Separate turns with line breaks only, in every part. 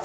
Oh,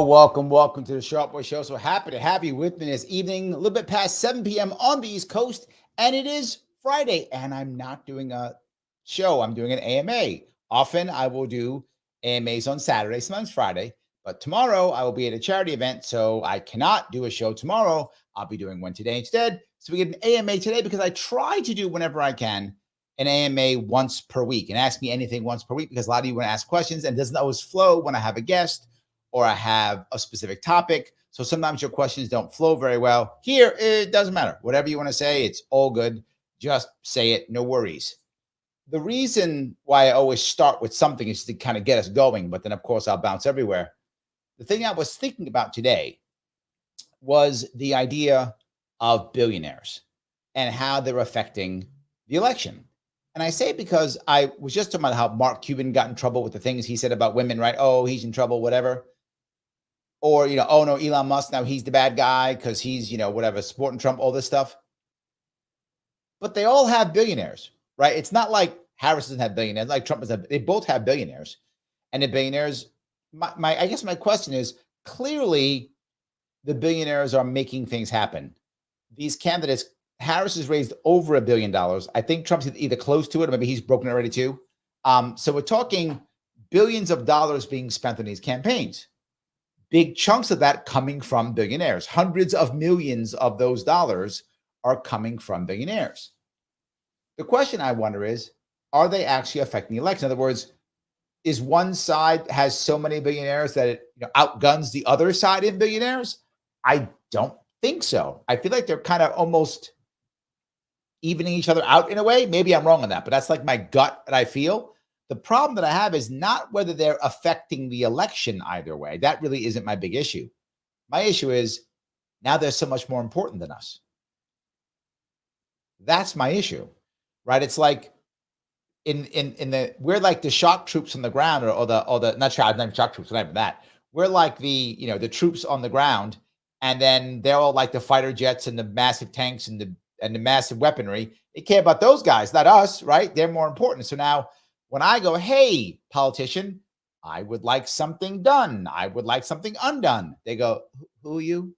welcome to the Sharpe Way Show. So happy to have you with me this evening, a little bit past 7 p.m. on the East Coast, and it is Friday, and I'm not doing a show. I'm doing an AMA. Often I will do AMAs on Saturday, sometimes Friday, but tomorrow I will be at a charity event, so I cannot do a show tomorrow. I'll be doing one today instead. So we get an AMA today because I try to do whenever I can an AMA once per week, and ask me anything once per week because a lot of you want to ask questions, and it doesn't always flow when I have a guest or I have a specific topic. So sometimes your questions don't flow very well. Here, it doesn't matter. Whatever you want to say, it's all good. Just say it, no worries. The reason why I always start with something is to kind of get us going, but then of course I'll bounce everywhere. The thing I was thinking about today was the idea of billionaires and how they're affecting the election. And I say because I was just talking about how Mark Cuban got in trouble with the things he said about women, right? Oh, he's in trouble, whatever. Or, oh no, Elon Musk, now he's the bad guy because he's, whatever, supporting Trump, all this stuff. But they all have billionaires, right? It's not like Harris doesn't have billionaires, like Trump doesn't have, they both have billionaires. And the billionaires, I guess my question is, clearly the billionaires are making things happen. These candidates, Harris has raised over $1 billion. I think Trump's either close to it or maybe he's broken it already too. So we're talking billions of dollars being spent on these campaigns. Big chunks of that coming from billionaires. Hundreds of millions of those dollars are coming from billionaires. The question I wonder is, are they actually affecting the election? In other words, is one side has so many billionaires that it outguns the other side in billionaires? I don't think so. I feel like they're kind of almost evening each other out in a way. Maybe I'm wrong on that, but that's like my gut that I feel. The problem that I have is not whether they're affecting the election either way. That really isn't my big issue. My issue is now they're so much more important than us. That's my issue, right? It's like we're like the shock troops on the ground, or the not shock troops, not even that. We're like the troops on the ground, and then they're all like the fighter jets and the massive tanks and the massive weaponry. They care about those guys, not us, right? They're more important. So now, when I go, hey, politician, I would like something done. I would like something undone. They go, who are you?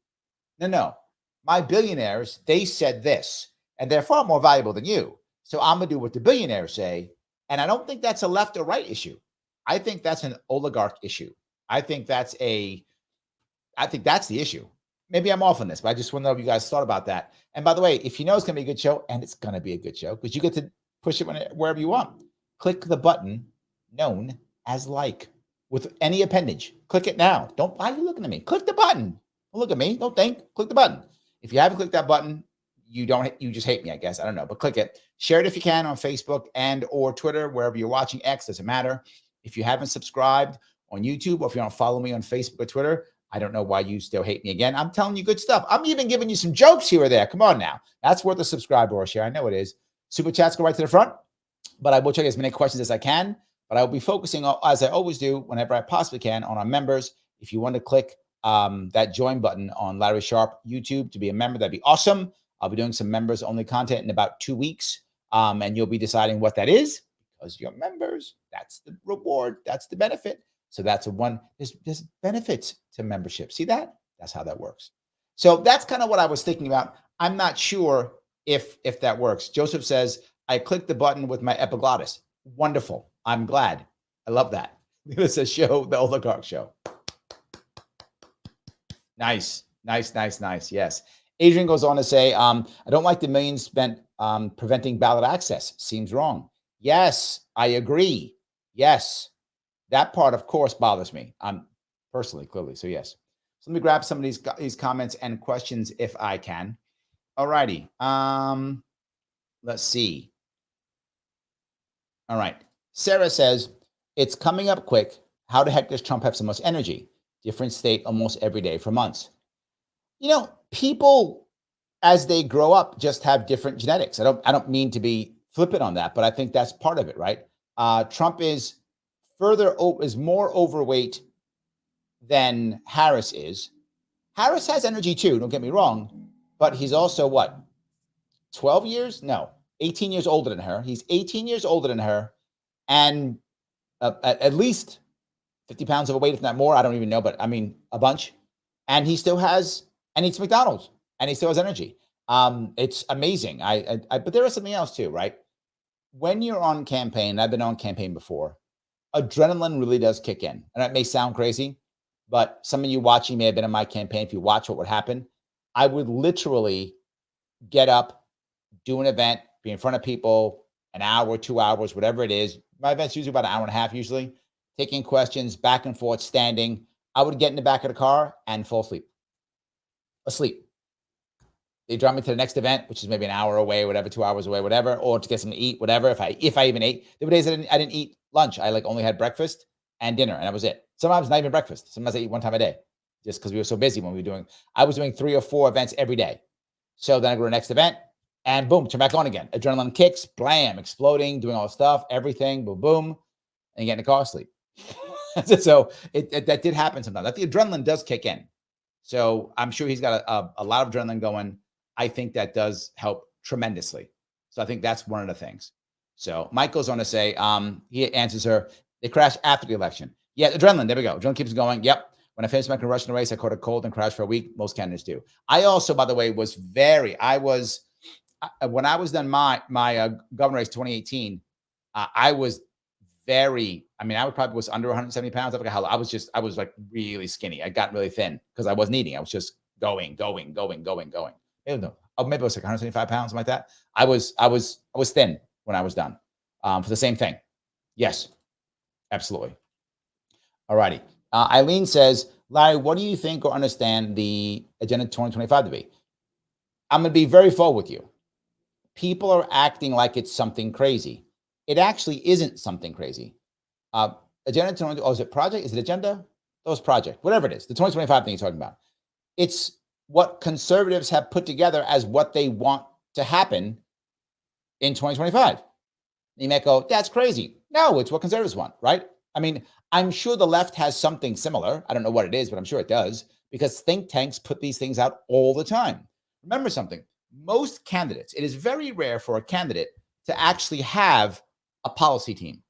No. My billionaires, they said this, and they're far more valuable than you. So I'm going to do what the billionaires say. And I don't think that's a left or right issue. I think that's an oligarch issue. I think that's the issue. Maybe I'm off on this, but I just want to know if you guys thought about that. And by the way, if you know it's going to be a good show, and it's going to be a good show, because you get to push it wherever you want. Click the button known as like with any appendage. Click it now. Why are you looking at me? Click the button. Don't look at me. Don't think. Click the button. If you haven't clicked that button, you just hate me, I guess. I don't know, but click it. Share it if you can on Facebook and or Twitter, wherever you're watching. X, doesn't matter. If you haven't subscribed on YouTube, or if you don't follow me on Facebook or Twitter, I don't know why you still hate me again. I'm telling you good stuff. I'm even giving you some jokes here or there. Come on now. That's worth a subscribe or a share. I know it is. Super chats go right to the front. But I will check as many questions as I can. But I will be focusing, as I always do, whenever I possibly can, on our members. If you want to click that join button on Larry Sharpe YouTube to be a member, that'd be awesome. I'll be doing some members-only content in about 2 weeks, and you'll be deciding what that is because you're members. That's the reward. That's the benefit. So that's there's benefits to membership. See that? That's how that works. So that's kind of what I was thinking about. I'm not sure if that works. Joseph says, I clicked the button with my epiglottis. Wonderful. I'm glad. I love that. This is a show, the Oligarch Show. Nice. Yes. Adrian goes on to say, I don't like the millions spent preventing ballot access. Seems wrong. Yes, I agree. Yes. That part, of course, bothers me. Personally, clearly. So yes. So let me grab some of these comments and questions if I can. All righty. Let's see. All right. Sarah says, it's coming up quick. How the heck does Trump have so much energy? Different state almost every day for months. People, as they grow up, just have different genetics. I don't mean to be flip it on that, but I think that's part of it, right? Trump is more overweight than Harris is. Harris has energy too, don't get me wrong, but he's also what? 12 years? No, 18 years older than her. He's 18 years older than her, and at least 50 pounds of weight, if not more. I don't even know, but I mean, a bunch. And he still has, and eats McDonald's, and he still has energy. It's amazing. But there is something else too, right? When you're on campaign, I've been on campaign before, adrenaline really does kick in. And it may sound crazy, but some of you watching may have been in my campaign. If you watch what would happen, I would literally get up, do an event, be in front of people, an hour, 2 hours, whatever it is. My event's usually about an hour and a half, usually, taking questions back and forth, standing. I would get in the back of the car and fall asleep. They drive me to the next event, which is maybe an hour away, whatever, 2 hours away, whatever, or to get something to eat, whatever. If I even ate, there were days I didn't eat lunch. I only had breakfast and dinner, and that was it. Sometimes not even breakfast. Sometimes I eat one time a day, just because we were so busy when we were doing. I was doing 3 or 4 events every day. So then I go to the next event, and boom, turn back on again. Adrenaline kicks, blam, exploding, doing all the stuff, everything, boom, boom, and get in the car, sleep. So that did happen sometimes. That the adrenaline does kick in. So I'm sure he's got a lot of adrenaline going. I think that does help tremendously. So I think that's one of the things. So Mike goes on to say, he answers her, they crashed after the election. Yeah, adrenaline, there we go. Adrenaline keeps going. Yep. When I finished my congressional race, I caught a cold and crashed for a week. Most candidates do. I also, by the way, when I was done my governor race 2018, I was I probably was under 170 pounds. I forgot how I was like really skinny. I got really thin because I wasn't eating. I was just going. Maybe it was like 175 pounds, something like that. I was thin when I was done for the same thing. Yes, absolutely. All righty. Eileen says, Larry, what do you think or understand the Agenda 2025 to be? I'm going to be very full with you. People are acting like it's something crazy. It actually isn't something crazy. Agenda 20, is it project? Is it agenda? That was project, whatever it is. The 2025 thing you're talking about. It's what conservatives have put together as what they want to happen in 2025. You might go, that's crazy. No, it's what conservatives want, right? I mean, I'm sure the left has something similar. I don't know what it is, but I'm sure it does, because think tanks put these things out all the time. Remember something, most candidates, it is very rare for a candidate to actually have a policy team.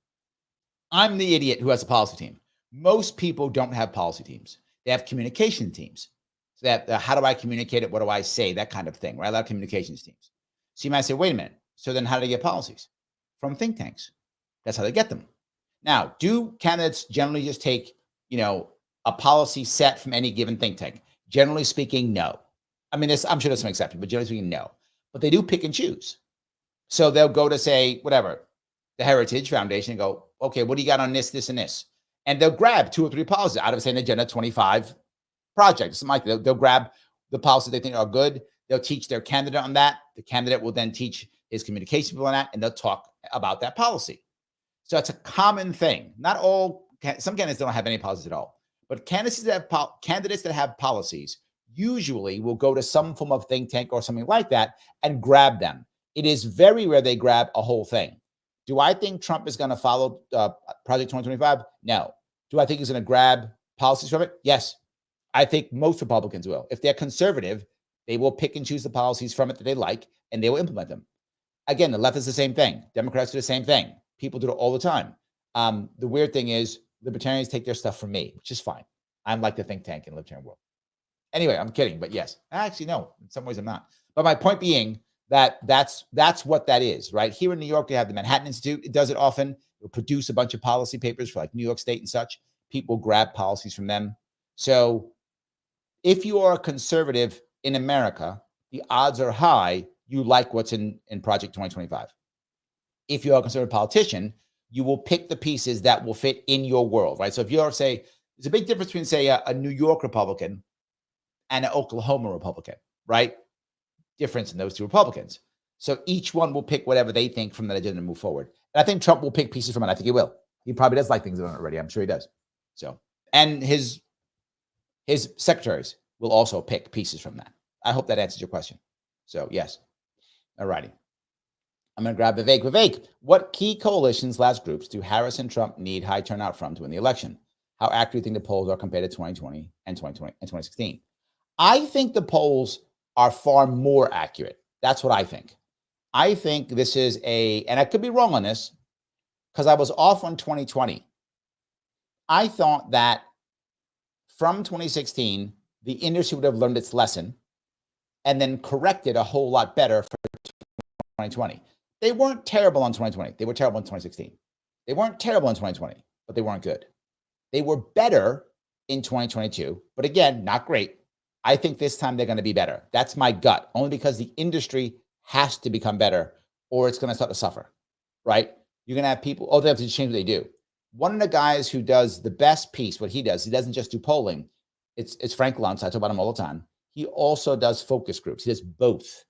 I'm the idiot who has a policy team. Most people don't have policy teams. They have communication teams. So that how do I communicate it? What do I say? That kind of thing, right? A lot of communications teams. So you might say, wait a minute. So then how do they get policies? From think tanks. That's how they get them. Now, do candidates generally just take, a policy set from any given think tank? Generally speaking, no. I mean, I'm sure there's some exceptions, but generally speaking, no. But they do pick and choose. So they'll go to say, whatever, the Heritage Foundation and go, okay, what do you got on this, this, and this? And they'll grab 2 or 3 policies out of, say, an Agenda 25 project, something like that. They'll grab the policies they think are good. They'll teach their candidate on that. The candidate will then teach his communication people on that, and they'll talk about that policy. So it's a common thing. Not all, some candidates don't have any policies at all, but candidates that have policies usually will go to some form of think tank or something like that and grab them. It is very rare they grab a whole thing. Do I think Trump is going to follow Project 2025? No. Do I think he's going to grab policies from it? Yes. I think most Republicans will. If they're conservative, they will pick and choose the policies from it that they like, and they will implement them. Again, the left is the same thing. Democrats do the same thing. People do it all the time. The weird thing is libertarians take their stuff from me, which is fine. I'm like the think tank in the libertarian world. Anyway, I'm kidding, but yes. Actually, no. In some ways, I'm not. But my point being that's what that is, right? Here in New York, we have the Manhattan Institute. It does it often. It'll produce a bunch of policy papers for like New York State and such. People grab policies from them. So if you are a conservative in America, the odds are high you like what's in Project 2025. If you're a conservative politician, you will pick the pieces that will fit in your world, right? So if you're, say, there's a big difference between, say, a New York Republican and an Oklahoma Republican, right? Difference in those 2 Republicans. So each one will pick whatever they think from that agenda to move forward. And I think Trump will pick pieces from it. I think he will. He probably does like things on it already. I'm sure he does. So, and his secretaries will also pick pieces from that. I hope that answers your question. So yes. All righty. I'm going to grab Vivek. Vivek, what key coalitions/groups do Harris and Trump need high turnout from to win the election? How accurate do you think the polls are compared to 2020 and 2016? I think the polls are far more accurate. That's what I think. I think this is and I could be wrong on this because I was off on 2020. I thought that from 2016, the industry would have learned its lesson and then corrected a whole lot better for 2020. They weren't terrible in 2020. They were terrible in 2016. They weren't terrible in 2020, but they weren't good. They were better in 2022, but again, not great. I think this time they're going to be better. That's my gut, only because the industry has to become better or it's going to start to suffer, right? You're going to have people, they have to change what they do. One of the guys who does the best piece, what he doesn't just do polling. It's Frank Luntz. I talk about him all the time. He also does focus groups. He does both.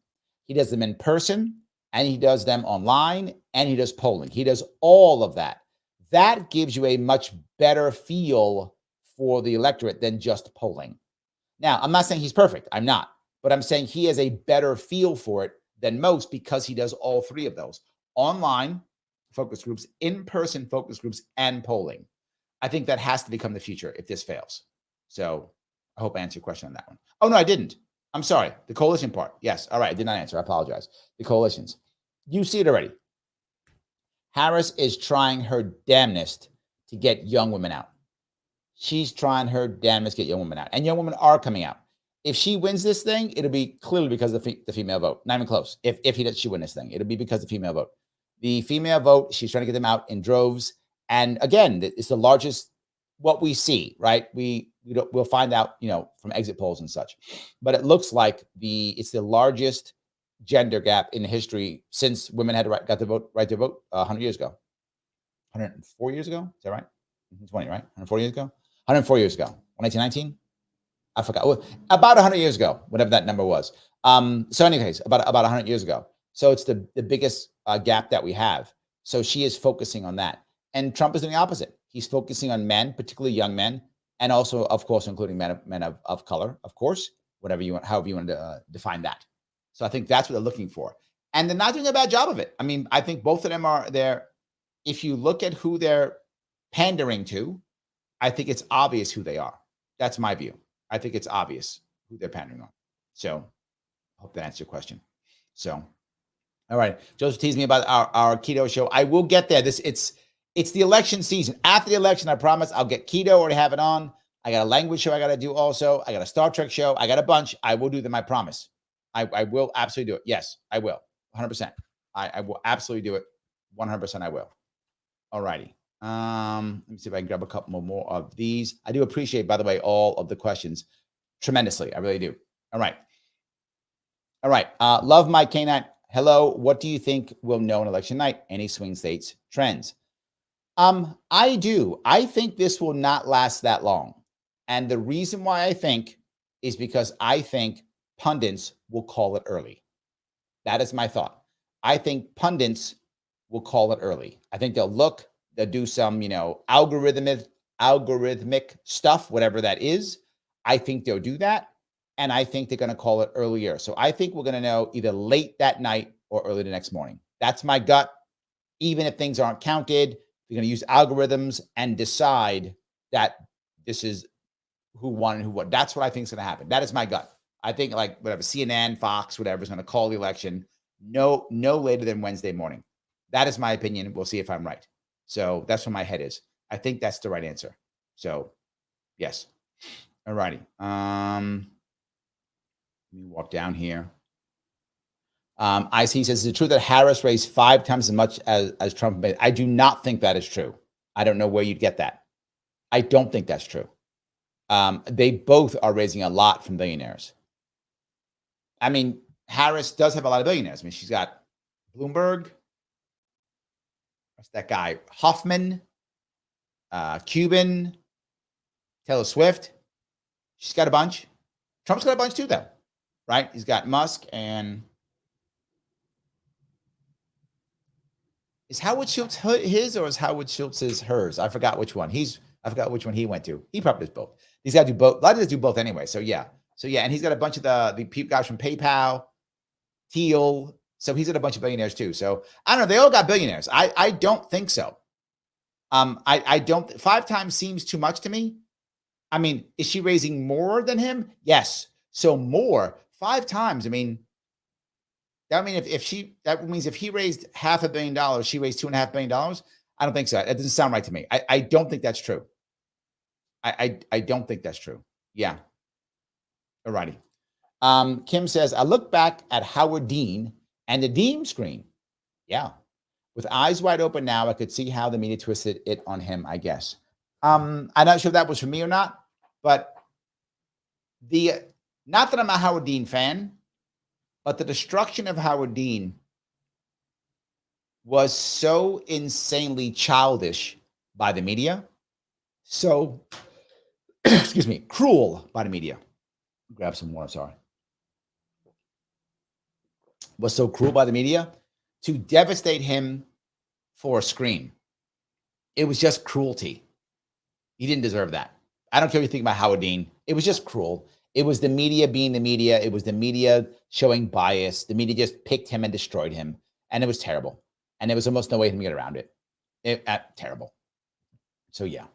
He does them in person and he does them online and he does polling. He does all of that. That gives you a much better feel for the electorate than just polling. Now, I'm not saying he's perfect. I'm not. But I'm saying he has a better feel for it than most because he does all three of those. Online focus groups, in-person focus groups, and polling. I think that has to become the future if this fails. So I hope I answered your question on that one. Oh, no, I didn't. I'm sorry. The coalition part. Yes. All right. I did not answer. I apologize. The coalitions. You see it already. Harris is trying her damnedest to get young women out. She's trying her damnedest to get young women out. And young women are coming out. If she wins this thing, it'll be clearly because of the female vote. Not even close. If she wins this thing, it'll be because of the female vote. The female vote, she's trying to get them out in droves. And again, it's the largest, what we see, right? We'll find out, from exit polls and such. But it looks like it's the largest gender gap in history since women had got the right to vote 100 years ago. 104 years ago? Is that right? 20, right? 104 years ago? 104 years ago. 1919? I forgot. Well, about 100 years ago, whatever that number was. So anyways, about 100 years ago. So it's the biggest gap that we have. So she is focusing on that. And Trump is doing the opposite. He's focusing on men, particularly young men, and also, of course, including men of color, of course, however you want to define that. So I think that's what they're looking for. And they're not doing a bad job of it. I mean, I think both of them are there. If you look at who they're pandering to, I think it's obvious who they are. That's my view. I think it's obvious who they're pandering on. So I hope that answers your question. So, all right. Joseph teased me about our keto show. I will get there. It's the election season. After the election, I promise I'll get keto. Already have it on. I got a language show I got to do also. I got a Star Trek show. I got a bunch. I will do them. I promise. I will absolutely do it. Yes, I will. 100%. I will absolutely do it. 100% I will. All righty. Let me see if I can grab a couple more of these. I do appreciate, by the way, all of the questions tremendously. I really do. All right. Love my canine. Hello. What do you think we'll know on election night? Any swing states trends? I do. I think this will not last that long. And the reason why I think is because I think pundits will call it early. That is my thought. I think pundits will call it early. I think they'll do some, algorithmic stuff, whatever that is. I think they'll do that. And I think they're going to call it earlier. So I think we're going to know either late that night or early the next morning. That's my gut. Even if things aren't counted, they're going to use algorithms and decide that this is who won and who won. That's what I think is going to happen. That is my gut. I think whatever, CNN, Fox, whatever is going to call the election no later than Wednesday morning. That is my opinion. We'll see if I'm right. So that's where my head is. I think that's the right answer. So yes. All righty. Let me walk down here. IC says, is it true that Harris raised 5 times as much as Trump made? I do not think that is true. I don't know where you'd get that. I don't think that's true. They both are raising a lot from billionaires. I mean, Harris does have a lot of billionaires. I mean, she's got Bloomberg. What's that guy? Hoffman, Cuban, Taylor Swift. She's got a bunch. Trump's got a bunch too, though, right? He's got Musk and is Howard Schultz his or is Howard Schultz's hers? I forgot which one. I forgot which one he went to. He probably does both. He's got to do both. A lot of us do both anyway. So yeah. And he's got a bunch of the guys from PayPal, Thiel. So he's got a bunch of billionaires too. So I don't know. They all got billionaires. I don't think so. I don't. 5 times seems too much to me. I mean, is she raising more than him? Yes. So more 5 times. I mean, that mean that means if he raised $500 million, she raised $2.5 billion. I don't think so. That doesn't sound right to me. I don't think that's true. I don't think that's true. Yeah. Alrighty. Kim says, I look back at Howard Dean and the Dean screen. Yeah. With eyes wide open now, I could see how the media twisted it on him, I guess. I'm not sure if that was for me or not, but not that I'm a Howard Dean fan, but the destruction of Howard Dean was so insanely childish by the media, so, excuse me, cruel by the media. Grab some more, sorry. Was so cruel by the media to devastate him for a scream. It was just cruelty. He didn't deserve that. I don't care what you think about Howard Dean. It was just cruel. It was the media being the media. It was the media showing bias. The media just picked him and destroyed him. And it was terrible. And there was almost no way to get around it. Terrible. So, yeah.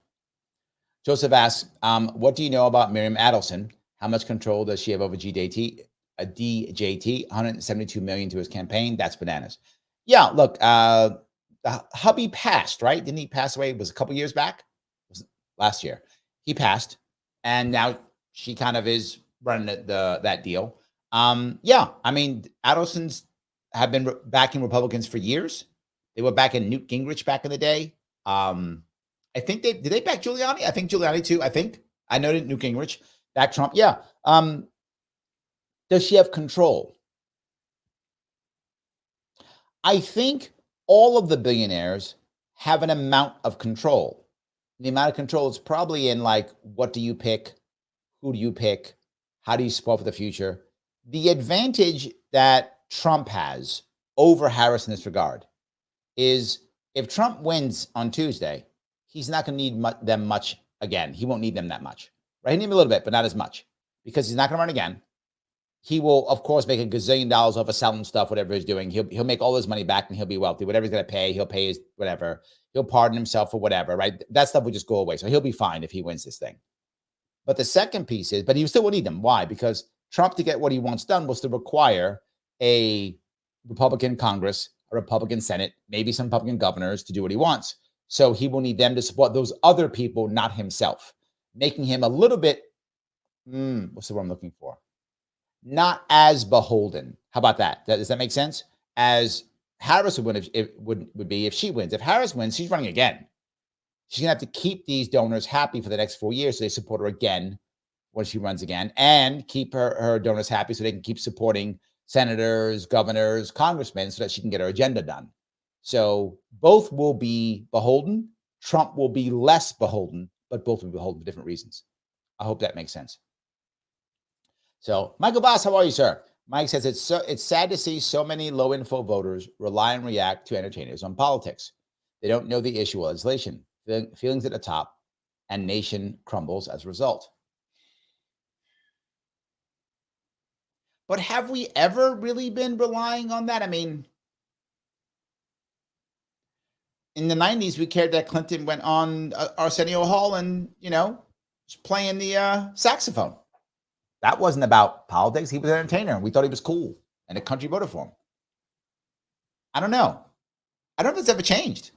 Joseph asks, what do you know about Miriam Adelson? How much control does she have over DJT? $172 million to his campaign. That's bananas. Yeah, look, the hubby passed, right? Didn't he pass away? It was a couple years back? It was last year. He passed. And now she kind of is running that deal. Yeah, I mean, Adelsons have been backing Republicans for years. They were backing Newt Gingrich back in the day. I think did they back Giuliani? I think Giuliani too. I know Newt Gingrich back Trump. Yeah. Does she have control? I think all of the billionaires have an amount of control. The amount of control is probably in like, what do you pick? Who do you pick? How do you support for the future? The advantage that Trump has over Harris in this regard is if Trump wins on Tuesday, he's not going to need them much again. He won't need them that much, right? He need them a little bit, but not as much because he's not going to run again. He will, of course, make $1 gazillion off of selling stuff, whatever he's doing. He'll make all his money back and he'll be wealthy. Whatever he's going to pay, he'll pay his whatever. He'll pardon himself for whatever, right? That stuff will just go away. So he'll be fine if he wins this thing. But the second piece is, but he still will need them. Why? Because Trump, to get what he wants done, was to require a Republican Congress, a Republican Senate, maybe some Republican governors to do what he wants. So he will need them to support those other people, not himself, making him a little bit, what's the word I'm looking for? Not as beholden. How about that? Does that make sense? As Harris would win, would be if she wins. If Harris wins, she's running again. She's going to have to keep these donors happy for the next 4 years so they support her again when she runs again, and keep her donors happy so they can keep supporting senators, governors, congressmen so that she can get her agenda done. So both will be beholden. Trump will be less beholden, but both will be beholden for different reasons. I hope that makes sense. So, Michael Boss, how are you, sir? Mike says it's sad to see so many low-info voters rely and react to entertainers on politics. They don't know the issue of legislation, feelings at the top, and nation crumbles as a result. But have we ever really been relying on that? I mean, in the 90s, we cared that Clinton went on Arsenio Hall and, was playing the saxophone. That wasn't about politics. He was an entertainer. We thought he was cool, and the country voted for him. I don't know. I don't know if it's ever changed.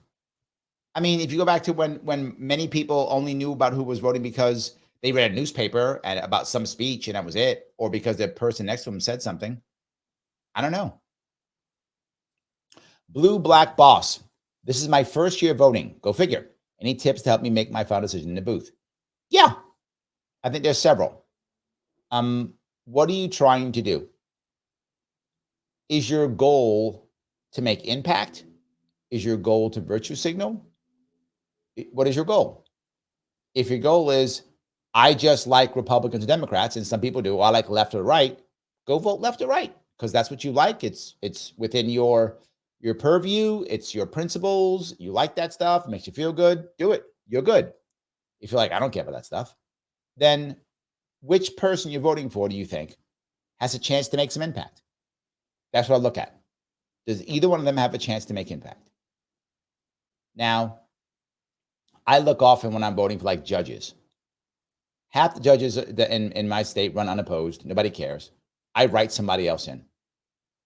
I mean, if you go back to when many people only knew about who was voting because they read a newspaper and about some speech and that was it, or because the person next to them said something. I don't know. Blue Black Boss. This is my first year voting. Go figure. Any tips to help me make my final decision in the booth? Yeah, I think there's several. What are you trying to do? Is your goal to make impact? Is your goal to virtue signal? What is your goal? If your goal is, I just like Republicans and Democrats, and some people do, I like left or right, go vote left or right, because that's what you like. It's within your purview. It's your principles. You like that stuff. It makes you feel good. Do it. You're good. If you're like, I don't care about that stuff, then which person you're voting for do you think has a chance to make some impact? That's what I look at. Does either one of them have a chance to make impact? Now, I look often when I'm voting for like judges. Half the judges in my state run unopposed. Nobody cares. I write somebody else in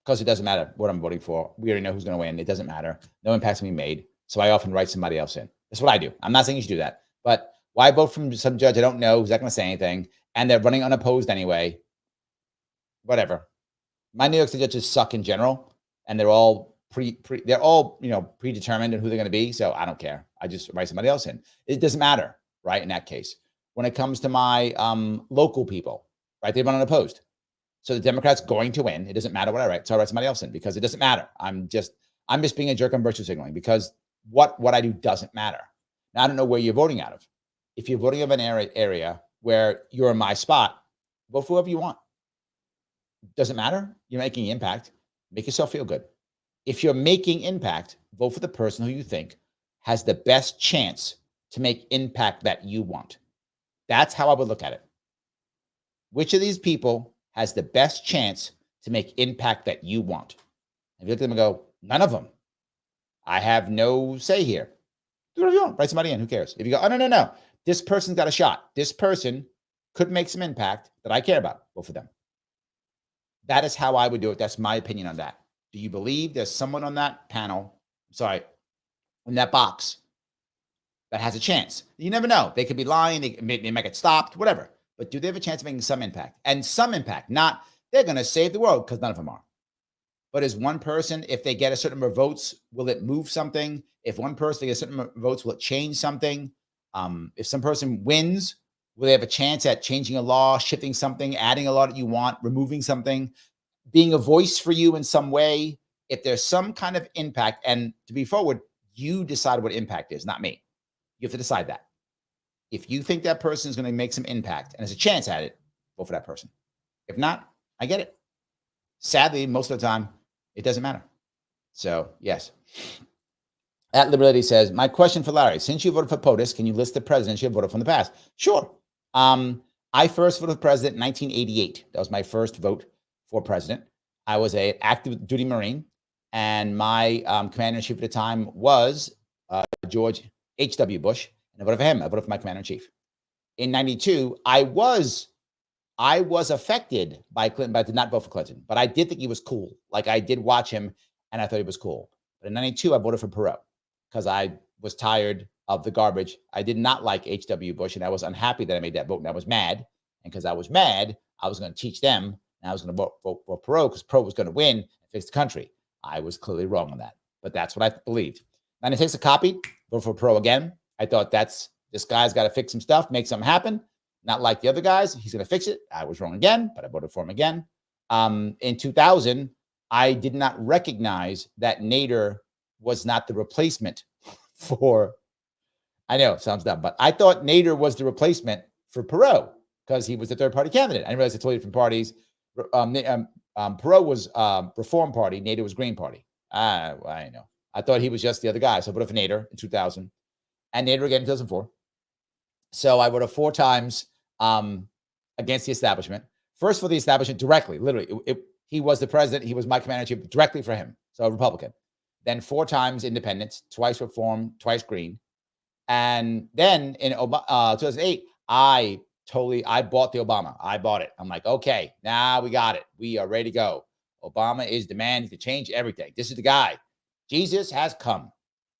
because it doesn't matter what I'm voting for. We already know who's going to win. It doesn't matter. No impact's going to be made. So I often write somebody else in. That's what I do. I'm not saying you should do that. But why vote from some judge I don't know who's not going to say anything, and they're running unopposed anyway? Whatever. My New York State judges suck in general, and they're all predetermined in who they're going to be. So I don't care. I just write somebody else in. It doesn't matter, right? In that case, when it comes to my local people, right? They run unopposed. So the Democrat's going to win. It doesn't matter what I write. So I write somebody else in because it doesn't matter. I'm just being a jerk on virtue signaling because what I do doesn't matter. Now, I don't know where you're voting out of. If you're voting of an area where you're in my spot, vote for whoever you want. Doesn't matter. You're making impact. Make yourself feel good. If you're making impact, vote for the person who you think has the best chance to make impact that you want. That's how I would look at it. Which of these people has the best chance to make impact that you want? If you look at them and go, none of them. I have no say here. Do whatever you want. Write somebody in. Who cares? If you go, oh, no. This person's got a shot. This person could make some impact that I care about. Vote for them. That is how I would do it. That's my opinion on that. Do you believe there's someone on that panel, in that box that has a chance? You never know. They could be lying. They might get stopped, whatever. But do they have a chance of making some impact? And some impact, not they're going to save the world, because none of them are. But is one person, if they get a certain number of votes, will it move something? If one person gets a certain number of votes, will it change something? If some person wins, will they have a chance at changing a law, shifting something, adding a law that you want, removing something, being a voice for you in some way? If there's some kind of impact, and to be forward, you decide what impact is, not me. You have to decide that. If you think that person is going to make some impact and has a chance at it, vote for that person. If not, I get it. Sadly, most of the time, it doesn't matter. So, yes. At Liberty says, my question for Larry, since you voted for POTUS, can you list the presidents you have voted from the past? Sure. I first voted for president in 1988. That was my first vote for president. I was an active duty Marine, and my commander-in-chief at the time was George H.W. Bush, and I voted for him. I voted for my commander-in-chief. In 92, I was affected by Clinton, but I did not vote for Clinton. But I did think he was cool. Like, I did watch him, and I thought he was cool. But in 92, I voted for Perot because I was tired of the garbage. I did not like H.W. Bush, and I was unhappy that I made that vote, and I was mad. And because I was mad, I was going to teach them, and I was going to vote for Perot because Perot was going to win and fix the country. I was clearly wrong on that, but that's what I believed. 96, a copy, vote for Perot again. I thought this guy's got to fix some stuff, make something happen. Not like the other guys. He's going to fix it. I was wrong again, but I voted for him again. In 2000, I did not recognize that Nader was not the replacement for, I know, sounds dumb, but I thought Nader was the replacement for Perot because he was the third party candidate. I didn't realize it's totally different parties. Perot was Reform Party. Nader was Green Party. I know. I thought he was just the other guy. So I voted for Nader in 2000 and Nader again in 2004. So I voted 4 times against the establishment. First for the establishment directly, literally. He was the president. He was my commander-in-chief directly for him. So a Republican. Then 4 times independents, twice Reform, twice Green. And then in 2008, I bought the Obama. I bought it. I'm like, okay, now we got it. We are ready to go. Obama is the man to change everything. This is the guy. Jesus has come.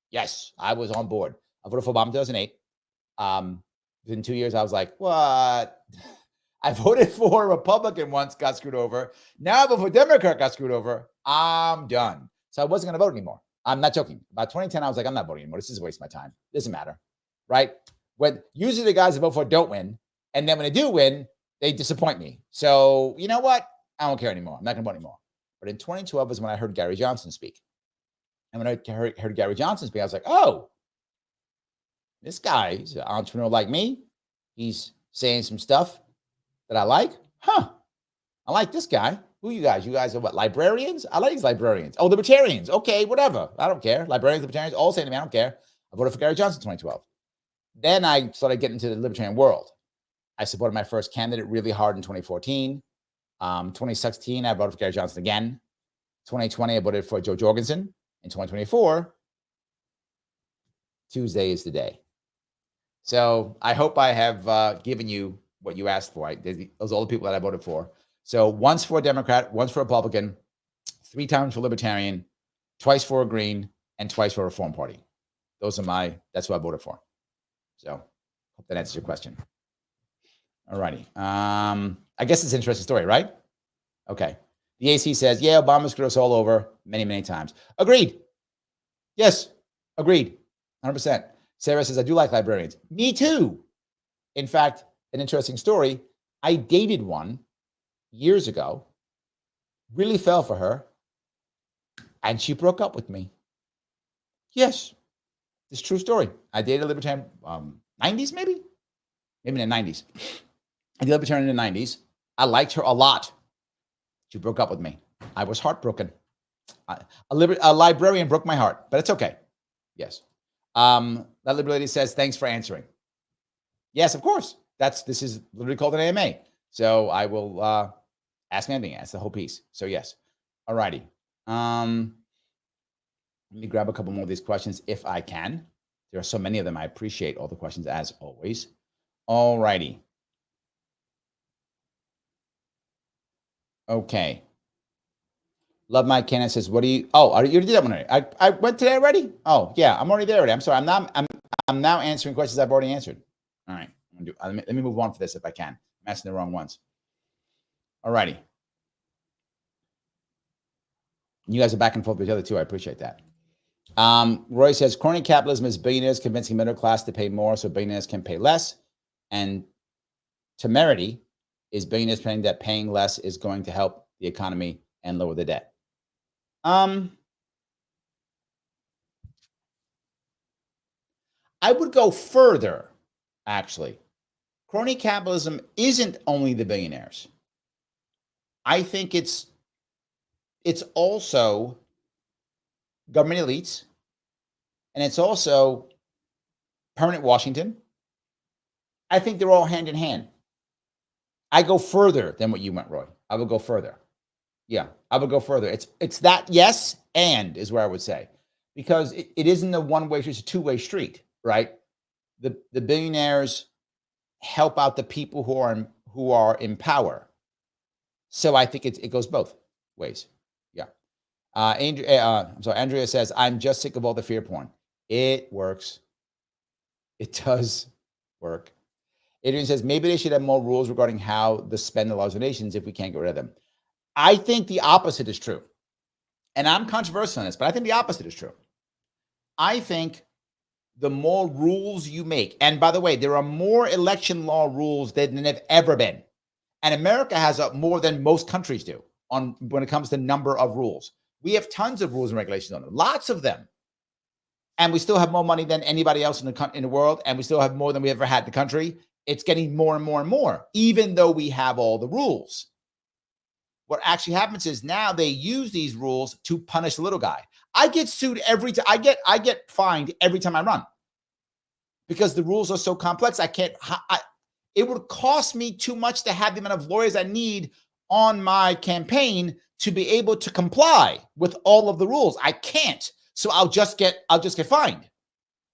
Yes, I was on board. I voted for Obama in 2008. Within 2 years, I was like, what? I voted for a Republican once, got screwed over. Now I vote for a Democrat, got screwed over. I'm done. So I wasn't going to vote anymore. I'm not joking. About 2010, I was like, I'm not voting anymore. This is a waste of my time. Doesn't matter, right? When usually the guys that vote for don't win. And then when they do win, they disappoint me. So you know what? I don't care anymore. I'm not going to vote anymore. But in 2012 is when I heard Gary Johnson speak. And when I heard Gary Johnson speak, I was like, oh, this guy is an entrepreneur like me. He's saying some stuff that I like. I like this guy. Who are you guys? You guys are what? Librarians? I like these librarians. Oh, Libertarians. Okay, whatever. I don't care. Librarians, Libertarians, all saying to me, I don't care. I voted for Gary Johnson in 2012. Then I started getting into the Libertarian world. I supported my first candidate really hard in 2014. 2016, I voted for Gary Johnson again. 2020, I voted for Joe Jorgensen. In 2024, Tuesday is the day. So I hope I have given you what you asked for. Those are all the people that I voted for. So once for a Democrat, once for a Republican, 3 times for Libertarian, twice for a Green, and twice for a Reform Party. That's what I voted for. So hope that answers your question. All righty. I guess it's an interesting story, right? Okay. The AC says, yeah, Obama screwed us all over many, many times. Agreed. Yes, agreed. 100%. Sarah says, I do like librarians. Me too. In fact, an interesting story. I dated one years ago, really fell for her, and she broke up with me. Yes, it's a true story. I dated a libertarian, 90s maybe? Maybe in the 90s. I dated a libertarian in the 90s. I liked her a lot. She broke up with me. I was heartbroken. A librarian broke my heart, but it's okay. Yes. That liberal lady says, thanks for answering. Yes, of course. This is literally called an AMA. So I will ask me anything. That's the whole piece. So yes. All righty. Let me grab a couple more of these questions if I can. There are so many of them. I appreciate all the questions as always. All righty. Okay. Love My Cannon says, what do you, you did that one already. I went today already? Oh, yeah, I'm already there already. I'm sorry. I'm now answering questions I've already answered. All right. Let me move on for this if I can. I'm asking the wrong ones. All righty. You guys are back and forth with each other too. I appreciate that. Roy says, crony capitalism is billionaires convincing middle class to pay more so billionaires can pay less. And temerity is billionaires saying that paying less is going to help the economy and lower the debt. I would go further, actually. Crony capitalism isn't only the billionaires. I think it's also government elites, and it's also permanent Washington. I think they're all hand in hand. I go further than what you went, Roy. I would go further. Yeah, I would go further. It's that yes and is where I would say, because it isn't a one-way street, it's a two-way street, right? The billionaires help out the people who are in power. So I think it goes both ways. Yeah. Andrea says, I'm just sick of all the fear porn. It works. It does work. Adrian says, maybe they should have more rules regarding how to spend the large donations if we can't get rid of them. I think the opposite is true. And I'm controversial on this, but I think the opposite is true. I think the more rules you make, and by the way, there are more election law rules than there have ever been. And America has more than most countries do when it comes to number of rules. We have tons of rules and regulations on it, lots of them. And we still have more money than anybody else in the world, and we still have more than we ever had in the country. It's getting more and more and more, even though we have all the rules. What actually happens is now they use these rules to punish the little guy. I get sued every time. I get fined every time I run because the rules are so complex. It would cost me too much to have the amount of lawyers I need on my campaign to be able to comply with all of the rules. I can't. So I'll just get fined.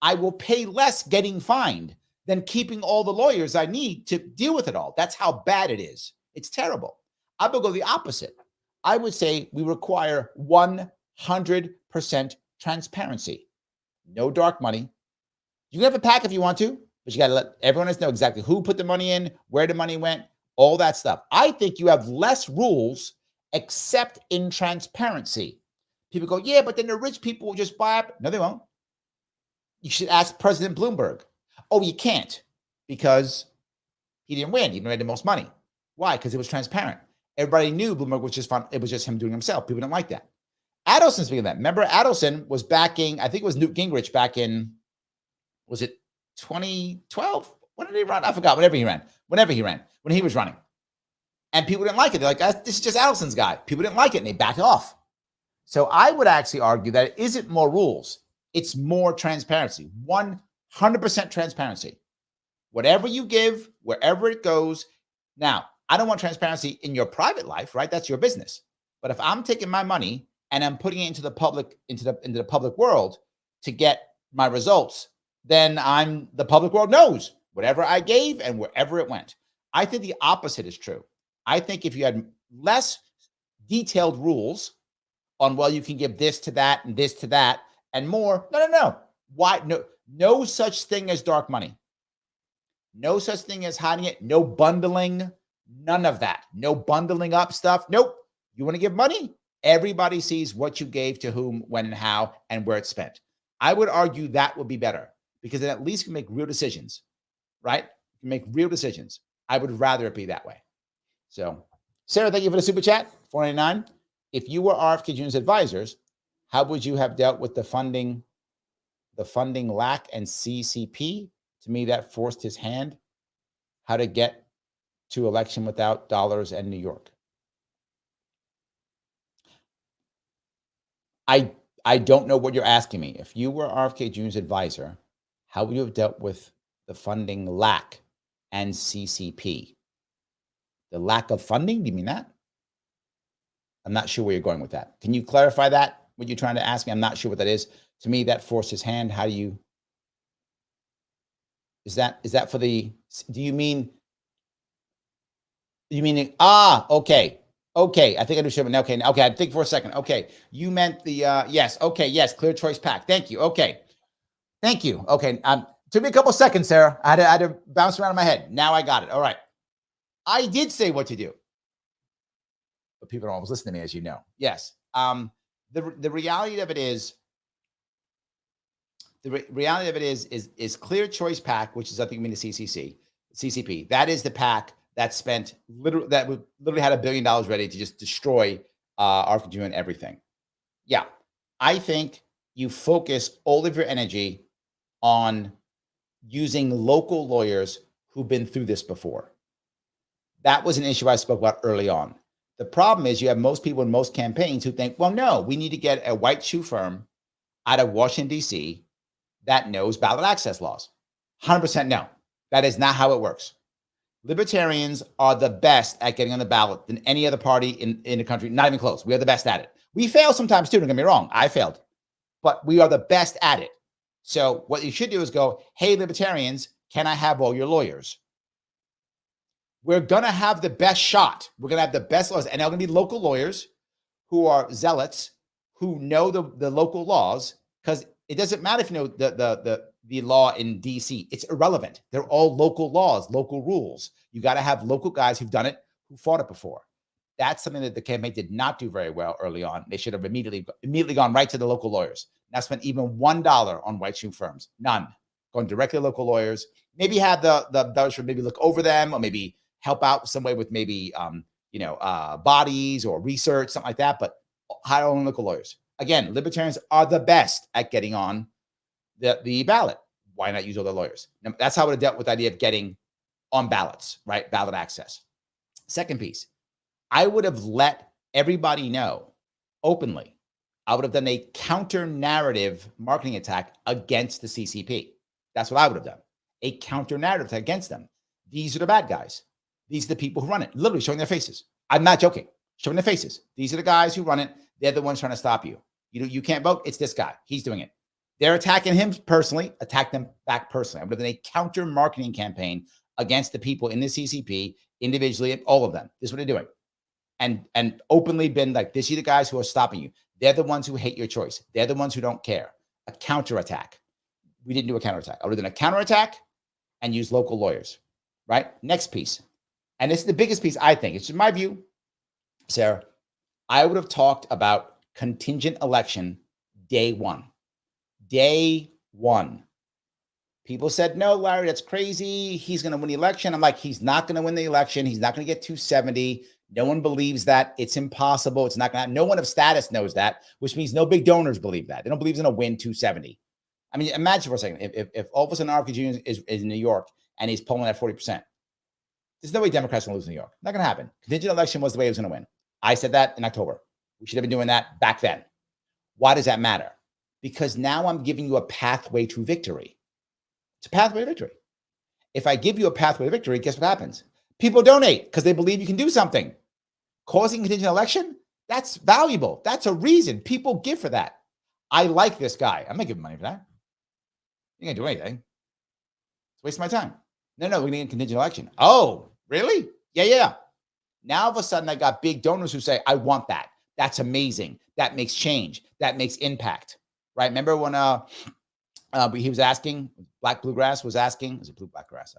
I will pay less getting fined than keeping all the lawyers I need to deal with it all. That's how bad it is. It's terrible. I would go the opposite. I would say we require 100% transparency. No dark money. You can have a PAC if you want to, but you got to let everyone else know exactly who put the money in, where the money went, all that stuff. I think you have less rules except in transparency. People go, yeah, but then the rich people will just buy up. No, they won't. You should ask President Bloomberg. Oh, you can't because he didn't win, even though he had the most money. Why? Because it was transparent. Everybody knew Bloomberg was just fun. It was just him doing himself. People didn't like that. Adelson, speaking of that, remember Adelson was backing, I think it was Newt Gingrich back in, was it 2012? When did he run? I forgot. Whenever he ran, when he was running. And people didn't like it. They're like, this is just Adelson's guy. People didn't like it and they backed off. So I would actually argue that it isn't more rules. It's more transparency. 100% transparency. Whatever you give, wherever it goes. Now, I don't want transparency in your private life, right? That's your business. But if I'm taking my money and I'm putting it into the public world to get my results, then the public world knows whatever I gave and wherever it went. I think the opposite is true. I think if you had less detailed rules on, well, you can give this to that and this to that and more. No. Why? No such thing as dark money. No such thing as hiding it. No bundling. None of that. No bundling up stuff. Nope. You want to give money? Everybody sees what you gave to whom, when, and how, and where it's spent. I would argue that would be better, because then at least you can make real decisions, right? You can make real decisions. I would rather it be that way. So, Sarah, thank you for the super chat, $4.99. If you were RFK Jr.'s advisors, how would you have dealt with the funding lack and CCP? To me, that forced his hand. How to get to election without dollars and New York. I don't know what you're asking me. If you were RFK Jr.'s advisor, how would you have dealt with the funding lack and CCP? The lack of funding? Do you mean that? I'm not sure where you're going with that. Can you clarify that? What you're trying to ask me? I'm not sure what that is. To me, that forced his hand. How do you? Is that for the? Do you mean? Okay. Okay, I think I understood. Okay, I think for a second. Okay, you meant the yes. Okay, yes, clear choice pack. Thank you. Okay, thank you. Okay, took me a couple seconds, Sarah. I had to bounce around in my head. Now I got it. All right, I did say what to do, but people don't always listen to me, as you know. Yes. The reality of it is. The reality of it is clear choice pack, which is, I think, you mean the CCP. That is the pack that spent literally had $1 billion ready to just destroy RFK Jr. and everything. Yeah, I think you focus all of your energy on using local lawyers who've been through this before. That was an issue I spoke about early on. The problem is you have most people in most campaigns who think, well, no, we need to get a white shoe firm out of Washington, D.C. that knows ballot access laws. 100% no. That is not how it works. Libertarians are the best at getting on the ballot than any other party in the country. Not even close. We are the best at it. We fail sometimes too. Don't get me wrong. I failed. But we are the best at it. So what you should do is go, hey, Libertarians, can I have all your lawyers? We're going to have the best shot. We're going to have the best lawyers. And they're going to be local lawyers who are zealots, who know the local laws, because it doesn't matter if you know the law in DC. It's irrelevant. They're all local laws, local rules. You got to have local guys who've done it, who fought it before. That's something that the campaign did not do very well early on. They should have immediately gone right to the local lawyers. Not spent even $1 on white shoe firms. None. Going directly to local lawyers. Maybe have the dollars should maybe look over them, or maybe help out some way with maybe bodies or research, something like that. But hire only local lawyers. Again, Libertarians are the best at getting on the ballot. Why not use all the lawyers? Now, that's how I would have dealt with the idea of getting on ballots, right? Ballot access. Second piece, I would have let everybody know openly. I would have done a counter narrative marketing attack against the CCP. That's what I would have done. A counter narrative against them. These are the bad guys. These are the people who run it. Literally showing their faces. I'm not joking. Showing their faces. These are the guys who run it. They're the ones trying to stop you. You can't vote. It's this guy. He's doing it. They're attacking him personally. Attack them back personally. I would have done a counter marketing campaign against the people in the CCP individually, and all of them. This is what they're doing. And openly been like, these are the guys who are stopping you. They're the ones who hate your choice. They're the ones who don't care. A counterattack. We didn't do a counterattack. I would have done a counterattack and use local lawyers, right? Next piece. And this is the biggest piece, I think. It's just my view, Sarah. I would have talked about contingent election day one. Day one. People said, no, Larry, that's crazy. He's going to win the election. I'm like, he's not going to win the election. He's not going to get 270. No one believes that. It's impossible. It's not going to. No one of status knows that, which means no big donors believe that. They don't believe he's going to win 270. I mean, imagine for a second, if all of a sudden RFK Jr. is in New York and he's polling at 40%, there's no way Democrats will lose New York. Not going to happen. Contingent election was the way he was going to win. I said that in October. We should have been doing that back then. Why does that matter? Because now I'm giving you a pathway to victory. It's a pathway to victory. If I give you a pathway to victory, guess what happens? People donate because they believe you can do something. Causing contingent election, That's valuable. That's a reason people give for that. I like this guy. I'm not giving money for that. You can't do anything. It's a waste of my time. No, we're going to get a contingent election. Oh, really? Yeah. Now, all of a sudden, I got big donors who say, I want that. That's amazing. That makes change. That makes impact. Right? Remember when he was asking, Black Bluegrass was asking, is it Blue Black Grass?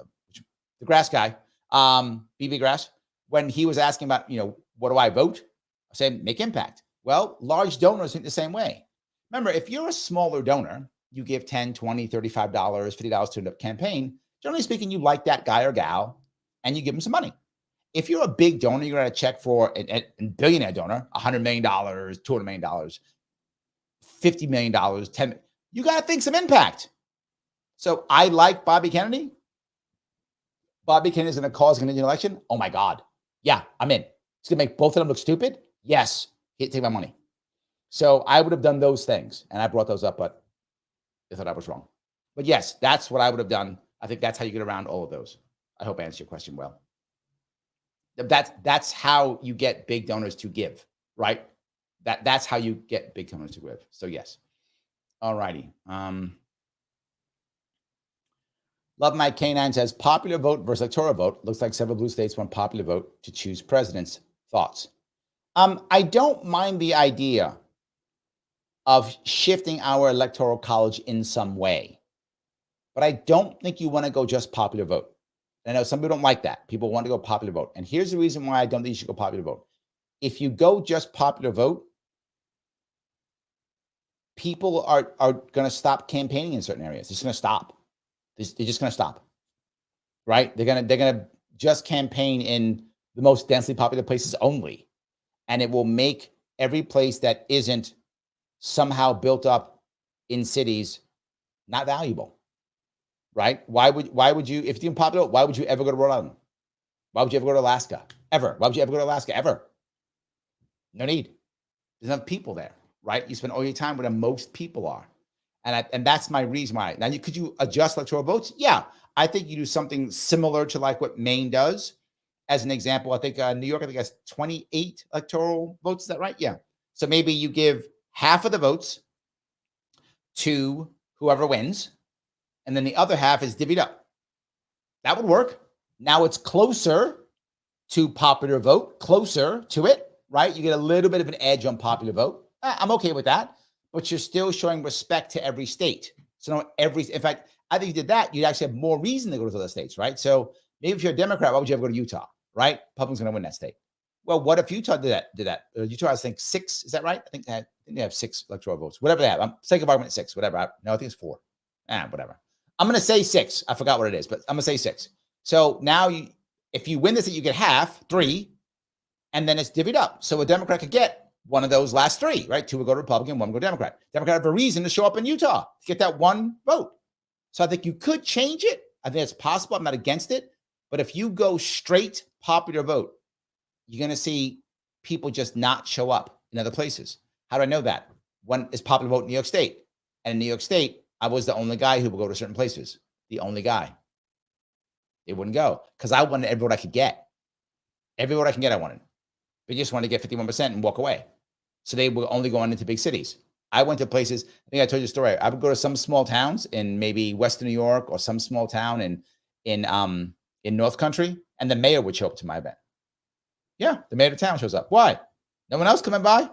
The grass guy, BB Grass, when he was asking about, what do I vote? I said, make impact. Well, large donors think the same way. Remember, if you're a smaller donor, you give $10, $20, $35, $50 to a campaign. Generally speaking, you like that guy or gal, and you give them some money. If you're a big donor, you're going to check for a billionaire donor, $100 million, $200 million, $50 million, $10 million. You got to think some impact. So I like Bobby Kennedy. Bobby Kennedy's going to cause an Indian election. Oh my God. Yeah, I'm in. It's going to make both of them look stupid. Yes. Take my money. So I would have done those things. And I brought those up, but I thought I was wrong. But yes, that's what I would have done. I think that's how you get around all of those. I hope I answered your question well. That's how you get big donors to give, right? That's how you get big donors to give. So yes. All righty. Love My Canine says popular vote versus electoral vote. Looks like several blue states want popular vote to choose presidents. Thoughts? I don't mind the idea of shifting our electoral college in some way, but I don't think you want to go just popular vote. I know some people don't like that. People want to go popular vote. And here's the reason why I don't think you should go popular vote. If you go just popular vote, people are going to stop campaigning in certain areas. They're just going to stop. They're just going to stop, right? They're going to just campaign in the most densely populated places only. And it will make every place that isn't somehow built up in cities not valuable, right? Why would you, if you're popular, why would you ever go to Rhode Island? Why would you ever go to Alaska? Ever? Why would you ever go to Alaska? Ever? No need. There's enough people there, right? You spend all your time where the most people are. And that's my reason why. Now, could you adjust electoral votes? Yeah, I think you do something similar to like what Maine does. As an example, I think New York, I think has 28 electoral votes. Is that right? Yeah. So maybe you give half of the votes to whoever wins, and then the other half is divvied up. That would work. Now it's closer to popular vote, closer to it, right? You get a little bit of an edge on popular vote. I'm okay with that. But you're still showing respect to every state. So in fact, I think if you did that, you'd actually have more reason to go to other states, right? So maybe if you're a Democrat, why would you ever go to Utah, right? Republicans going to win that state. Well, what if Utah did that? Utah has, I think, 6. Is that right? I think they have 6 electoral votes. Whatever they have. I'm sake of argument 6. Whatever. No, I think it's 4. Whatever. I'm going to say 6. I forgot what it is, but I'm going to say 6. So now, if you win this, you get half, 3, and then it's divvied up. So a Democrat could get one of those last 3, right? 2 will go to Republican, 1 will go Democrat. Democrat have a reason to show up in Utah to get that 1 vote. So I think you could change it. I think it's possible. I'm not against it. But if you go straight popular vote, you're going to see people just not show up in other places. How do I know that? One is popular vote in New York State. And in New York State, I was the only guy who would go to certain places. The only guy. They wouldn't go because I wanted every vote I could get. Every vote I can get, I wanted. They just wanted to get 51% and walk away. So they were only going into big cities. I went to places, I think I told you the story. I would go to some small towns in maybe Western New York or some small town in North Country, and the mayor would show up to my event. Yeah, the mayor of the town shows up. Why? No one else coming by?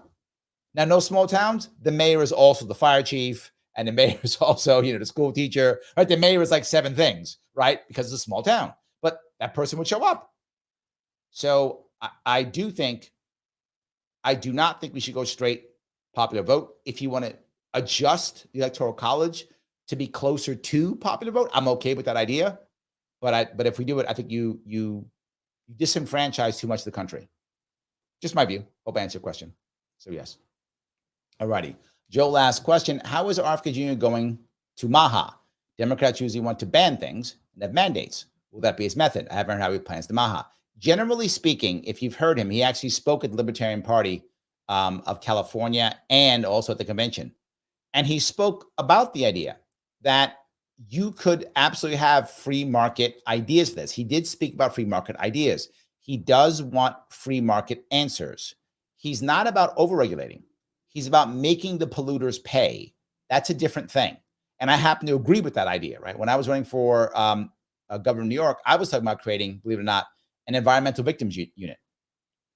Now, no small towns, the mayor is also the fire chief, and the mayor is also, the school teacher, right? The mayor is like 7 things, right? Because it's a small town. But that person would show up. So I do not think we should go straight popular vote. If you want to adjust the electoral college to be closer to popular vote, I'm okay with that idea. But if we do it, I think you disenfranchise too much of the country. Just my view. Hope I answered your question. So yes. All righty. Joe, last question. How is RFK Jr. going to Maha? Democrats usually want to ban things and have mandates. Will that be his method? I haven't heard how he plans to Maha. Generally speaking, if you've heard him, he actually spoke at the Libertarian Party of California and also at the convention. And he spoke about the idea that you could absolutely have free market ideas for this. He did speak about free market ideas. He does want free market answers. He's not about overregulating. He's about making the polluters pay. That's a different thing. And I happen to agree with that idea, right? When I was running for governor of New York, I was talking about creating, believe it or not, an environmental victims unit.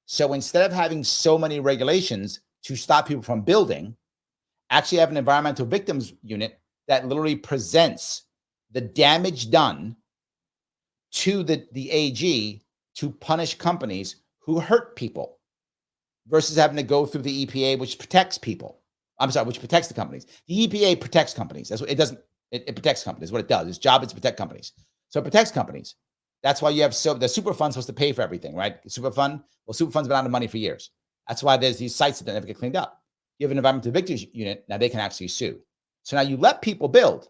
So instead of having so many regulations to stop people from building, actually have an environmental victims unit that literally presents the damage done to the AG to punish companies who hurt people versus having to go through the EPA, which protects people. I'm sorry, which protects the companies. The EPA protects companies. That's what it doesn't. It protects companies. What it does. Its job is to protect companies. So it protects companies. That's why you have the super fund's supposed to pay for everything, right? The super fund. Well, super fund's been out of money for years. That's why there's these sites that never get cleaned up. You have an environmental victims unit. Now they can actually sue. So now you let people build,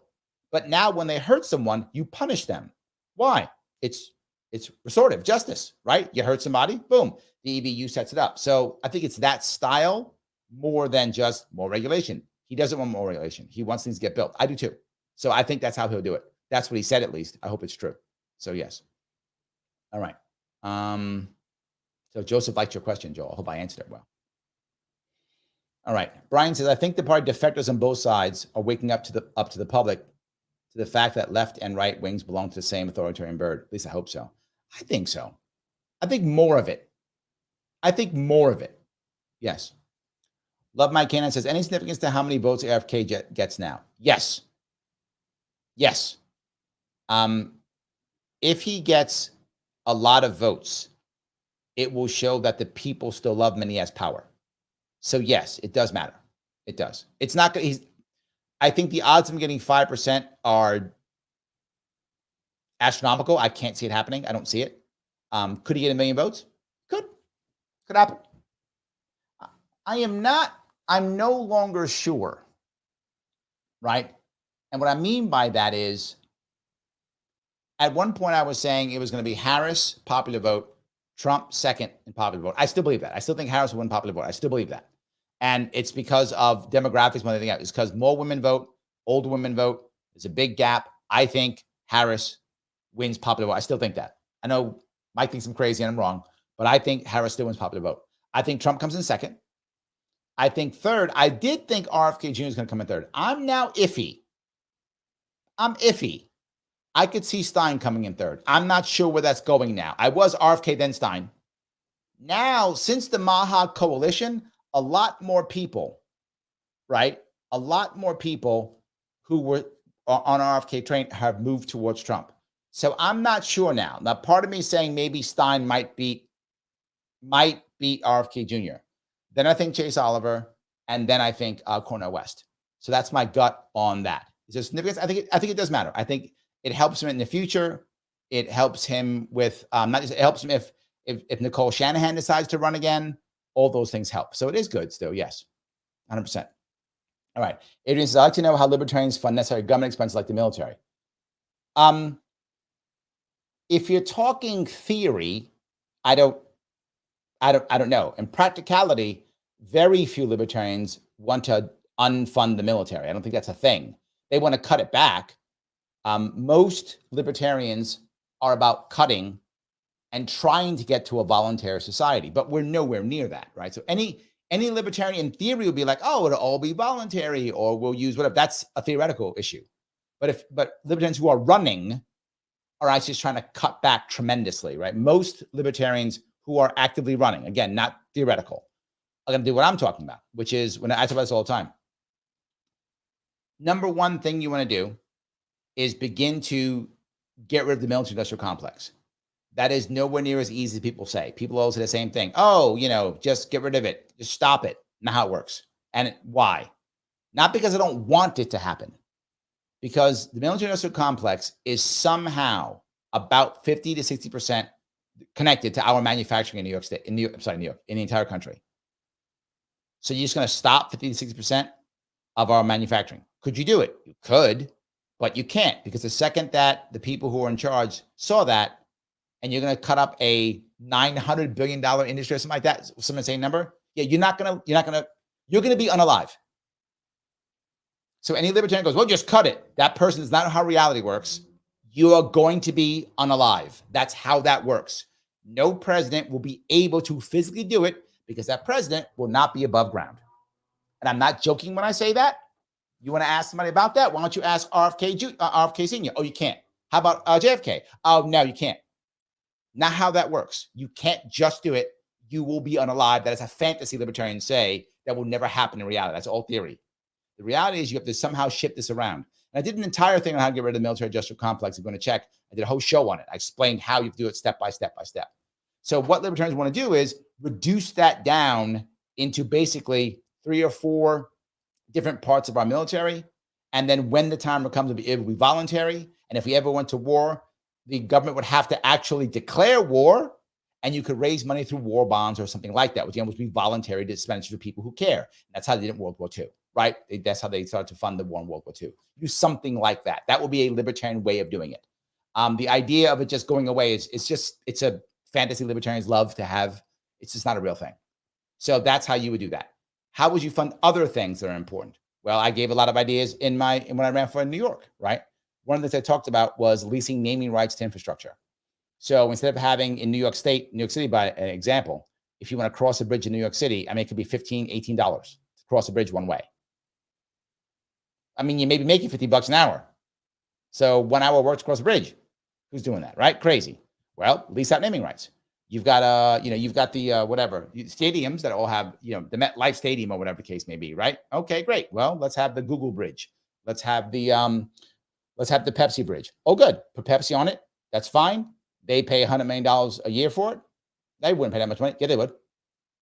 but now when they hurt someone, you punish them. Why? It's restorative justice, right? You hurt somebody, boom, the EBU sets it up. So I think it's that style more than just more regulation. He doesn't want more regulation. He wants things to get built. I do too. So I think that's how he'll do it. That's what he said, at least. I hope it's true. So yes. All right. So Joseph liked your question, Joel. I hope I answered it well. All right. Brian says, I think the party defectors on both sides are waking up to the public to the fact that left and right wings belong to the same authoritarian bird. At least I hope so. I think so. I think more of it. Yes. Love Mike Cannon says, any significance to how many votes AFK gets now? Yes. If he gets a lot of votes, it will show that the people still love him and he has power. So yes, it does matter. It does. It's not good. I think the odds of him getting 5% are astronomical. I can't see it happening. I don't see it. Could he get 1 million votes? Could happen. I'm no longer sure, right? And what I mean by that is, at one point I was saying it was going to be Harris, popular vote, Trump second in popular vote. I still believe that. I still think Harris will win popular vote. I still believe that. And it's because of demographics more than anything else. It's because more women vote, older women vote. There's a big gap. I think Harris wins popular vote. I still think that. I know Mike thinks I'm crazy and I'm wrong, but I think Harris still wins popular vote. I think Trump comes in second. I think third. I did think RFK Jr. is going to come in third. I'm now iffy. I could see Stein coming in third. I'm not sure where that's going now. I was RFK, then Stein. Now, since the Maha coalition, a lot more people, right? A lot more people who were on RFK train have moved towards Trump. So I'm not sure now. Now, part of me is saying maybe Stein might beat RFK Jr. Then I think Chase Oliver, and then I think Cornel West. So that's my gut on that. Is there significance? I think it does matter. I think it helps him in the future. It helps him with it helps him if Nicole Shanahan decides to run again. All those things help. So it is good still. Yes, 100%. All right. Adrian says, I'd like to know how libertarians fund necessary government expenses like the military. If you're talking theory, I don't know. In practicality, very few libertarians want to unfund the military. I don't think that's a thing. They want to cut it back. Most libertarians are about cutting and trying to get to a voluntary society, but we're nowhere near that, right? So any libertarian in theory would be like, oh, it'll all be voluntary, or we'll use whatever. That's a theoretical issue. But libertarians who are running are actually just trying to cut back tremendously, right? Most libertarians who are actively running, again, not theoretical, are going to do what I'm talking about, which is, when I talk about this all the time, number one thing you want to do is begin to get rid of the military-industrial complex. That is nowhere near as easy as people say. People always say the same thing. Oh, just get rid of it. Just stop it. Not how it works. And why? Not because I don't want it to happen. Because the military-industrial complex is somehow about 50 to 60% connected to our manufacturing in New York State, in the entire country. So you're just going to stop 50 to 60% of our manufacturing. Could you do it? You could, but you can't, because the second that the people who are in charge saw that, and you're going to cut up a $900 billion industry or something like that, some insane number, yeah, you're going to be unalive. So any libertarian goes, well, just cut it. That person is not how reality works. You are going to be unalive. That's how that works. No president will be able to physically do it because that president will not be above ground. And I'm not joking when I say that. You want to ask somebody about that? Why don't you ask RFK Sr.? Oh, you can't. How about JFK? Oh, no, you can't. Not how that works. You can't just do it. You will be unalive. That is a fantasy, libertarians say, that will never happen in reality. That's all theory. The reality is you have to somehow shift this around. And I did an entire thing on how to get rid of the military industrial complex. I'm going to check. I did a whole show on it. I explained how you do it step by step by step. So what libertarians want to do is reduce that down into basically 3 or 4 different parts of our military. And then when the time comes, it will be voluntary. And if we ever went to war, the government would have to actually declare war, and you could raise money through war bonds or something like that, which would be voluntary expenditure for people who care. And that's how they did it in World War II, right? That's how they started to fund the war in World War II. Do something like that. That would be a libertarian way of doing it. The idea of it just going away it's a fantasy libertarians love to have. It's just not a real thing. So that's how you would do that. How would you fund other things that are important? Well, I gave a lot of ideas when I ran for New York, right? One of the things I talked about was leasing naming rights to infrastructure. So instead of having in New York City, by an example, if you want to cross a bridge in New York City, I mean, it could be $15, $18 to cross a bridge one way. I mean, you may be making $50 an hour. So 1 hour work to cross a bridge. Who's doing that, right? Crazy. Well, lease out naming rights. You've got the whatever stadiums that all have, the MetLife Stadium or whatever the case may be, right? Okay, great. Well, let's have the Google Bridge. Let's have the Pepsi Bridge. Oh, good. Put Pepsi on it. That's fine. They pay $100 million a year for it. They wouldn't pay that much money. Yeah, they would.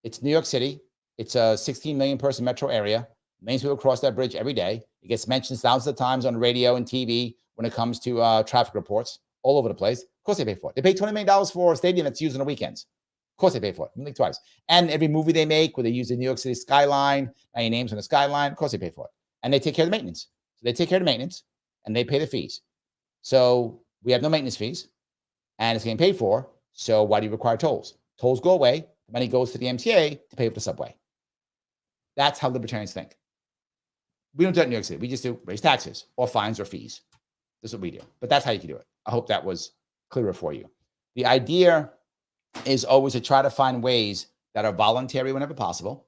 It's New York City. It's a 16 million person metro area. Millions of people cross that bridge every day. It gets mentioned thousands of times on radio and TV when it comes to traffic reports all over the place. Of course they pay for it. They pay $20 million for a stadium that's used on the weekends. Of course they pay for it. Like twice. And every movie they make where they use the New York City skyline, now your name's on the skyline, of course they pay for it. And they take care of the maintenance. So they take care of the maintenance and they pay the fees. So we have no maintenance fees and it's getting paid for. So why do you require tolls? Tolls go away. The money goes to the MTA to pay for the subway. That's how libertarians think. We don't do it in New York City. We just do raise taxes or fines or fees. This is what we do. But that's how you can do it. I hope that was clearer for you. The idea is always to try to find ways that are voluntary whenever possible,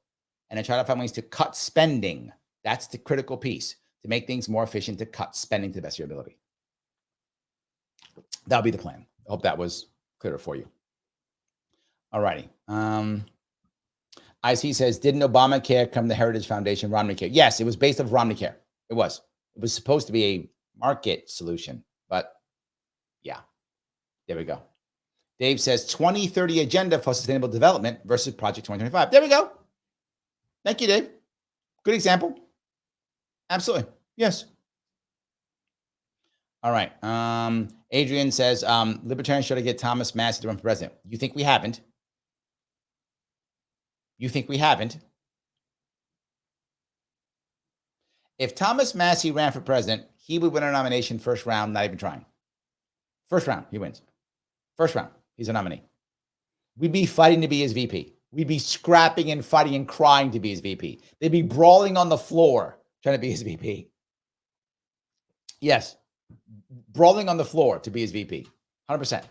and to try to find ways to cut spending. That's the critical piece, to make things more efficient, to cut spending to the best of your ability. That'll be the plan. I hope that was clearer for you. All righty. IC says, didn't Obamacare come the Heritage Foundation, Romneycare? Yes, it was based off Romneycare. It was. It was supposed to be a market solution, but yeah, there we go. Dave says 2030 agenda for sustainable development versus Project 2025. There we go. Thank you, Dave. Good example. Absolutely. Yes. All right. Adrian says, libertarians should get Thomas Massey to run for president. You think we haven't? You think we haven't? If Thomas Massey ran for president, he would win a nomination first round, not even trying. First round, he wins. First round, he's a nominee. We'd be fighting to be his VP. We'd be scrapping and fighting and crying to be his VP. They'd be brawling on the floor trying to be his VP. Yes, brawling on the floor to be his VP. 100%.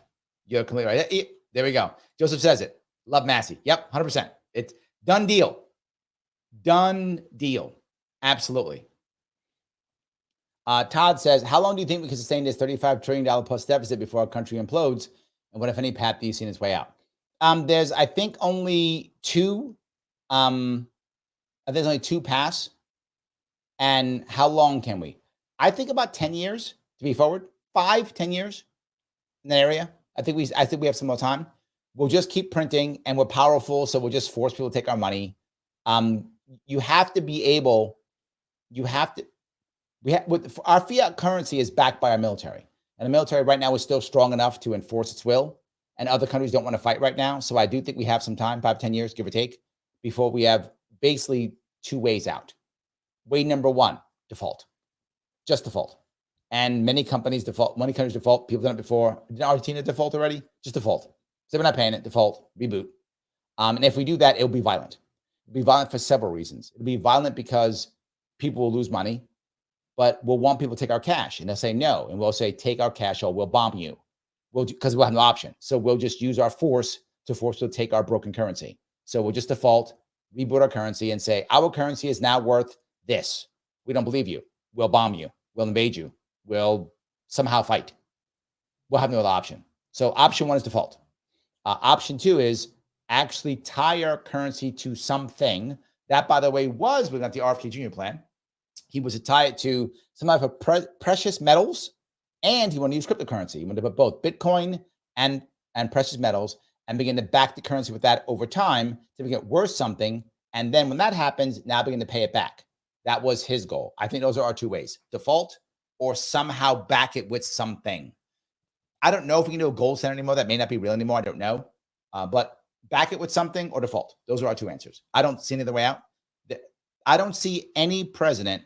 You're completely right. There we go. Joseph says it. Love Massey. Yep, 100%. It's done deal. Done deal. Absolutely. Todd says, how long do you think we can sustain this $35 trillion plus deficit before our country implodes? And what, if any, path do you see in its way out? There's, I think, only two. There's only two paths. And how long can we? I think about 10 years to be forward. 5-10 years in that area. I think we have some more time. We'll just keep printing, and we're powerful, so we'll just force people to take our money. You have to be able. Our fiat currency is backed by our military, and the military right now is still strong enough to enforce its will, and other countries don't want to fight right now. So I do think we have some time, 5-10 years, give or take, before we have basically two ways out. Way number one, default. Just default. And many companies default. Many countries default. People done it before. Did Argentina default already? Just default. So we're not paying it, default, reboot. And if we do that, it'll be violent. It'll be violent for several reasons. It'll be violent because people will lose money, but we'll want people to take our cash. And they'll say no. And we'll say, take our cash or we'll bomb you. Because we'll have no option. So we'll just use our force to force them to take our broken currency. So we'll just default, reboot our currency and say, our currency is now worth this. We don't believe you. We'll bomb you. We'll invade you. We'll somehow fight. We'll have no other option. So option 1 is default. Option 2 is actually tie our currency to something. That, by the way, was within the RFK Jr. plan. He was to tie it to some type of precious metals, and he wanted to use cryptocurrency. He wanted to put both Bitcoin and precious metals and begin to back the currency with that over time to make it worth something. And then when that happens, now begin to pay it back. That was his goal. I think those are our 2 ways: default or somehow back it with something. I don't know if we can do a gold standard anymore. That may not be real anymore. I don't know. But back it with something or default. Those are our 2 answers. I don't see any other way out. I don't see any president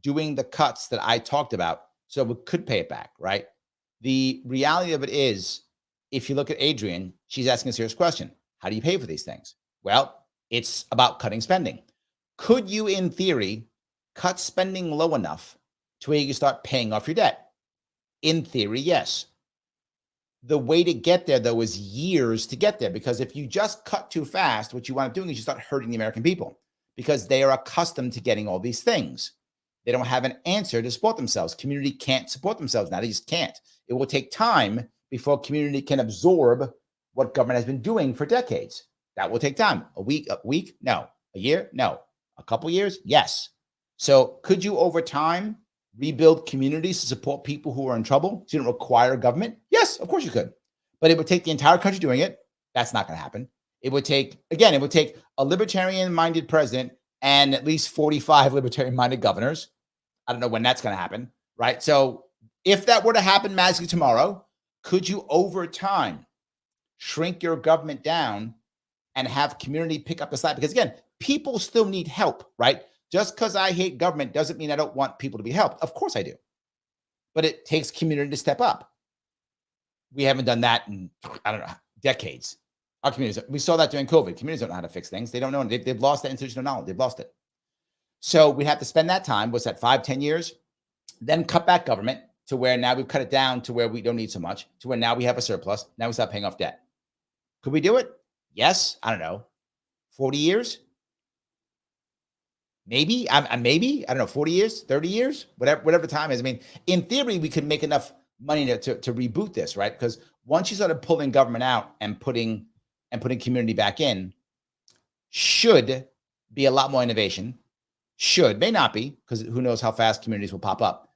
doing the cuts that I talked about so we could pay it back, right? The reality of it is, if you look at Adrienne, she's asking a serious question. How do you pay for these things? Well, it's about cutting spending. Could you, in theory, cut spending low enough to where you can start paying off your debt? In theory, yes. The way to get there, though, is years to get there, because if you just cut too fast, what you wind up doing is you start hurting the American people because they are accustomed to getting all these things. They don't have an answer to support themselves. Community can't support themselves now. They just can't. It will take time before community can absorb what government has been doing for decades. That will take time. A week? No. A year? No. A couple years? Yes. So could you, over time, rebuild communities to support people who are in trouble so you don't require government? Yes, of course you could. But it would take the entire country doing it. That's not going to happen. It would take a libertarian-minded president and at least 45 libertarian-minded governors. I don't know when that's going to happen, right? So if that were to happen magically tomorrow, could you, over time, shrink your government down and have community pick up the slack? Because again, people still need help, right? Just because I hate government doesn't mean I don't want people to be helped. Of course I do. But it takes community to step up. We haven't done that in, I don't know, decades. Our communities, we saw that during COVID. Communities don't know how to fix things. They don't know. They've lost that institutional knowledge. They've lost it. So we have to spend that time. What's that, 5-10 years? Then cut back government to where now we've cut it down to where we don't need so much, to where now we have a surplus. Now we start paying off debt. Could we do it? Yes. I don't know. 40 years? Maybe. Maybe. I don't know. 40 years, 30 years, whatever the time is. I mean, in theory, we could make enough money to reboot this, right? Because once you started pulling government out and putting community back in, should be a lot more innovation. May not be, because who knows how fast communities will pop up.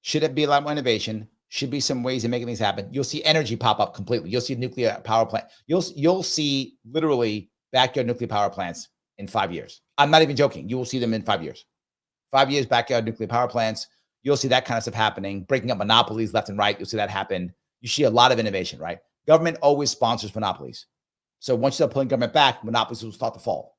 Should it be a lot more innovation? Should be some ways of making things happen. You'll see energy pop up completely. You'll see nuclear power plant. You'll see literally backyard nuclear power plants in 5 years. I'm not even joking. You will see them in 5 years. 5 years, backyard nuclear power plants. You'll see that kind of stuff happening, breaking up monopolies left and right. You'll see that happen. You see a lot of innovation, right? Government always sponsors monopolies. So once you start pulling government back, monopolies will start to fall.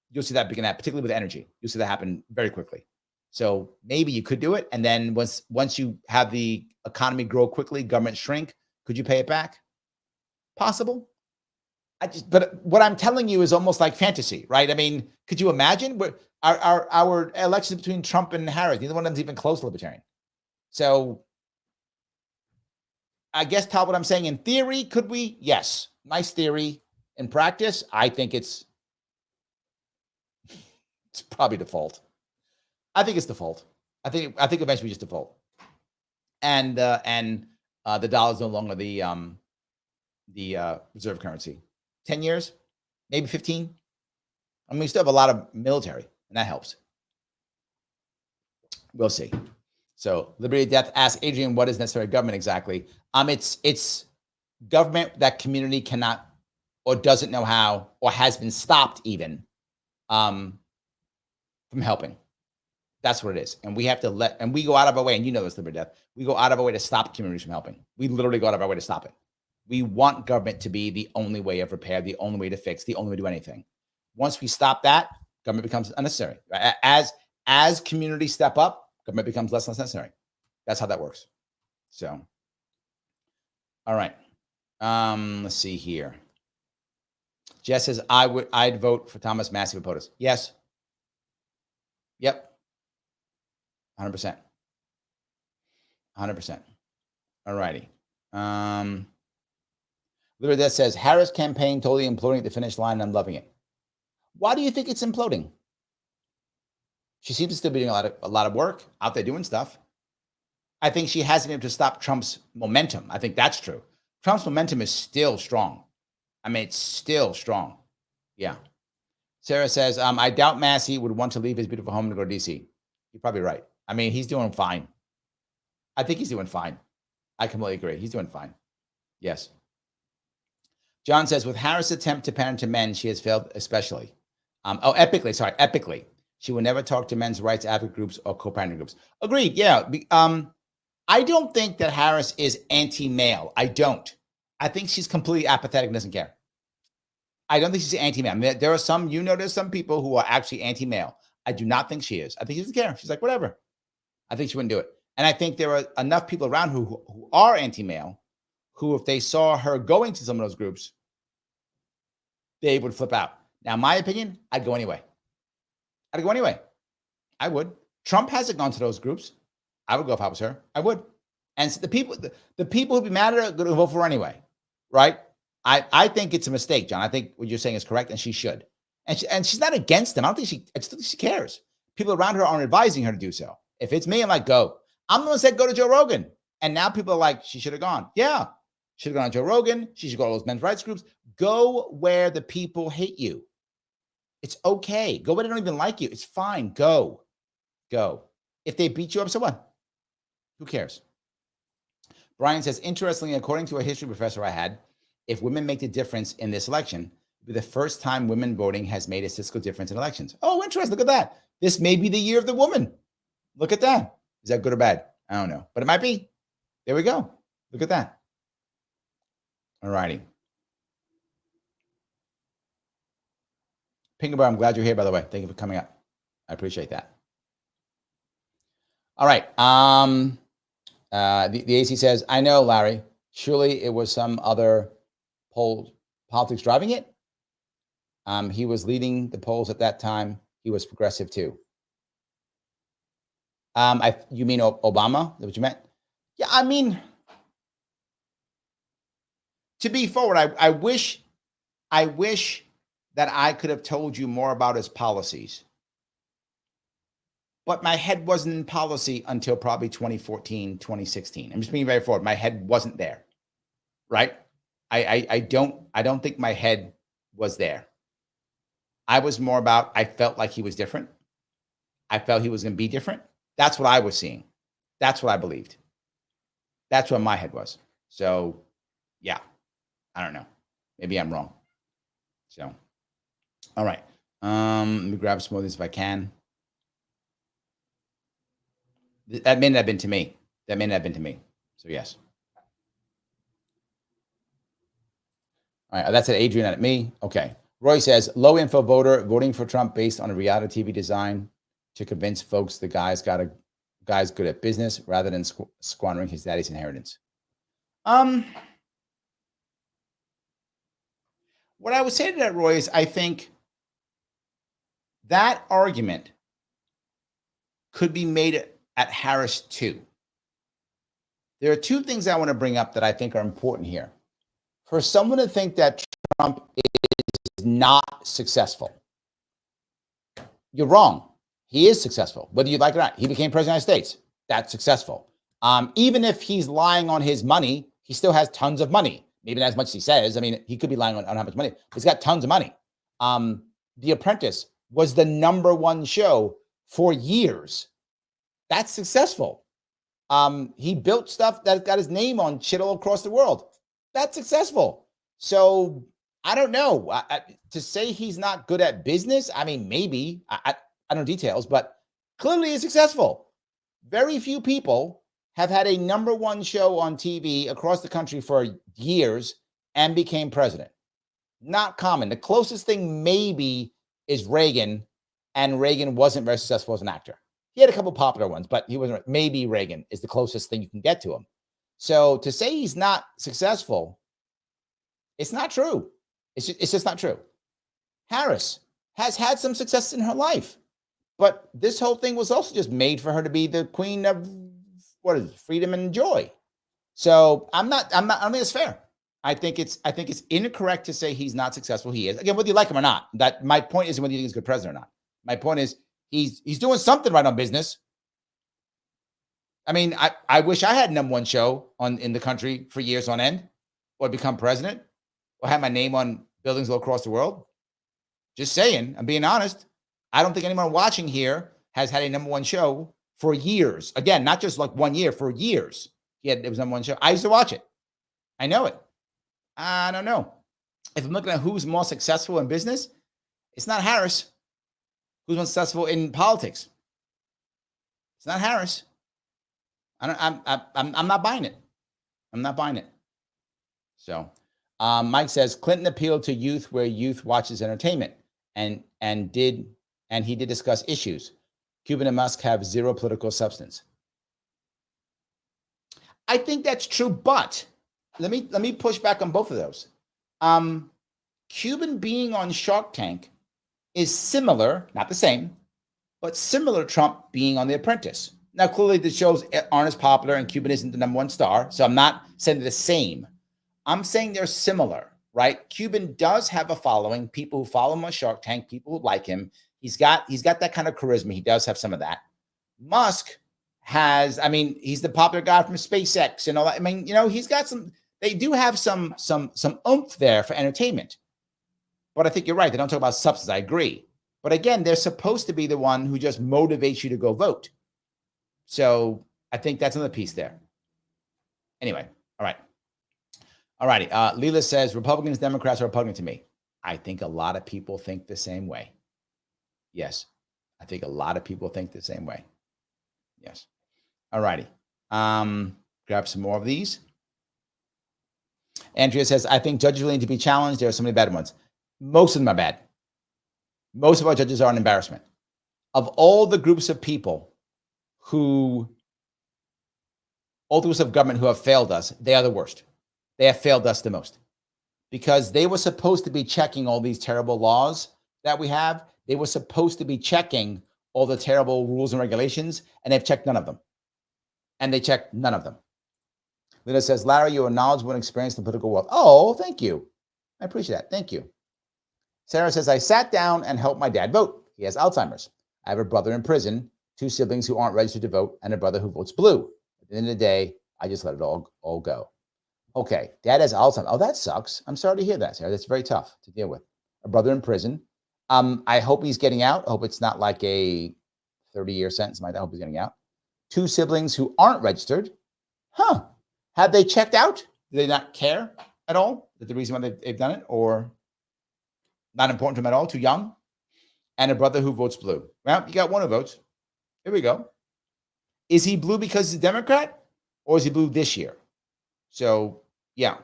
You'll see that begin that, particularly with energy. You'll see that happen very quickly. So maybe you could do it. And then once you have the economy grow quickly, government shrink, could you pay it back? Possible. But what I'm telling you is almost like fantasy, right? I mean, could you imagine our elections between Trump and Harris? Neither one of them's even close to libertarian. So I guess, Todd, what I'm saying, in theory, could we? Yes. Nice theory. In practice, I think it's probably default. I think it's default. I think eventually we just default. And the dollar is no longer the reserve currency. 10 years, maybe 15. I mean, we still have a lot of military, and that helps. We'll see. So, Liberty of Death asks Adrienne, what is necessary government exactly? It's government that community cannot or doesn't know how, or has been stopped even from helping. That's what it is. And we have to and we go out of our way, and you know this, Liberty of Death, we go out of our way to stop communities from helping. We literally go out of our way to stop it. We want government to be the only way of repair, the only way to fix, the only way to do anything. Once we stop that, government becomes unnecessary. As communities step up, government becomes less and less necessary. That's how that works. So, all right. Let's see here. Jess says, I'd vote for Thomas Massey for POTUS. Yes. Yep. 100%. 100%. All righty. Libertarians says, Harris campaign totally imploding at the finish line, and I'm loving it. Why do you think it's imploding? She seems to still be doing a lot of work out there doing stuff. I think she hasn't been able to stop Trump's momentum. I think that's true. Trump's momentum is still strong. I mean, it's still strong. Yeah. Sarah says, I doubt Massey would want to leave his beautiful home to go to D.C. You're probably right. I mean, he's doing fine. I think he's doing fine. I completely agree. He's doing fine. Yes. John says, with Harris' attempt to pander to men, she has failed especially. Epically. She will never talk to men's rights advocate groups or co-parenting groups. Agreed. Yeah. I don't think that Harris is anti-male. I don't. I think she's completely apathetic and doesn't care. I don't think she's anti-male. I mean, there are some, there's some people who are actually anti-male. I do not think she is. I think she doesn't care. She's like, whatever. I think she wouldn't do it. And I think there are enough people around who are anti-male who, if they saw her going to some of those groups, they would flip out. Now, my opinion, I'd go anyway. I would. Trump hasn't gone to those groups. I would go if I was her. I would. And so the people who'd be mad at her are going to vote for her anyway, right? I think it's a mistake, John. I think what you're saying is correct, and she should. And she's not against them. I don't think she cares. People around her aren't advising her to do so. If it's me, I'm like, go. I'm the one who said go to Joe Rogan. And now people are like, she should have gone. Yeah. Should have gone to Joe Rogan. She should go to those men's rights groups. Go where the people hate you. It's okay. Go where they don't even like you. It's fine. Go. If they beat you up, so what? Who cares? Brian says, interestingly, according to a history professor I had, if women make the difference in this election, it'll be the first time women voting has made a statistical difference in elections. Oh, interesting. Look at that. This may be the year of the woman. Look at that. Is that good or bad? I don't know, but it might be. There we go. Look at that. All righty. Pinkerbar, I'm glad you're here, by the way. Thank you for coming up. I appreciate that. All right. The AC says, I know, Larry. Surely it was some other politics driving it. He was leading the polls at that time. He was progressive too. You mean Obama? Is that what you meant? Yeah, I mean, to be forward, I wish that I could have told you more about his policies. But my head wasn't in policy until probably 2014, 2016. I'm just being very forward. My head wasn't there, right? I don't think my head was there. I was more about, I felt like he was different. I felt he was going to be different. That's what I was seeing. That's what I believed. That's what my head was. So, yeah, I don't know. Maybe I'm wrong. So, all right. Let me grab some of these if I can. That may not have been to me. So, yes. All right. That's at Adrian, not at me. Okay. Roy says, low info voter voting for Trump based on a reality TV design to convince folks the guy's good at business rather than squandering his daddy's inheritance. What I would say to that, Roy, is I think that argument could be made at Harris too. There are two things I want to bring up that I think are important here. For someone to think that Trump is not successful, you're wrong. He is successful, whether you like it or not. He became president of the United States. That's successful. Even if he's lying on his money, he still has tons of money. Maybe not as much as he says. I mean, he could be lying on how much money. He's got tons of money. The Apprentice was the #1 show for years. That's successful. He built stuff that got his name on shit all across the world. That's successful. So I don't know. To say he's not good at business, I mean, maybe. I don't know details, but clearly he's successful. Very few people have had a #1 show on TV across the country for years and became president. Not common. The closest thing maybe is Reagan, and Reagan wasn't very successful as an actor. He had a couple popular ones, but he wasn't. Maybe Reagan is the closest thing you can get to him. So to say he's not successful, it's not true. It's just not true. Harris has had some success in her life, but this whole thing was also just made for her to be the queen of freedom and joy. So I don't think it's fair. I think it's incorrect to say he's not successful. He is. Again, whether you like him or not. That my point isn't whether you think he's a good president or not. My point is he's doing something right on business. I mean, I wish I had #1 show in the country for years on end, or become president, or have my name on buildings all across the world. Just saying, I'm being honest. I don't think anyone watching here has had a #1 show for years. Again, not just like 1 year, for years. It was #1 show. I used to watch it. I know it. I don't know. If I'm looking at who's more successful in business, it's not Harris. Who's more successful in politics? It's not Harris. I'm not buying it. I'm not buying it. So, Mike says Clinton appealed to youth where youth watches entertainment, and he did discuss issues. Cuban and Musk have zero political substance. I think that's true, but let me push back on both of those. Cuban being on Shark Tank is similar, not the same, but similar to Trump being on The Apprentice. Now, clearly the shows aren't as popular and Cuban isn't the #1 star, so I'm not saying they're the same. I'm saying they're similar, right? Cuban does have a following, people who follow him on Shark Tank, people who like him. He's got that kind of charisma. He does have some of that. Musk has, I mean, he's the popular guy from SpaceX and all that. I mean, he's got some, they do have some oomph there for entertainment. But I think you're right. They don't talk about substance. I agree. But again, they're supposed to be the one who just motivates you to go vote. So I think that's another piece there. Anyway, all right. All righty. Leela says, Republicans, Democrats are repugnant to me. I think a lot of people think the same way. Yes. I think a lot of people think the same way. Yes. All righty. Grab some more of these. Andrea says, I think judges really need to be challenged. There are so many bad ones. Most of them are bad. Most of our judges are an embarrassment. Of all the groups of people all the groups of government who have failed us, they are the worst. They have failed us the most because they were supposed to be checking all these terrible laws that we have. They were supposed to be checking all the terrible rules and regulations, and they've checked none of them. And they checked none of them. Linda says, Larry, you are knowledgeable and experienced in the political world. Oh, thank you. I appreciate that. Thank you. Sarah says, I sat down and helped my dad vote. He has Alzheimer's. I have a brother in prison, 2 siblings who aren't registered to vote, and a brother who votes blue. At the end of the day, I just let it all go. Okay, dad has Alzheimer's. Oh, that sucks. I'm sorry to hear that, Sarah. That's very tough to deal with. A brother in prison. I hope he's getting out. I hope it's not like a 30-year sentence. I hope he's getting out. 2 siblings who aren't registered. Huh. Have they checked out? Do they not care at all? That the reason why they've done it? Or not important to them at all? Too young? And a brother who votes blue. Well, you got one who votes. Here we go. Is he blue because he's a Democrat? Or is he blue this year? So, yeah.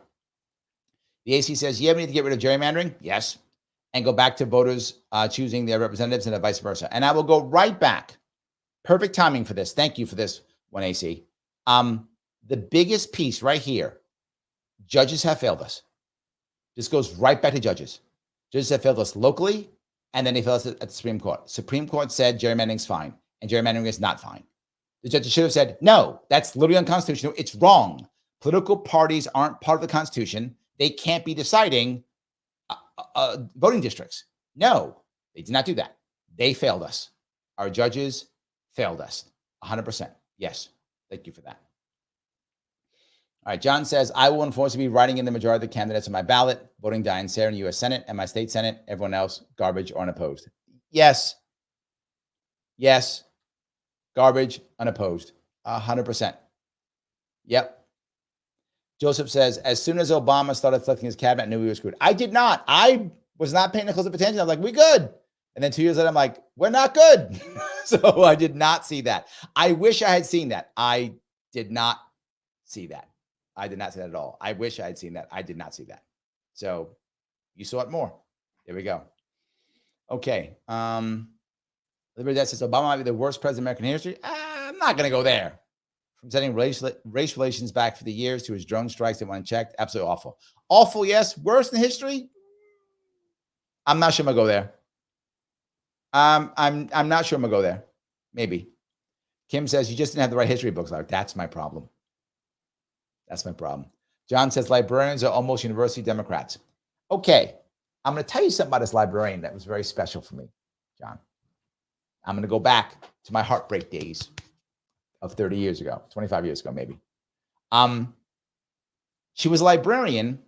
The AC says, yeah, we need to get rid of gerrymandering. Yes. And go back to voters choosing their representatives and vice versa. And I will go right back. Perfect timing for this. Thank you for this one, AC. The biggest piece right here, judges have failed us. This goes right back to judges. Judges have failed us locally, and then they failed us at the Supreme Court. Supreme Court said gerrymandering's fine, and gerrymandering is not fine. The judges should have said, no, that's literally unconstitutional. It's wrong. Political parties aren't part of the Constitution. They can't be deciding voting districts. No, they did not do that. They failed us. Our judges failed us 100%. Yes. Thank you for that. All right. John says, I will unfortunately be writing in the majority of the candidates on my ballot, voting Diane Sara in the U.S. Senate and my state Senate. Everyone else, garbage or unopposed. Yes. Yes. Garbage, unopposed. 100%. Yep. Joseph says, as soon as Obama started selecting his cabinet, I knew we were screwed. I did not. I was not paying close attention. I was like, we good. And then 2 years later, I'm like, we're not good. So I did not see that. I wish I had seen that. I did not see that. I did not see that at all. I wish I had seen that. I did not see that. So you saw it more. There we go. Okay. Libertarians says Obama might be the worst president in American history. I'm not going to go there. From setting race relations back for the years to his drone strikes that went unchecked. Absolutely awful. Awful, yes. Worst in history? I'm not sure I'm going to go there. I'm not sure I'm going to go there. Maybe. Kim says, you just didn't have the right history books. Like, that's my problem. That's my problem. John says librarians are almost university Democrats. Okay, I'm going to tell you something about this librarian that was very special for me, John. I'm going to go back to my heartbreak days of 30 years ago, 25 years ago, maybe. She was a librarian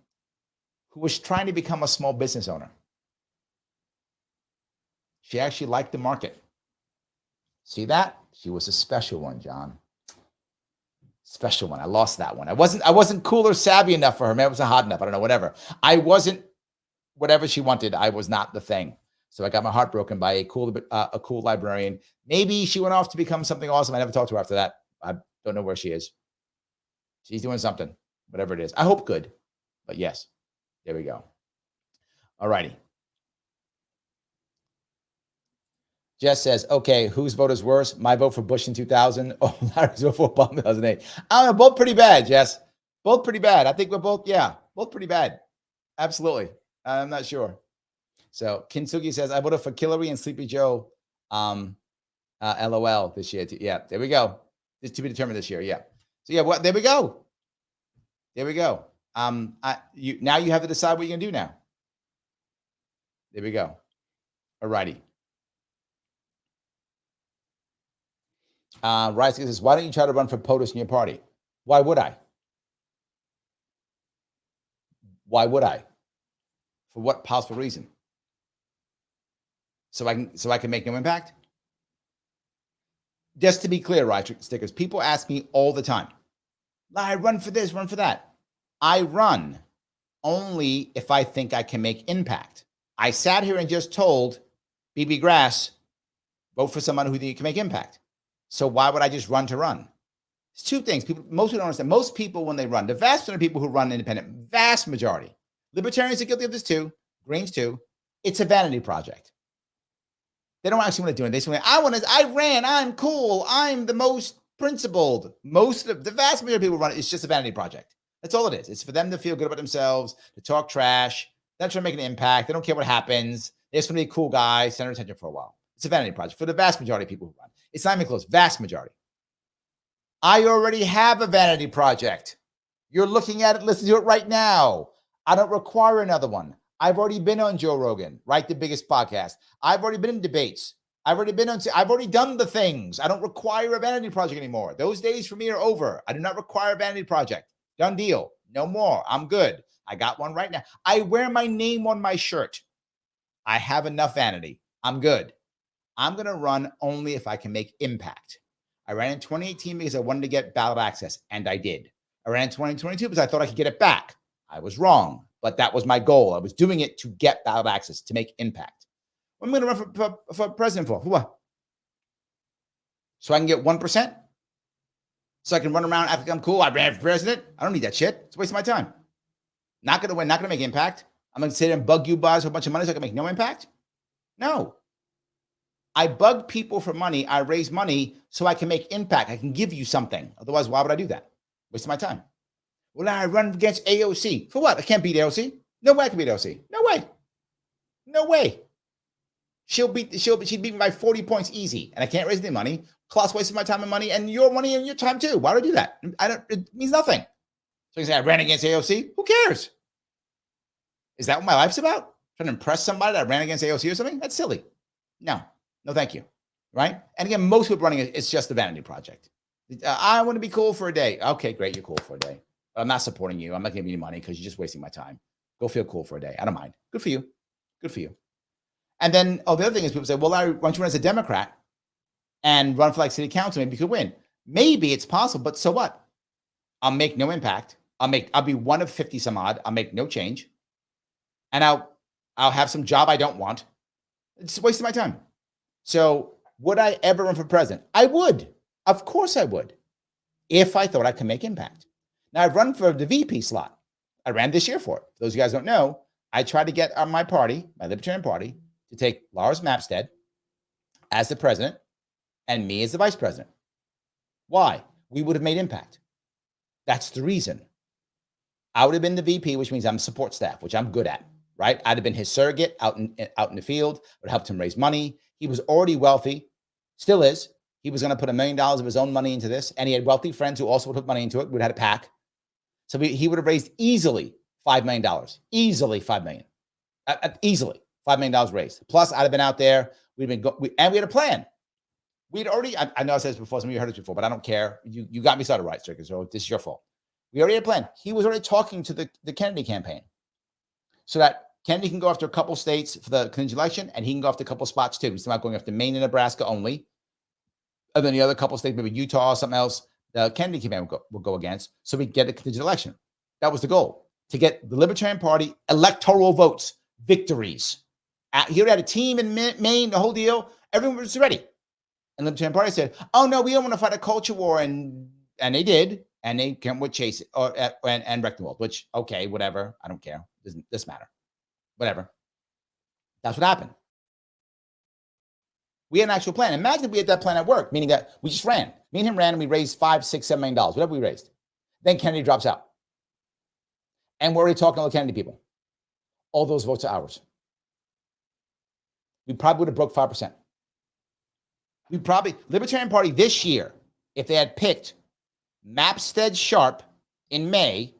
who was trying to become a small business owner. She actually liked the market. See that? She was a special one, John. Special one. I lost that one. I wasn't cool or savvy enough for her. Maybe I wasn't hot enough. I don't know, whatever. I wasn't whatever she wanted. I was not the thing. So I got my heart broken by a cool librarian. Maybe she went off to become something awesome. I never talked to her after that. I don't know where she is. She's doing something, whatever it is. I hope good, but yes, there we go. All righty. Jess says, okay, whose vote is worse? My vote for Bush in 2000 or Larry's vote for Obama in 2008? I don't know, both pretty bad, Jess. Both pretty bad. I think we're both pretty bad. Absolutely. I'm not sure. So Kintsugi says, I voted for Hillary and Sleepy Joe, LOL this year. Yeah, there we go. It's to be determined this year. Yeah. So yeah, there we go. There we go. Now you have to decide what you're gonna do now. There we go. All righty. Rice says, why don't you try to run for POTUS in your party? Why would I? Why would I? For what possible reason? So I can make no impact? Just to be clear, Rice Stickers, people ask me all the time, I run for this, run for that. I run only if I think I can make impact. I sat here and just told BB Grass, vote for someone who can make impact. So why would I just run to run? It's two things. Most people don't understand. Most people, when they run, the vast majority of people who run independent, vast majority, Libertarians are guilty of this too, Greens too. It's a vanity project. They don't actually want to do it. They say, I ran, I'm cool, I'm the most principled. The vast majority of people who run it, it's just a vanity project. That's all it is. It's for them to feel good about themselves, to talk trash. They're not trying to make an impact. They don't care what happens. They just want to be a cool guy, center attention for a while. It's a vanity project for the vast majority of people who run. It's not even close. Vast majority. I already have a vanity project. You're looking at it, listen to it right now. I don't require another one. I've already been on Joe Rogan, right? The biggest podcast. I've already been in debates. I've already done the things. I don't require a vanity project anymore. Those days for me are over. I do not require a vanity project. Done deal. No more. I'm good. I got one right now. I wear my name on my shirt. I have enough vanity. I'm good. I'm going to run only if I can make impact. I ran in 2018 because I wanted to get ballot access, and I did. I ran in 2022 because I thought I could get it back. I was wrong, but that was my goal. I was doing it to get ballot access, to make impact. What am I going to run for president for? What? So I can get 1%? So I can run around acting I'm cool. I ran for president. I don't need that shit. It's a waste of my time. Not going to win, not going to make impact. I'm going to sit there and bug you guys for a bunch of money so I can make no impact? No. I bug people for money. I raise money so I can make impact. I can give you something. Otherwise, why would I do that? Waste of my time. Well, I run against AOC. For what? I can't beat AOC. No way I can beat AOC. No way. No way. She'd beat me by 40 points easy. And I can't raise any money. Plus wasting my time and money and your money and your time too. Why would I do that? It means nothing. So you say I ran against AOC. Who cares? Is that what my life's about? Trying to impress somebody that I ran against AOC or something? That's silly. No, thank you. Right? And again, most people running it's just a vanity project. I want to be cool for a day. Okay, great. You're cool for a day. But I'm not supporting you. I'm not giving you money because you're just wasting my time. Go feel cool for a day. I don't mind. Good for you. Good for you. And then, the other thing is people say, well, Larry, why don't you run as a Democrat and run for like city council? Maybe you could win. Maybe it's possible, but so what? I'll make no impact. I'll be one of 50 some odd. I'll make no change. And I'll have some job I don't want. It's a waste of my time. So would I ever run for president? I would. Of course I would. If I thought I could make impact. Now I've run for the VP slot. I ran this year for it. For those of you guys who don't know, I tried to get on my party, my Libertarian Party, to take Lars Mapstead as the president and me as the vice president. Why? We would have made impact. That's the reason. I would have been the VP, which means I'm support staff, which I'm good at, right? I'd have been his surrogate out in the field, would have helped him raise money. He was already wealthy, still is. He was going to put $1 million of his own money into this, and he had wealthy friends who also would put money into it. We'd had a pack. So he would have raised easily $5 million. Easily $5 million. Easily $5 million raised. Plus, I'd have been out there. And we had a plan. We'd already, I know I said this before, some of you heard this before, but I don't care. You got me started right, Stricker, so this is your fault. We already had a plan. He was already talking to the Kennedy campaign so that Kennedy can go after a couple states for the Clinton election, and he can go after a couple spots too. He's not going after Maine and Nebraska only. And then the other couple states, maybe Utah or something else, the Kennedy campaign will go against, so we get a Clinton election. That was the goal, to get the Libertarian Party electoral votes, victories. He already had a team in Maine, the whole deal. Everyone was ready. And the Libertarian Party said, "Oh no, we don't want to fight a culture war," and they did, and they came with Chase and Rectenwald, which okay, whatever, I don't care, doesn't matter, whatever. That's what happened. We had an actual plan. Imagine if we had that plan at work, meaning that we just ran. Me and him ran, and we raised $5, $6, $7 million, whatever we raised. Then Kennedy drops out, and we're already talking to the Kennedy people. All those votes are ours. We probably would have broke 5%. Libertarian Party this year, if they had picked Mapstead Sharpe in May,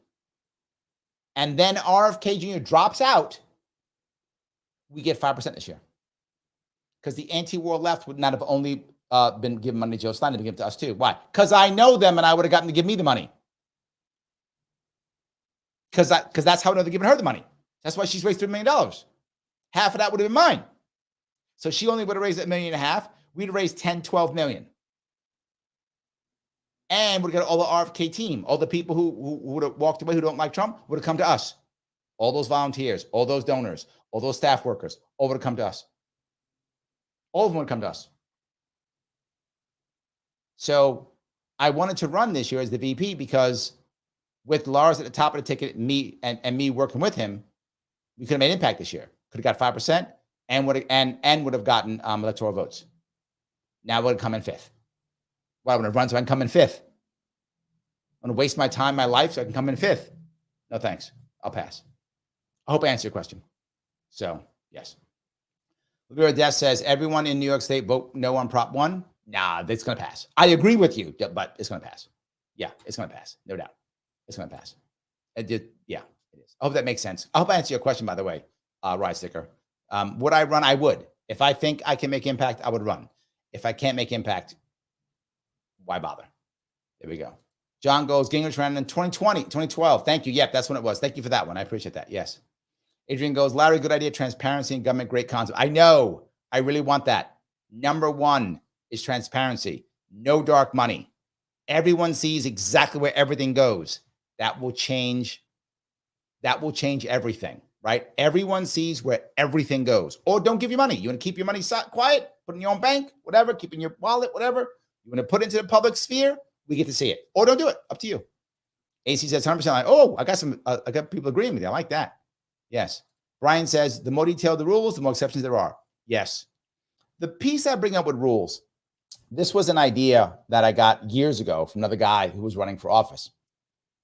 and then RFK Jr. drops out, we get 5% this year. Because the anti-war left would not have only been given money to Joe Stein, they'd be given to us too. Why? Because I know them and I would have gotten them to give me the money. Because that's how I know they're giving her the money. That's why she's raised $3 million. Half of that would have been mine. So she only would have raised $1.5 million. We'd have raised 10, 12 million. And we'd get all the RFK team, all the people who would have walked away, who don't like Trump, would have come to us. All those volunteers, all those donors, all those staff workers, all would have come to us. All of them would come to us. So I wanted to run this year as the VP because with Lars at the top of the ticket, me and me working with him, we could have made impact this year. Could have got 5% and would have gotten electoral votes. Now I would have come in fifth. Well, I would have run so I can come in fifth. I'm going to waste my time, my life, so I can come in fifth. No thanks. I'll pass. I hope I answered your question. So, yes. Libera Death says, everyone in New York State vote no on Prop 1. Nah, it's going to pass. I agree with you, but it's going to pass. Yeah, it's going to pass. No doubt. It's going to pass. Yeah, it is. I hope that makes sense. I hope I answered your question, by the way, Ride Sticker. Would I run? I would. If I think I can make impact, I would run. If I can't make impact, why bother? There we go. John goes, Gingrich ran in 2012. Thank you. Yep, that's when it was. Thank you for that one. I appreciate that. Yes. Adrian goes, Larry, good idea. Transparency in government, great concept. I know. I really want that. Number one is transparency. No dark money. Everyone sees exactly where everything goes. That will change. That will change everything, right? Everyone sees where everything goes. Or don't give your money. You want to keep your money quiet, put it in your own bank, whatever, keep in your wallet, whatever. You want to put it into the public sphere, we get to see it. Or don't do it. Up to you. AC says 100%. Like, oh, I got people agreeing with you. I like that. Yes. Brian says, the more detailed the rules, the more exceptions there are. Yes. The piece I bring up with rules, this was an idea that I got years ago from another guy who was running for office.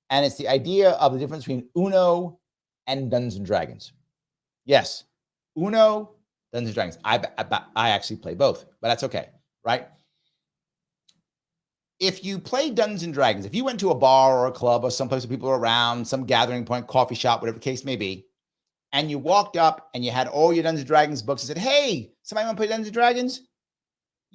And it's the idea of the difference between Uno and Dungeons and Dragons. Yes. Uno, Dungeons and Dragons. I actually play both, but that's okay, right? If you play Dungeons and Dragons, if you went to a bar or a club or someplace where people are around, some gathering point, coffee shop, whatever the case may be, and you walked up and you had all your Dungeons and Dragons books and said, hey, somebody want to play Dungeons and Dragons?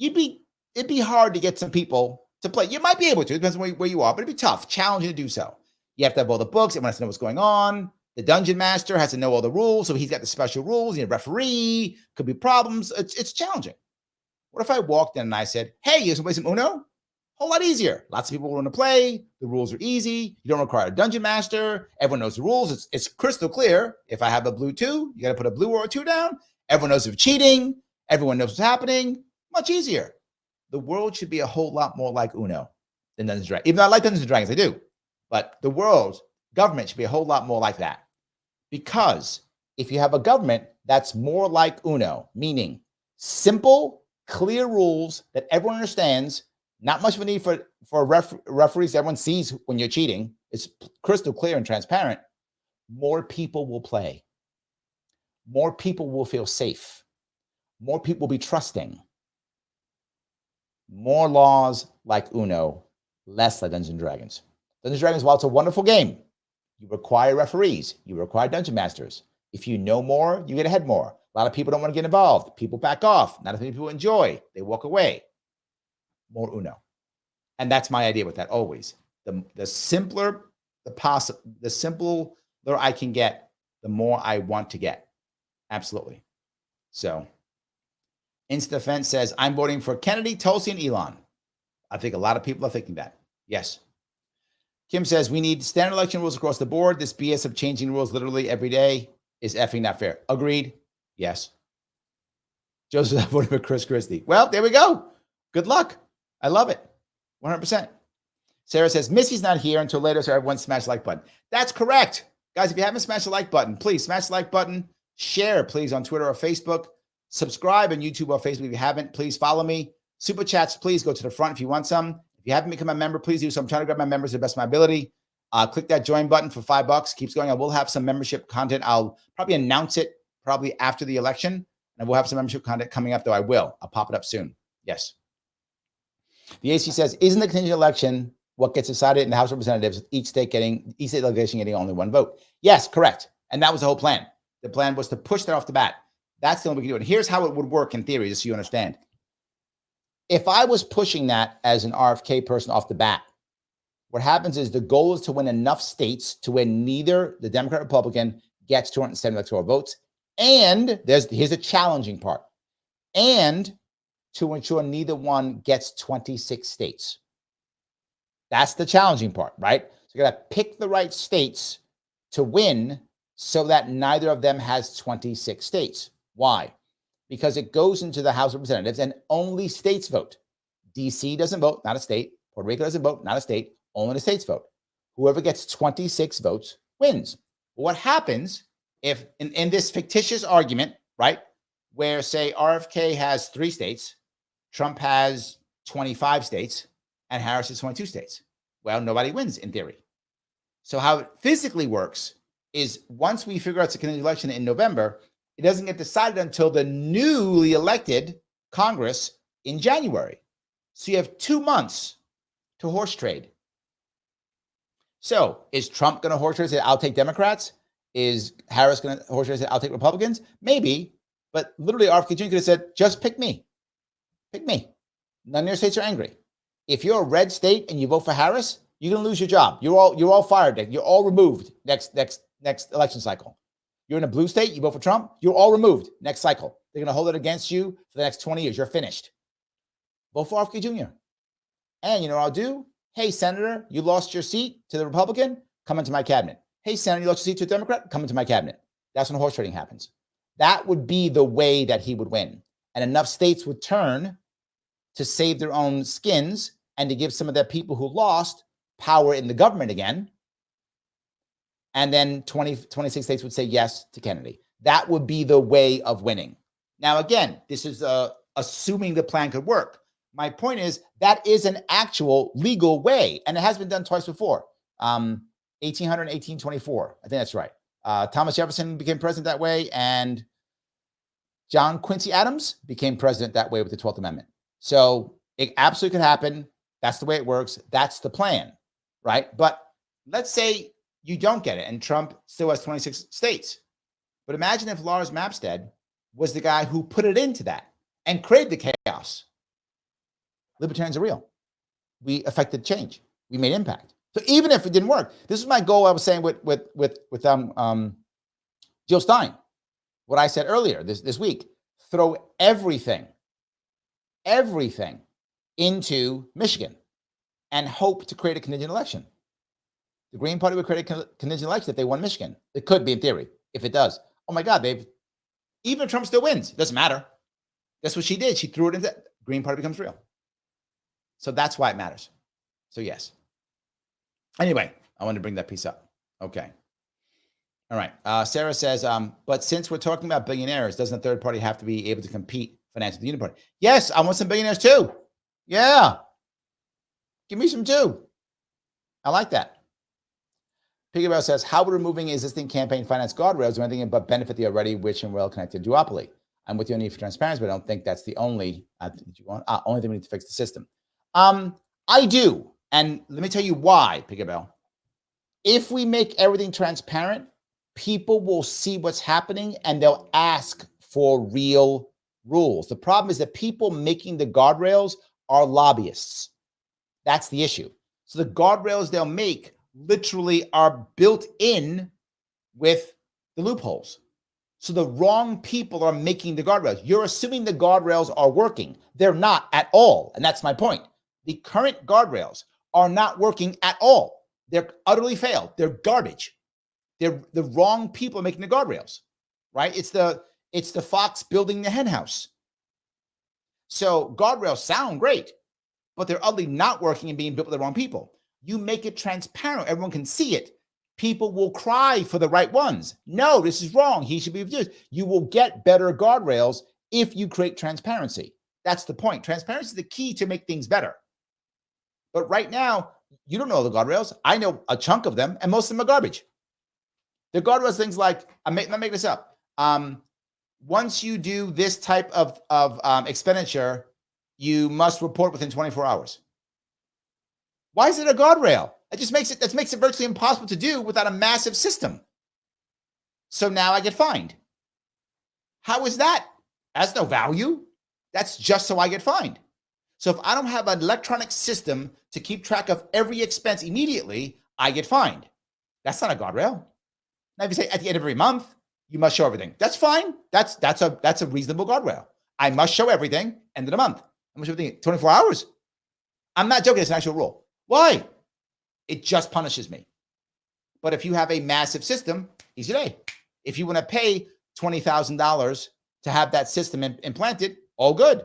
It'd be hard to get some people to play. You might be able to, it depends on where you are, but it'd be tough, challenging to do so. You have to have all the books, everyone has to know what's going on. The dungeon master has to know all the rules, so he's got the special rules, you need a referee, could be problems. It's challenging. What if I walked in and I said, hey, you want to play some Uno? Whole lot easier. Lots of people want to play. The rules are easy. You don't require a dungeon master. Everyone knows the rules. It's crystal clear. If I have a blue 2, you got to put a blue or a 2 down. Everyone knows if cheating. Everyone knows what's happening. Much easier. The world should be a whole lot more like Uno than Dungeons and Dragons. Even though I like Dungeons and Dragons, I do. But the world, government should be a whole lot more like that. Because if you have a government that's more like Uno, meaning simple, clear rules that everyone understands, not much of a need for referees. Everyone sees when you're cheating. It's crystal clear and transparent. More people will play. More people will feel safe. More people will be trusting. More laws like Uno, less like Dungeons and Dragons. Dungeons and Dragons, while it's a wonderful game, You require referees. You require dungeon masters. If you know more, you get ahead more. A lot of people don't want to get involved. People back off. Not as many people enjoy. They walk away. More uno. And that's my idea with that always. The simpler the simpler I can get, the more I want to get. Absolutely. So Instant Defense says, I'm voting for Kennedy, Tulsi, and Elon. I think a lot of people are thinking that. Yes. Kim says, we need standard election rules across the board. This BS of changing rules literally every day is effing not fair. Agreed. Yes. Joseph voting for Chris Christie. Well, there we go. Good luck. I love it. 100%. Sarah says, Missy's not here until later, so everyone smash the like button. That's correct. Guys, if you haven't smashed the like button, please smash the like button. Share, please, on Twitter or Facebook. Subscribe on YouTube or Facebook if you haven't. Please follow me. Super chats, please go to the front if you want some. If you haven't become a member, please do so. I'm trying to grab my members to the best of my ability. Click that join button for $5. Keeps going. I will have some membership content. I'll probably announce it probably after the election. And we'll have some membership content coming up, though I will. I'll pop it up soon. Yes. The AC says, isn't the contingent election what gets decided in the House of Representatives, each state delegation getting only one vote? Yes, correct. And that was the whole plan. The plan was to push that off the bat. That's the only way we can do it. And here's how it would work in theory, just so you understand. If I was pushing that as an RFK person off the bat, what happens is the goal is to win enough states to win neither the Democrat or Republican gets 270 electoral votes. And here's the challenging part. And to ensure neither one gets 26 states. That's the challenging part, right? So you got to pick the right states to win so that neither of them has 26 states. Why? Because it goes into the House of Representatives and only states vote. DC doesn't vote, not a state. Puerto Rico doesn't vote, not a state. Only the states vote. Whoever gets 26 votes wins. What happens if in this fictitious argument, right, where say RFK has 3 states, Trump has 25 states, and Harris has 22 states? Well, nobody wins in theory. So how it physically works is once we figure out the Canadian election in November, it doesn't get decided until the newly elected Congress in January. So you have 2 months to horse trade. So is Trump going to horse trade and say, I'll take Democrats? Is Harris going to horse trade and say, I'll take Republicans? Maybe, but literally RFK Jr. could have said, just pick me. Pick me. None of your states are angry. If you're a red state and you vote for Harris, you're going to lose your job. You're all fired. You're all removed next election cycle. You're in a blue state, you vote for Trump, you're all removed next cycle. They're going to hold it against you for the next 20 years. You're finished. Vote for RFK Jr. And you know what I'll do? Hey, Senator, you lost your seat to the Republican? Come into my cabinet. Hey, Senator, you lost your seat to a Democrat? Come into my cabinet. That's when horse trading happens. That would be the way that he would win. And enough states would turn to save their own skins and to give some of their people who lost power in the government again. And then 26 states would say yes to Kennedy. That would be the way of winning. Now, again, this is assuming the plan could work. My point is that is an actual legal way, and it has been done twice before. 1800 and 1824. I think that's right. Thomas Jefferson became president that way, and John Quincy Adams became president that way with the 12th Amendment. So it absolutely could happen. That's the way it works. That's the plan, right? But let's say you don't get it, and Trump still has 26 states. But imagine if Lars Mapstead was the guy who put it into that and created the chaos. Libertarians are real. We affected change. We made impact. So even if it didn't work, this is my goal. I was saying with Jill Stein, what I said earlier this week: throw everything into Michigan and hope to create a contingent election. The Green Party would create a contingent election if they won Michigan. It could be in theory. If it does, oh my God, even if Trump still wins, it doesn't matter. That's what she did. She threw it into Green Party becomes real. So that's why it matters. So yes. Anyway, I wanted to bring that piece up. Okay. All right. Sarah says, but since we're talking about billionaires, doesn't the third party have to be able to compete financially with the uniparty? Yes, I want some billionaires too. Yeah. Give me some too. I like that. Piggy Bell says, how would removing existing campaign finance guardrails do anything but benefit the already rich and well-connected duopoly? I'm with you on need for transparency, but I don't think that's the only thing we need to fix the system. I do. And let me tell you why, Piggy Bell. If we make everything transparent, people will see what's happening and they'll ask for real rules. The problem is that people making the guardrails are lobbyists. That's the issue. So the guardrails they'll make literally are built in with the loopholes. So the wrong people are making the guardrails. You're assuming the guardrails are working. They're not at all. And that's my point. The current guardrails are not working at all. They're utterly failed. They're garbage. They're the wrong people making the guardrails, right? It's the fox building the hen house. So guardrails sound great, but they're utterly not working and being built by the wrong people. You make it transparent. Everyone can see it. People will cry for the right ones. No, this is wrong. He should be reduced. You will get better guardrails if you create transparency. That's the point. Transparency is the key to make things better. But right now, you don't know the guardrails. I know a chunk of them, and most of them are garbage. The guardrails, things like, I'm not making this up. Once you do this type of expenditure, you must report within 24 hours. Why is it a guardrail? That makes it virtually impossible to do without a massive system. So now I get fined. How is that? That's no value. That's just so I get fined. So if I don't have an electronic system to keep track of every expense immediately, I get fined. That's not a guardrail. Now, if you say at the end of every month, you must show everything. That's fine. That's a reasonable guardrail. I must show everything end of the month. I must show everything 24 hours. I'm not joking. It's an actual rule. Why? It just punishes me. But if you have a massive system, easy day. If you want to pay $20,000 to have that system implanted, all good.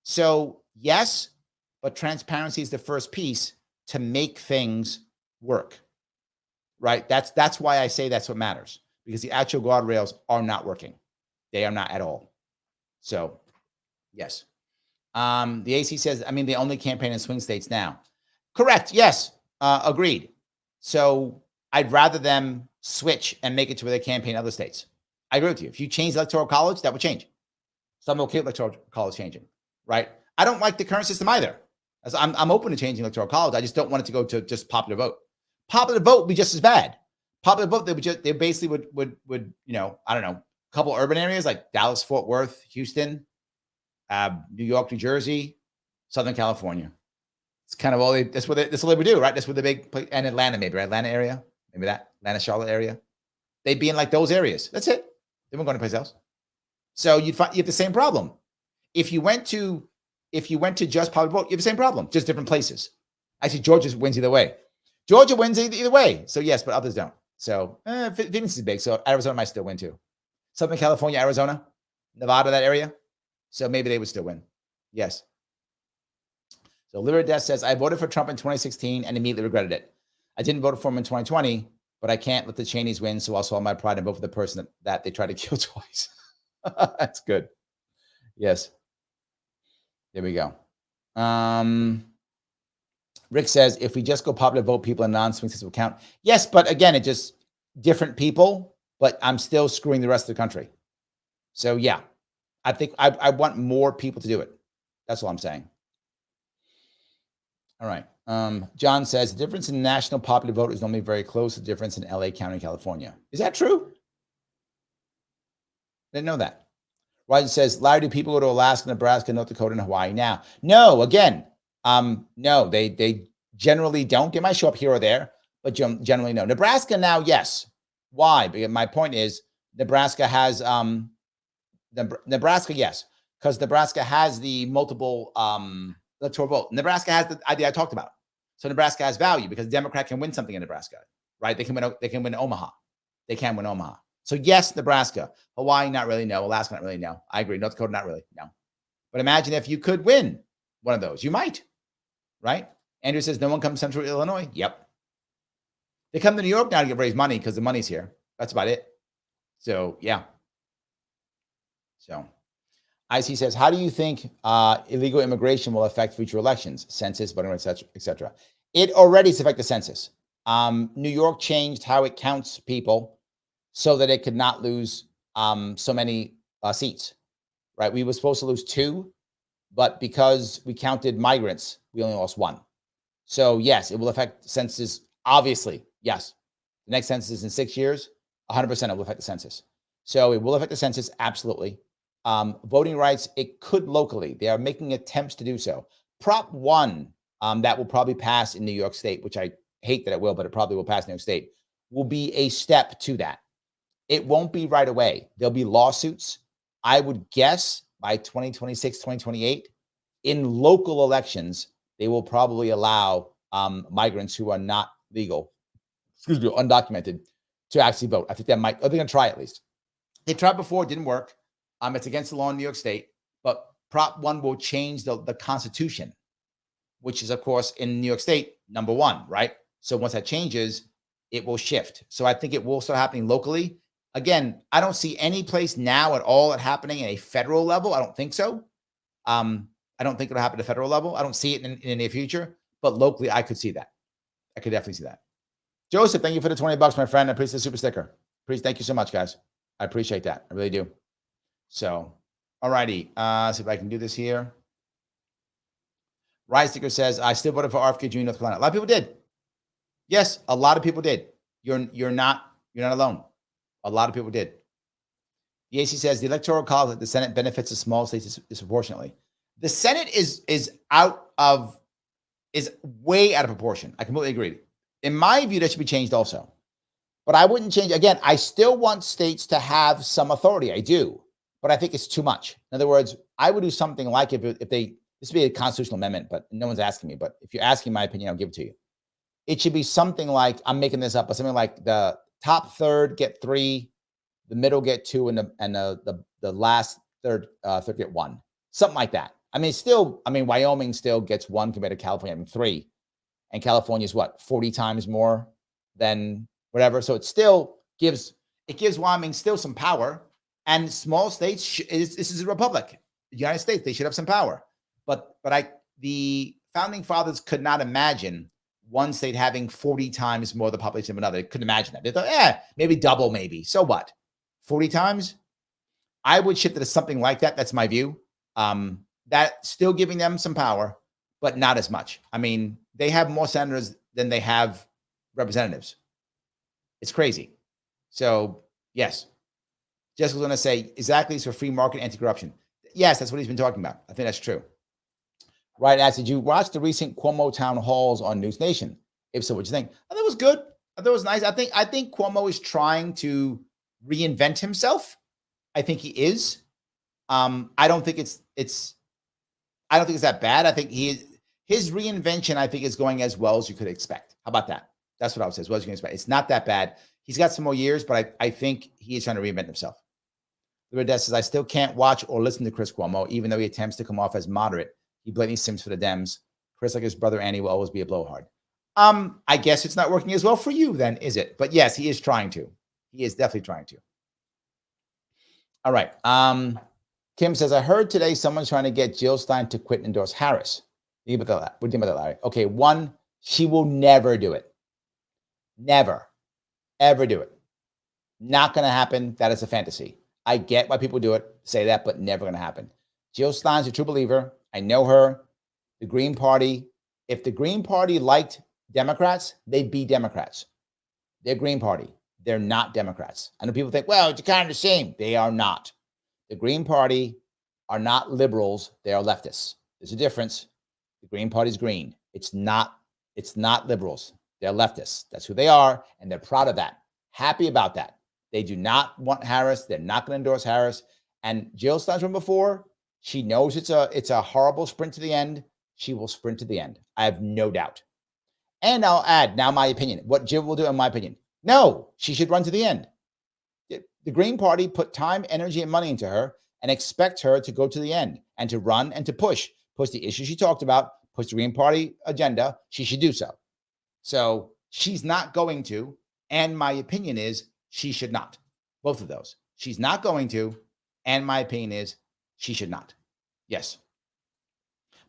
So yes, but transparency is the first piece to make things work, right? That's why I say that's what matters, because the actual guardrails are not working. They are not at all. So yes. The AC says, I mean, they only campaign in swing states now. Correct. Yes. Agreed. So I'd rather them switch and make it to where they campaign in other states. I agree with you. If you change the Electoral College, that would change. So I'm okay with Electoral College changing, right? I don't like the current system either. As I'm open to changing Electoral College. I just don't want it to go to just popular vote. Popular vote would be just as bad. Popular vote, they basically would I don't know, a couple urban areas like Dallas, Fort Worth, Houston, New York, New Jersey, Southern California. It's kind of all that's what they would do, right? That's what the big place, and Atlanta, maybe, right? Atlanta area, maybe that Atlanta, Charlotte area. They'd be in like those areas. That's it. They won't go anyplace else. So you have the same problem. If you went to just public vote, you have the same problem, just different places. Actually, Georgia wins either way. Georgia wins either way. So yes, but others don't. So Phoenix is big. So Arizona might still win too. Southern California, Arizona, Nevada, that area. So maybe they would still win. Yes. So Libertarians says, I voted for Trump in 2016 and immediately regretted it. I didn't vote for him in 2020, but I can't let the Cheneys win. So I'll swallow my pride and vote for the person that they tried to kill twice. That's good. Yes. There we go. Rick says, if we just go popular vote, people in non-swing states will count. Yes, but again, it just different people, but I'm still screwing the rest of the country. So yeah, I think I want more people to do it. That's all I'm saying. All right. John says, the difference in national popular vote is normally very close to the difference in LA County, California. Is that true? Didn't know that. Ryan says, Larry, do people go to Alaska, Nebraska, North Dakota, and Hawaii now? No, again, no, they generally don't. They might show up here or there, but generally no. Nebraska now, yes. Why? Because my point is Nebraska has Nebraska, yes, because Nebraska has the multiple electoral vote. Nebraska has the idea I talked about. So Nebraska has value because Democrat can win something in Nebraska, right? They can win Omaha. They can win Omaha. So yes, Nebraska. Hawaii, not really, no. Alaska, not really, no. I agree. North Dakota, not really, no. But imagine if you could win one of those. You might, right? Andrew says, no one comes to Central Illinois. Yep. They come to New York now to raise money because the money's here. That's about it. So, yeah. So, IC says, how do you think illegal immigration will affect future elections? Census, voting rights, et cetera. It already has affected the census. New York changed how it counts people so that it could not lose so many seats, right? We were supposed to lose 2, but because we counted migrants, we only lost 1. So yes, it will affect census, obviously. Yes. The next census is in 6 years. 100% it will affect the census. So it will affect the census, absolutely. Voting rights, it could locally. They are making attempts to do so. Prop 1, that will probably pass in New York State, which I hate that it will, but it probably will pass in New York State, will be a step to that. It won't be right away. There'll be lawsuits. I would guess by 2026, 2028, in local elections, they will probably allow migrants who are not legal, undocumented, to actually vote. I think that might, they're going to try at least. They tried before, it didn't work. It's against the law in New York State, but Prop 1 will change the Constitution, which is, of course, in New York State, number 1, right? So once that changes, it will shift. So I think it will start happening locally. Again, I don't see any place now at all at happening at a federal level. I don't think so. I don't think it'll happen at a federal level. I don't see it in the near future, but locally, I could see that. I could definitely see that. Joseph, thank you for the $20, my friend. I appreciate the super sticker. Thank you so much, guys. I appreciate that. I really do. So, all righty. See if I can do this here. Rise Sticker says, I still voted for RFK Jr. North Carolina. A lot of people did. Yes, a lot of people did. You're not alone. A lot of people did. The AC says the Electoral College that the Senate benefits the small states disproportionately. The Senate is way out of proportion. I completely agree. In my view, that should be changed also. But I wouldn't change. Again, I still want states to have some authority. I do. But I think it's too much. In other words, I would do something like if they, this would be a constitutional amendment, but no one's asking me. But if you're asking my opinion, I'll give it to you. It should be something like, I'm making this up, but something like the top third get 3, the middle get 2, and the last third get 1. Something like that. I mean, Wyoming still gets 1 compared to California having 3. And California is what, 40 times more than whatever. So it still gives Wyoming still some power. And small states, this is a republic. The United States, they should have some power. But the founding fathers could not imagine one state having 40 times more the population of another. They couldn't imagine that. They thought, maybe double, maybe. So what? 40 times? I would shift it to something like that. That's my view. That still giving them some power, but not as much. I mean, they have more senators than they have representatives. It's crazy. So, yes. Jessica's going to say, exactly, so free market anti-corruption. Yes, that's what he's been talking about. I think that's true. Right, Ash, did you watch the recent Cuomo town halls on News Nation? If so, what do you think? I thought it was good. I thought it was nice. I think Cuomo is trying to reinvent himself. I think he is. I don't think it's that bad. I think his reinvention, I think, is going as well as you could expect. How about that? That's what I would say, as well as you can expect. It's not that bad. He's got some more years, but I think he is trying to reinvent himself. The Red says, I still can't watch or listen to Chris Cuomo, even though he attempts to come off as moderate. He blatantly sims for the Dems. Chris, like his brother Andy, will always be a blowhard. I guess it's not working as well for you then, is it? But yes, he is trying to. He is definitely trying to. All right. Kim says, I heard today someone's trying to get Jill Stein to quit and endorse Harris. What do you think about that, Larry? Okay, 1, she will never do it. Never, ever do it. Not going to happen. That is a fantasy. I get why people do it, say that, but never going to happen. Jill Stein's a true believer. I know her. The Green Party, if the Green Party liked Democrats, they'd be Democrats. They're Green Party. They're not Democrats. I know people think, well, it's kind of the same. They are not. The Green Party are not liberals. They are leftists. There's a difference. The Green Party's green. It's not liberals. They're leftists. That's who they are, and they're proud of that. Happy about that. They do not want Harris. They're not going to endorse Harris. And Jill Stein's from before. She knows it's a horrible sprint to the end. She will sprint to the end. I have no doubt. And I'll add now my opinion. What Jill will do, in my opinion. No, she should run to the end. The Green Party put time, energy, and money into her and expect her to go to the end and to run and to push the issues she talked about, push the Green Party agenda. She should do so. So she's not going to, and my opinion is she should not. Both of those. She's not going to, and my opinion is she should not. Yes.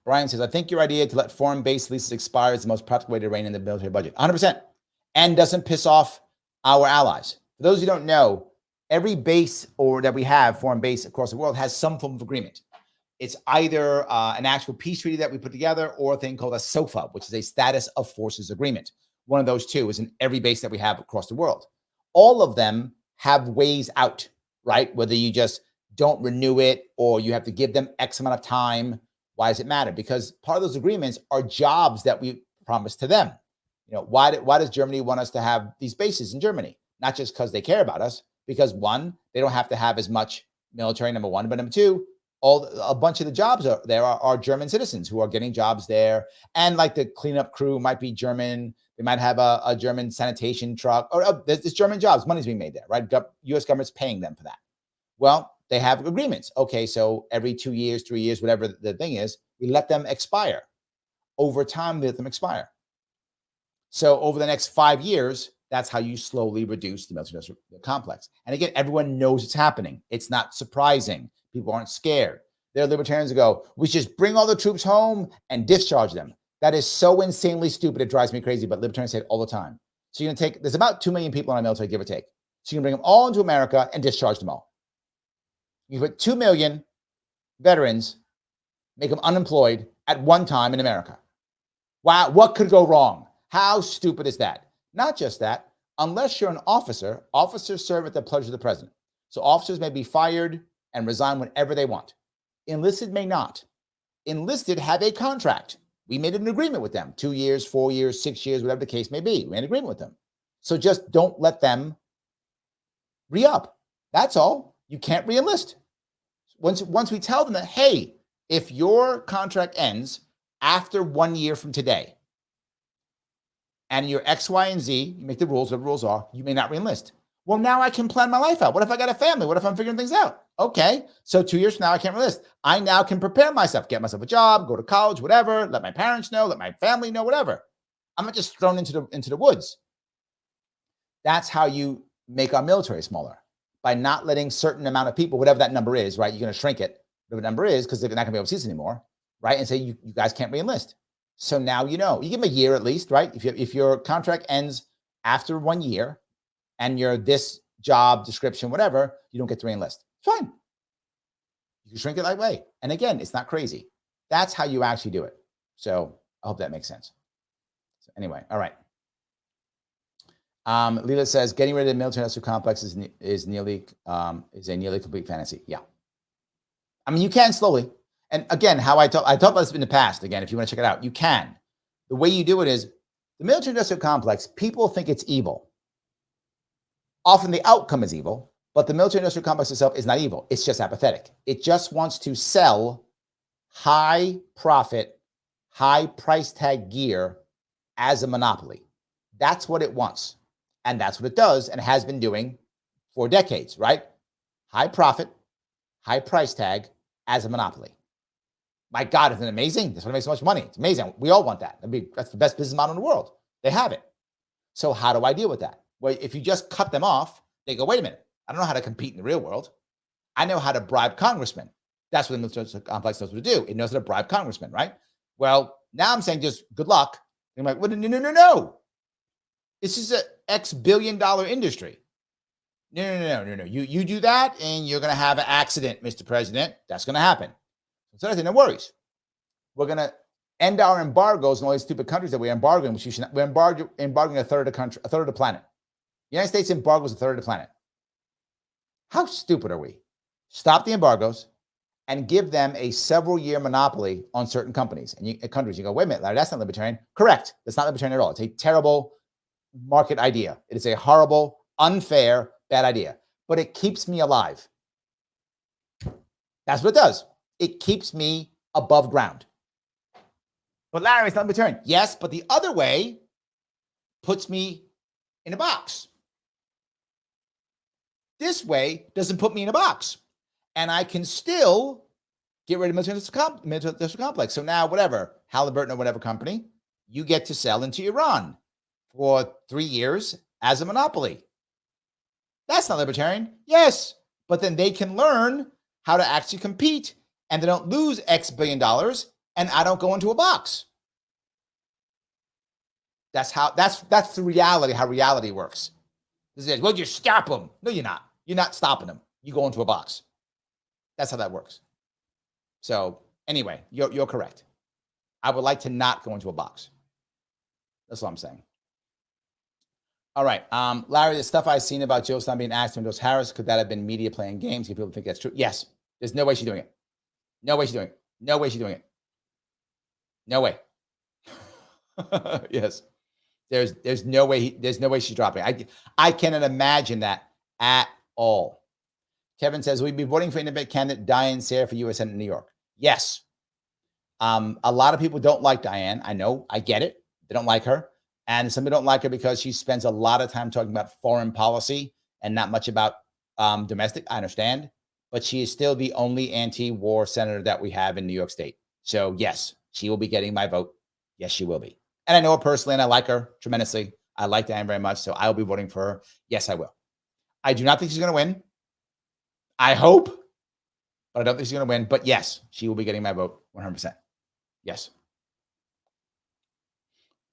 Brian says, I think your idea to let foreign-based leases expire is the most practical way to rein in the military budget. 100%. And doesn't piss off our allies. For those who don't know, every base that we have, foreign base across the world, has some form of agreement. It's either an actual peace treaty that we put together or a thing called a SOFA, which is a status of forces agreement, one of those two is in every base that we have across the world. All of them have ways out, right? Whether you just don't renew it or you have to give them X amount of time. Why does it matter? Because part of those agreements are jobs that we promise to them. Why does Germany want us to have these bases in Germany? Not just because they care about us, because one, they don't have to have as much military, number one, but number two, a bunch of the jobs are German citizens who are getting jobs there. And like the cleanup crew might be German. They might have a German sanitation truck, or there's German jobs. Money's being made there, right? U.S. government's paying them for that. Well, they have agreements. Okay, so every 2 years, 3 years, whatever the thing is, we let them expire. Over time, we let them expire. So over the next 5 years, that's how you slowly reduce the military-industrial complex. And again, everyone knows it's happening. It's not surprising. People aren't scared. There are libertarians who go, we should just bring all the troops home and discharge them. That is so insanely stupid. It drives me crazy, but libertarians say it all the time. So you're going to there's about 2 million people in our military, give or take. So you can bring them all into America and discharge them all. You put 2 million veterans, make them unemployed at one time in America. Wow, what could go wrong? How stupid is that? Not just that, unless you're an officer, officers serve at the pleasure of the president. So officers may be fired and resign whenever they want. Enlisted may not. Enlisted have a contract. We made an agreement with them, 2 years, 4 years, 6 years, whatever the case may be. We made an agreement with them. So just don't let them re-up. That's all. You can't re-enlist. Once we tell them that, hey, if your contract ends after 1 year from today, and you're X, Y, and Z, you make the rules, whatever the rules are, you may not re-enlist. Well, now I can plan my life out. What if I got a family? What if I'm figuring things out? Okay, so 2 years from now, I can't re-enlist. I now can prepare myself, get myself a job, go to college, whatever, let my parents know, let my family know, whatever. I'm not just thrown into the woods. That's how you make our military smaller, by not letting certain amount of people, whatever that number is, right? You're going to shrink it, whatever the number is, because they're not going to be overseas anymore, right? And say, you guys can't re-enlist. So now you know. You give them a year at least, right? If your contract ends after 1 year and you're this job description, whatever, you don't get to re-enlist. Fine. You can shrink it that way. And again, it's not crazy. That's how you actually do it. So I hope that makes sense. So anyway, all right. Leela says, getting rid of the military-industrial complex is a nearly complete fantasy. Yeah. I mean, you can slowly. And again, how I talked about this in the past. Again, if you want to check it out, you can. The way you do it is the military-industrial complex, people think it's evil. Often the outcome is evil, but the military-industrial complex itself is not evil. It's just apathetic. It just wants to sell high profit, high price tag gear as a monopoly. That's what it wants. And that's what it does and has been doing for decades, right? High profit, high price tag as a monopoly. My God, isn't it amazing? That's what makes so much money. It's amazing. We all want that. That's the best business model in the world. They have it. So how do I deal with that? Well, if you just cut them off, they go, wait a minute. I don't know how to compete in the real world. I know how to bribe congressmen. That's what the military complex knows what to do. It knows how to bribe congressmen, right? Well, now I'm saying just good luck. And I'm like, well, no. This is an X billion-dollar industry. No. You do that and you're going to have an accident, Mr. President. That's going to happen. So no worries. We're going to end our embargoes on all these stupid countries that we're embargoing, which we're embargoing a third of the country, a third of the planet. The United States embargoes a third of the planet. How stupid are we? Stop the embargoes and give them a several-year monopoly on certain companies and countries. You go, wait a minute, Larry, that's not libertarian. Correct. That's not libertarian at all. It's a terrible market idea. It is a horrible, unfair, bad idea. But it keeps me alive. That's what it does. It keeps me above ground. But Larry, it's not libertarian. Yes, but the other way puts me in a box. This way doesn't put me in a box. And I can still get rid of military complex. So now, whatever, Halliburton or whatever company, you get to sell into Iran for 3 years as a monopoly. That's not libertarian. Yes, but then they can learn how to actually compete and they don't lose X billion dollars and I don't go into a box. That's the reality, how reality works. This is, well, you stop them. No, you're not. You're not stopping them. You go into a box. That's how that works. So anyway, you're correct. I would like to not go into a box. That's what I'm saying. All right. Larry, the stuff I've seen about Jill Stein being asked to endorse Harris, could that have been media playing games? Do people think that's true? Yes. There's no way she's doing it. No way she's doing it. No way she's doing it. No way. Yes. There's no way she's dropping. I cannot imagine that at all. Kevin says, we'd be voting for independent candidate Diane Sare for U.S. Senate in New York. Yes. A lot of people don't like Diane. I know. I get it. They don't like her. And some people don't like her because she spends a lot of time talking about foreign policy and not much about domestic. I understand. But she is still the only anti-war senator that we have in New York State. So, yes, she will be getting my vote. Yes, she will be. And I know her personally, and I like her tremendously. I like Diane very much, so I will be voting for her. Yes, I will. I do not think she's going to win. I hope, but I don't think she's going to win. But yes, she will be getting my vote 100%. Yes.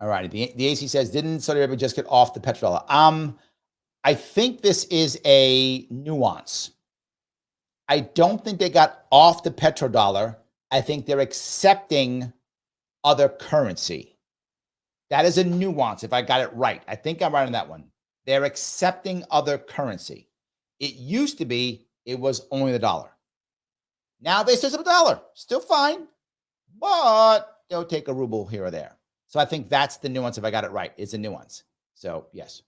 All righty. The AC says, didn't Saudi Arabia just get off the petrodollar? I think this is a nuance. I don't think they got off the petrodollar. I think they're accepting other currency. That is a nuance, if I got it right. I think I'm right on that one. They're accepting other currency. It used to be it was only the dollar. Now they still have a dollar. Still fine, but they'll take a ruble here or there. So I think that's the nuance, if I got it right. It's a nuance. So, yes.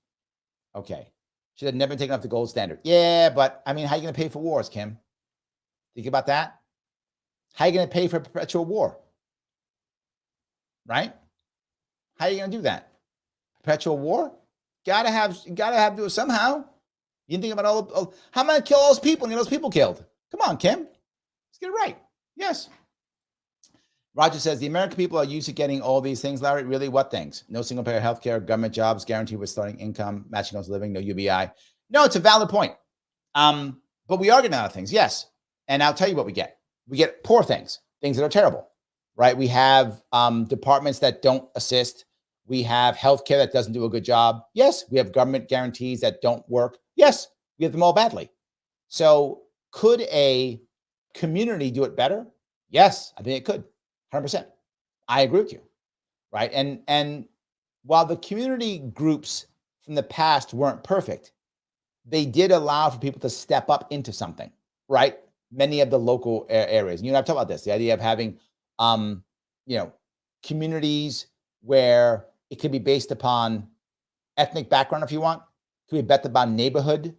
Okay. Should have never taken off the gold standard. Yeah, but, I mean, how are you going to pay for wars, Kim? Think about that. How are you going to pay for a perpetual war? Right? How are you going to do that? Perpetual war? Gotta have to do it somehow. You think about how am I going to kill all those people and get those people killed? Come on, Kim. Let's get it right. Yes. Roger says, the American people are used to getting all these things, Larry. Really? What things? No single payer health care, government jobs, guaranteed with starting income, matching cost of living, no UBI. No, it's a valid point. But we are getting out of things, yes. And I'll tell you what we get. We get poor things that are terrible, right? We have departments that don't assist. We have healthcare that doesn't do a good job. Yes. We have government guarantees that don't work. Yes. We have them all badly. So could a community do it better? Yes, I think it could. 100%. I agree with you, right? And while the community groups from the past weren't perfect, they did allow for people to step up into something, right? Many of the local areas. You and I've talked about this, the idea of having, communities where it could be based upon ethnic background, if you want, could be based upon neighborhood,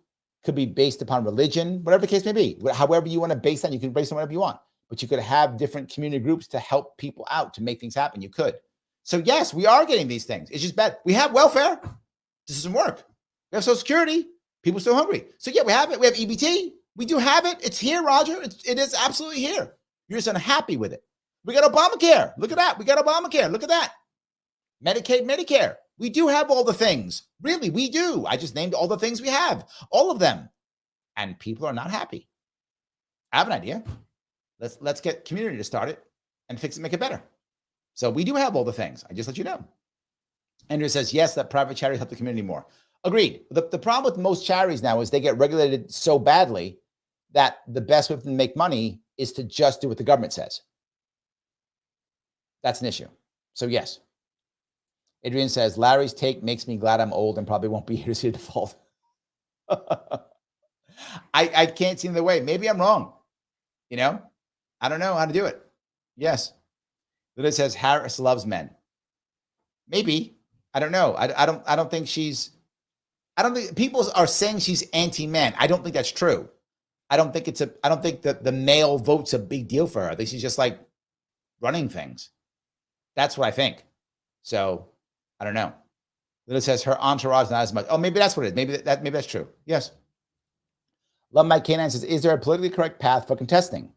could be based upon religion, whatever the case may be. However you want to base that, you can base it on whatever you want. But you could have different community groups to help people out, to make things happen. You could. So yes, we are getting these things. It's just bad. We have welfare. This doesn't work. We have Social Security. People are still hungry. So yeah, we have it. We have EBT. We do have it. It's here, Roger. It is absolutely here. You're just unhappy with it. We got Obamacare. Look at that. We got Obamacare. Look at that. Medicaid, Medicare. We do have all the things. Really, we do. I just named all the things we have. All of them. And people are not happy. I have an idea. Let's get community to start it and fix it, make it better. So we do have all the things. I just let you know. Andrew says, yes, that private charities help the community more. Agreed. The problem with most charities now is they get regulated so badly that the best way for them to make money is to just do what the government says. That's an issue. So yes. Adrian says, Larry's take makes me glad I'm old and probably won't be here to see the default. I can't see the way. Maybe I'm wrong. I don't know how to do it. Yes. Lily says Harris loves men. Maybe. I don't know. I don't think people are saying she's anti-man. I don't think that's true. I don't think that the male vote's a big deal for her. I think she's just like running things. That's what I think. So I don't know. Lily says her entourage not as much. Oh, maybe that's what it is. Maybe that's true. Yes. Love My Canine says, is there a politically correct path for contesting?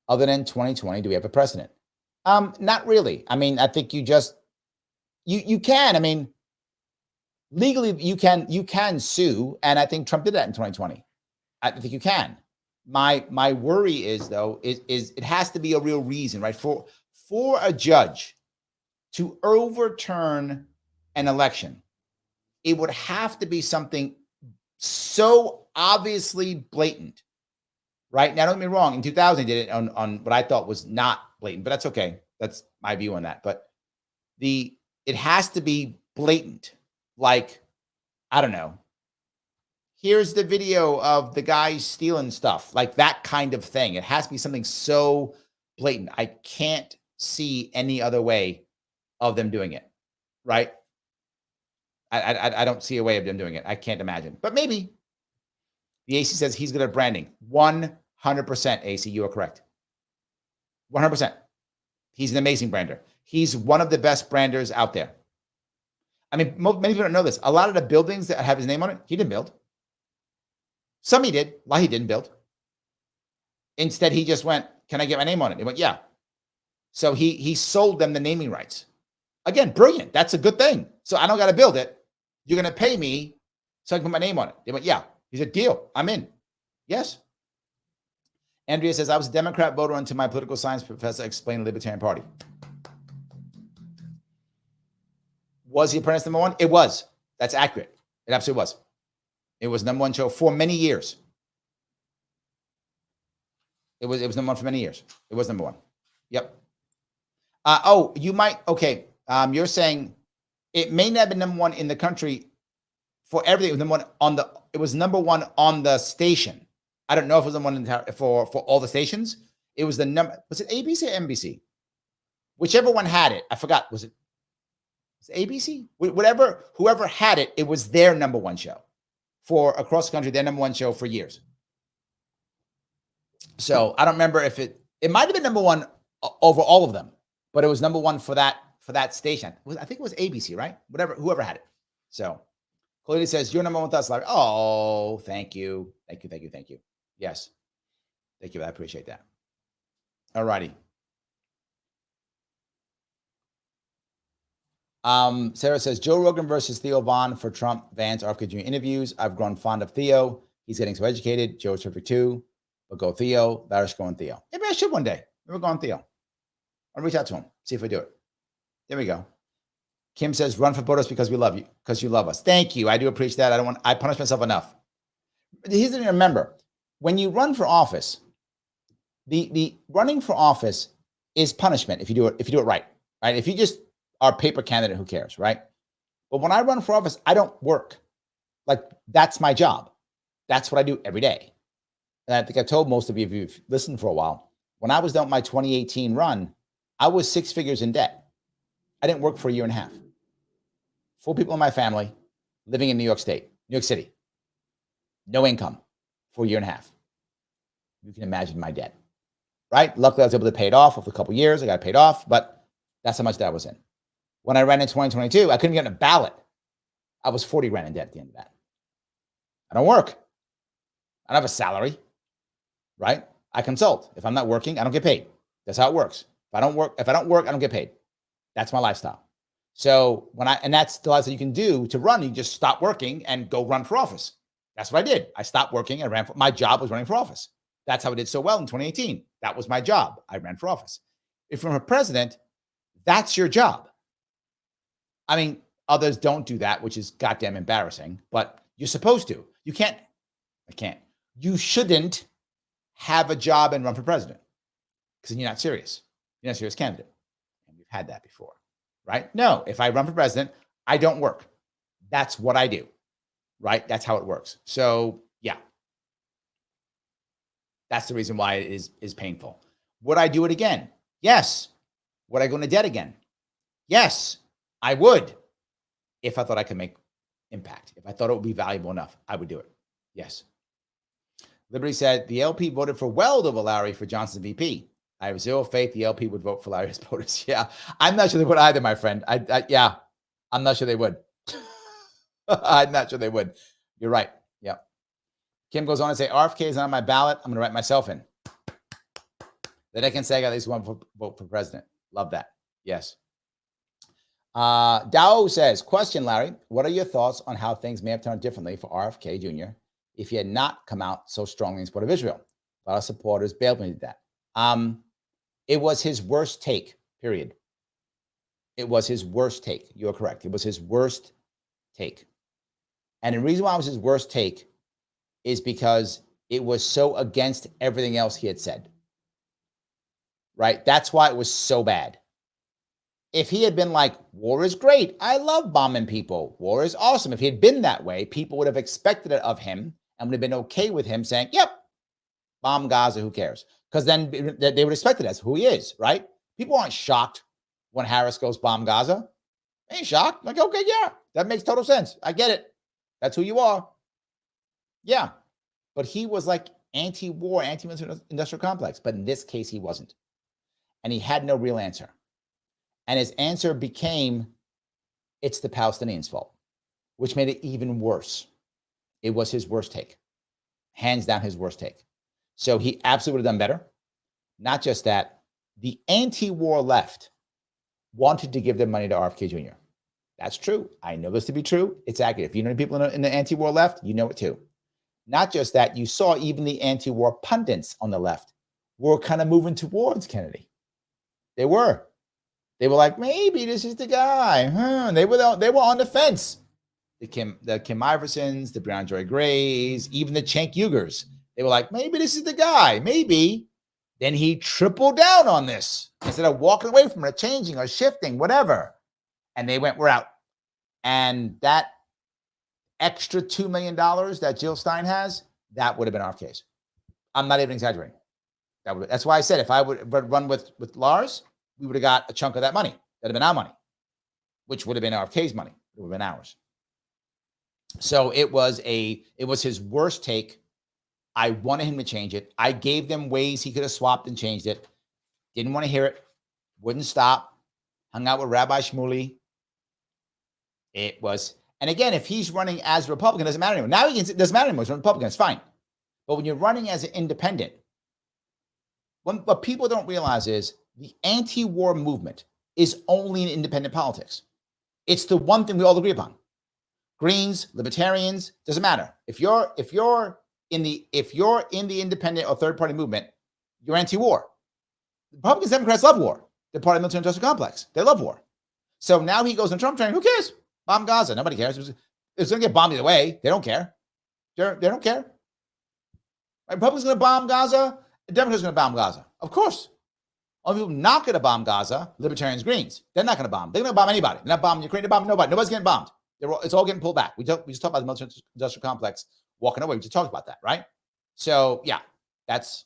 Other than 2020, do we have a precedent? Not really. I mean, I think you can. I mean, legally you can sue, and I think Trump did that in 2020. I think you can. My worry is though, is it has to be a real reason, right? For a judge to overturn an election, it would have to be something so obviously blatant. Right? Now, don't get me wrong. In 2000, they did it on what I thought was not blatant, but that's okay. That's my view on that. But it has to be blatant. Like I don't know. Here's the video of the guy stealing stuff, like that kind of thing. It has to be something so blatant. I can't see any other way of them doing it, right? I don't see a way of them doing it. I can't imagine, but maybe. The AC says he's good at branding. 100% AC, you are correct. 100%. He's an amazing brander. He's one of the best branders out there. I mean, many people don't know this. A lot of the buildings that have his name on it, he didn't build. Some he did, a lot he didn't build. Instead, he just went, can I get my name on it? He went, yeah. So he sold them the naming rights. Again, brilliant. That's a good thing. So I don't got to build it. You're going to pay me so I can put my name on it. They went, yeah. He said, deal. I'm in. Yes. Andrea says, I was a Democrat voter until my political science professor explained the Libertarian Party. Was The Apprentice number one? It was. That's accurate. It absolutely was. It was number one show for many years. It was number one for many years. It was number one. Yep. Oh, you might. Okay. You're saying it may not have been number one in the country for everything. It was number one on the. It was number one on the station. I don't know if it was number one for all the stations. It was the number. Was it ABC or NBC? Whichever one had it. I forgot. Was it ABC? Whatever. Whoever had it, it was their number one show for across the country. Their number one show for years. So I don't remember if it might have been number one over all of them, but it was number one for that station. I think it was ABC, right? Whoever had it. So Chloe says, you're number one with us, Larry. Oh, thank you. Thank you. Yes. Thank you. I appreciate that. All righty. Sarah says, Joe Rogan versus Theo Vaughn for Trump, Vance, RFK Jr. interviews. I've grown fond of Theo. He's getting so educated. Joe's terrific too. But go Theo. Larry's going Theo. Maybe I should one day. Maybe we're going Theo. I'll reach out to him. See if we do it. There we go. Kim says, run for POTUS because we love you. Because you love us. Thank you. I do appreciate that. I punish myself enough. Here's the thing to remember. When you run for office, the running for office is punishment if you do it right. Right? If you just are a paper candidate, who cares, right? But when I run for office, I don't work. Like, that's my job. That's what I do every day. And I think I told most of you, if you've listened for a while, when I was done with my 2018 run, I was 6 figures in debt. I didn't work for a year and a half. 4 people in my family living in New York City. No income for a year and a half. You can imagine my debt, right? Luckily, I was able to pay it off after a couple of years. I got it paid off, but that's how much debt I was in. When I ran in 2022, I couldn't get on a ballot. I was 40 grand in debt at the end of that. I don't work. I don't have a salary, right? I consult. If I'm not working, I don't get paid. That's how it works. If I don't work, I don't get paid. That's my lifestyle. So and that's the lifestyle you can do to run. You just stop working and go run for office. That's what I did. I stopped working and my job was running for office. That's how I did so well in 2018. That was my job. I ran for office. If you're a president, that's your job. I mean, others don't do that, which is goddamn embarrassing, but you're supposed to. You shouldn't have a job and run for president because you're not serious. You're not a serious candidate. And we've had that before, right? No, if I run for president, I don't work. That's what I do, right? That's how it works. So yeah, that's the reason why it is painful. Would I do it again? Yes. Would I go into debt again? Yes, I would. If I thought I could make impact, if I thought it would be valuable enough, I would do it. Yes. Liberty said, the LP voted for Weld over Larry for Johnson VP. I have zero faith the LP would vote for Larry as POTUS. Yeah, I'm not sure they would either, my friend. Yeah, I'm not sure they would. I'm not sure they would. You're right. Yeah. Kim goes on to say, RFK is not on my ballot. I'm going to write myself in. Then I can say I got at least one vote for president. Love that. Yes. Dow says, question, Larry, what are your thoughts on how things may have turned differently for RFK Jr. if he had not come out so strongly in support of Israel? A lot of supporters bailed me to that. It was his worst take, period. It was his worst take. You're correct. It was his worst take. And the reason why it was his worst take is because it was so against everything else he had said. Right? That's why it was so bad. If he had been like, war is great, I love bombing people, war is awesome. If he had been that way, people would have expected it of him and would have been okay with him saying, yep, bomb Gaza, who cares? Because then they would expect it as who he is, right? People aren't shocked when Harris goes bomb Gaza. They ain't shocked. Like, okay, yeah, that makes total sense. I get it. That's who you are. Yeah. But he was like anti-war, anti-industrial complex. But in this case, he wasn't. And he had no real answer. And his answer became, it's the Palestinians' fault, which made it even worse. It was his worst take. Hands down, his worst take. So he absolutely would have done better. Not just that, the anti-war left wanted to give their money to RFK Jr. That's true. I know this to be true. It's accurate. If you know people in the anti-war left, you know it too. Not just that, you saw even the anti-war pundits on the left were kind of moving towards Kennedy. They were. They were like, maybe this is the guy. They were on the fence. The Kim Iversons, the Brown Joy Grays, even the Cenk Uygurs. They were like, maybe this is the guy. Maybe. Then he tripled down on this instead of walking away from it, changing or shifting, whatever. And they went, we're out. And that extra $2 million that Jill Stein has, that would have been RFK's. I'm not even exaggerating. That's why I said if I would run with Lars, we would have got a chunk of that money. That'd have been our money, which would have been RFK's money. It would have been ours. So it was his worst take. I wanted him to change it. I gave them ways he could have swapped and changed it. Didn't want to hear it. Wouldn't stop. Hung out with Rabbi Shmuley. It was, and again, if he's running as a Republican, it doesn't matter anymore. Now it doesn't matter anymore. He's a Republican. It's fine. But when you're running as an independent, what people don't realize is the anti-war movement is only in independent politics. It's the one thing we all agree upon. Greens, Libertarians, doesn't matter. If you're in the independent or third party movement, you're anti-war. Republicans, Democrats love war. They're part of the military industrial complex. They love war. So now he goes on Trump train. Who cares? Bomb Gaza. Nobody cares. It's going to get bombed either way. They don't care. They don't care. Republicans going to bomb Gaza. The Democrats are going to bomb Gaza. Of course. Only people not going to bomb Gaza, Libertarians, Greens. They're not going to bomb. They're going to bomb anybody. They're not bombing Ukraine. They're bombing nobody. Nobody's getting bombed. It's all getting pulled back. We just talked about the military industrial complex walking away. We just talked about that, right? So yeah, it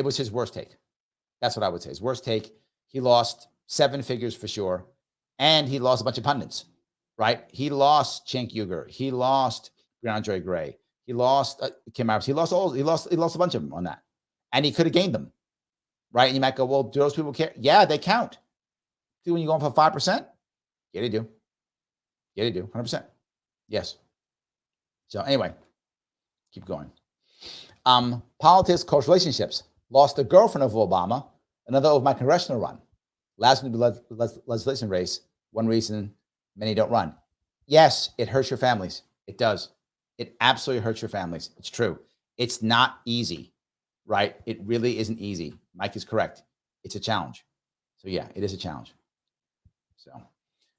was his worst take. That's what I would say. His worst take. He lost 7 figures for sure, and he lost a bunch of pundits, right? He lost Cenk Uygur. He lost Brown Joy Gray. He lost Kim Iverson. He lost a bunch of them on that, and he could have gained them, right? And you might go, well, do those people care? Yeah, they count. See, when you're going for 5%, yeah, they do. Yeah, they do. 100%. Yes. So anyway, keep going. Politics, cultural relationships. Lost the girlfriend of Obama, another of my congressional run. Last one to the legislation race. One reason many don't run. Yes, it hurts your families. It does. It absolutely hurts your families. It's true. It's not easy, right? It really isn't easy. Mike is correct. It's a challenge. So yeah, it is a challenge. So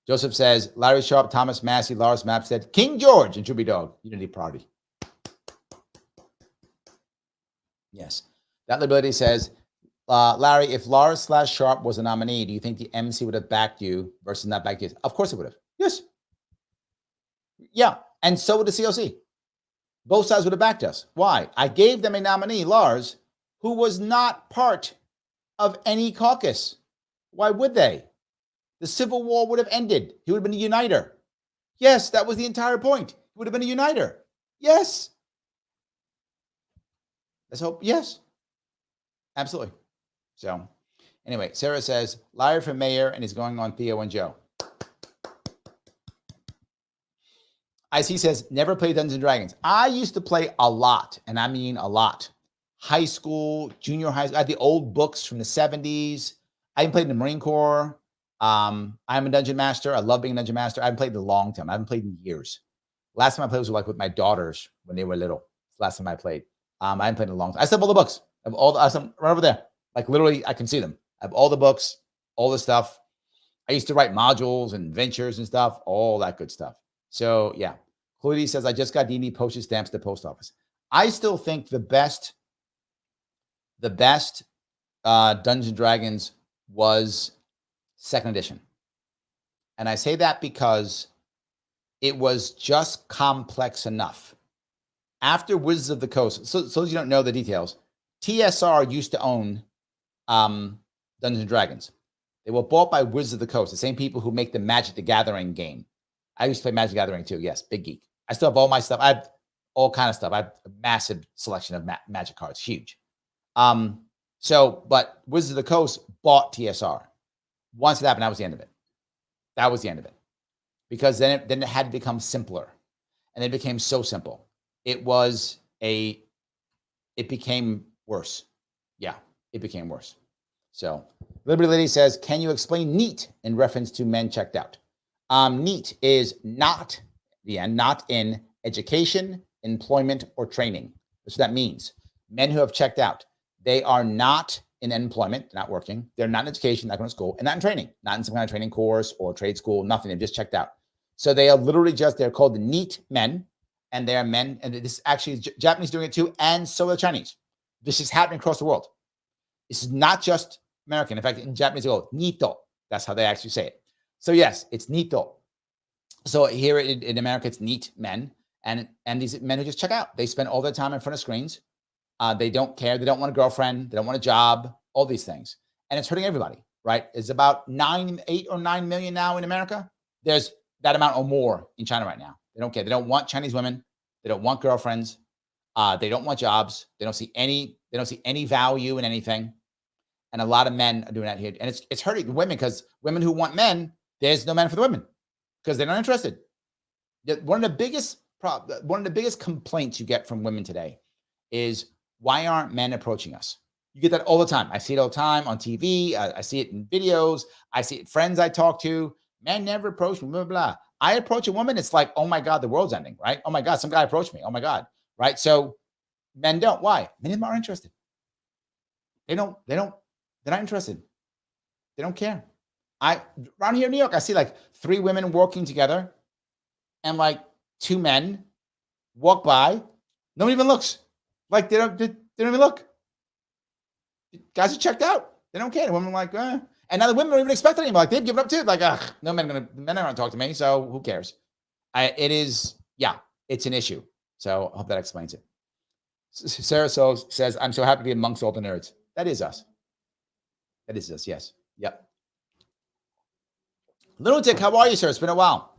Joseph says, Larry Sharpe, Thomas Massey, Lars Mapstead, King George, and Droopy Dog. Unity Party. Yes. That Liberty says, Larry, if Lars / Sharpe was a nominee, do you think the MC would have backed you versus not backed you? Of course it would have. Yes. Yeah. And so would the COC. Both sides would have backed us. Why? I gave them a nominee, Lars, who was not part of any caucus. Why would they? The Civil War would have ended. He would have been a uniter. Yes, that was the entire point. He would have been a uniter. Yes. Let's hope. Yes. Absolutely. So anyway, Sarah says, Larry for mayor and he's going on Theo and Joe. IC says, never played Dungeons & Dragons. I used to play a lot, and I mean a lot. High school, junior high school. I had the old books from the 70s. I even played in the Marine Corps. I'm a dungeon master. I love being a dungeon master. I haven't played in a long time. I haven't played in years. Last time I played was like with my daughters when they were little. Last time I played. I haven't played in a long time. I still have all the books. I have all the, right over there. Like literally, I can see them. I have all the books, all the stuff. I used to write modules and ventures and stuff, all that good stuff. So yeah. Chloe says, I just got D&D postage stamps to the post office. I still think the best Dungeons & Dragons was second edition. And I say that because it was just complex enough. After Wizards of the Coast, so you don't know the details, TSR used to own Dungeons and Dragons. They were bought by Wizards of the Coast, the same people who make the Magic the Gathering game. I used to play Magic the Gathering too. Yes, big geek. I still have all my stuff. I have all kind of stuff. I have a massive selection of Magic cards, huge. But Wizards of the Coast bought TSR. Once it happened, that was the end of it. That was the end of it. Because then it had to become simpler. And it became so simple. It became worse. Yeah, it became worse. So Liberty Lady says, can you explain NEAT in reference to men checked out? NEAT is not in education, employment, or training. That's what that means. Men who have checked out, they are not in employment, not working. They're not in education, not going to school, and not in training, not in some kind of training course or trade school, nothing. They've just checked out. So they are literally they're called the NEAT men, and they are men. And this actually is Japanese doing it too, and so are the Chinese. This is happening across the world. This is not just American. In fact, in Japanese, they go NITO. That's how they actually say it. So yes, it's NITO. So here in America, it's NEAT men, and these men who just check out. They spend all their time in front of screens. They don't care. They don't want a girlfriend. They don't want a job. All these things, and it's hurting everybody. Right? It's about 8 or 9 million now in America. There's that amount or more in China right now. They don't care. They don't want Chinese women. They don't want girlfriends. They don't want jobs. They don't see any value in anything. And a lot of men are doing that here. And it's hurting the women, because women who want men, there's no men for the women because they're not interested. One of the biggest complaints you get from women today is, why aren't men approaching us? You get that all the time. I see it all the time on TV. I see it in videos. I see it friends I talk to. Men never approach me, blah, blah, blah. I approach a woman, it's like, oh my God, the world's ending, right? Oh my God, some guy approached me. Oh my God, right? So men don't. Why? Men aren't interested. They're not interested. They don't care. Around here in New York, I see like 3 women walking together, and like 2 men walk by. No one even looks. Like they don't even look. Guys are checked out. They don't care. The women are like, and now the women don't even expect it anymore. Like they've given up too. Like, no men are going to talk to me. So who cares? It's an issue. So I hope that explains it. Sarah says, I'm so happy to be amongst all the nerds. That is us. That is us. Yes. Yep. Lunatic, how are you, sir? It's been a while.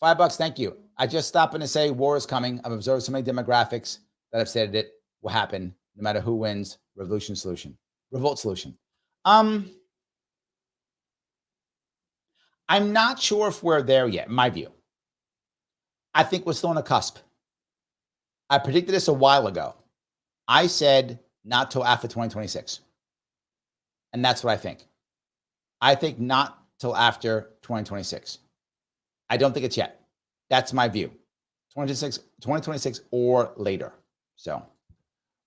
$5. Thank you. I just stopped in to say war is coming. I've observed so many demographics that have said it will happen no matter who wins. Revolt solution. I'm not sure if we're there yet, in my view. I think we're still on a cusp. I predicted this a while ago. I said not till after 2026. And that's what I think. I think not till after 2026. I don't think it's yet. That's my view. 2026 or later. So,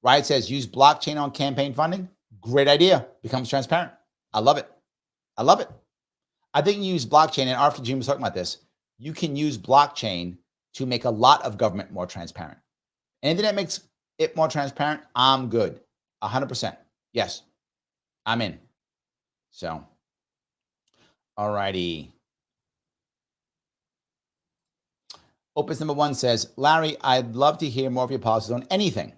Riot says, use blockchain on campaign funding. Great idea. Becomes transparent. I love it. I think you use blockchain, and after Jim was talking about this, you can use blockchain to make a lot of government more transparent. Anything that makes it more transparent, I'm good. 100%. Yes, I'm in. So, all righty. Opus number 1 says, Larry, I'd love to hear more of your policies on anything.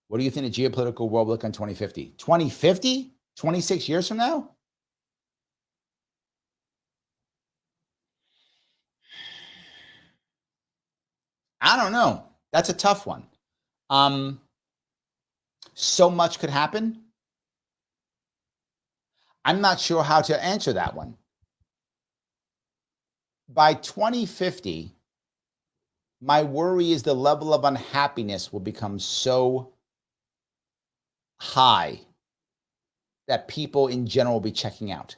What do you think the geopolitical world will look in 2050? 2050? 26 years from now? I don't know. That's a tough one. So much could happen. I'm not sure how to answer that one. By 2050, my worry is the level of unhappiness will become so high that people in general will be checking out.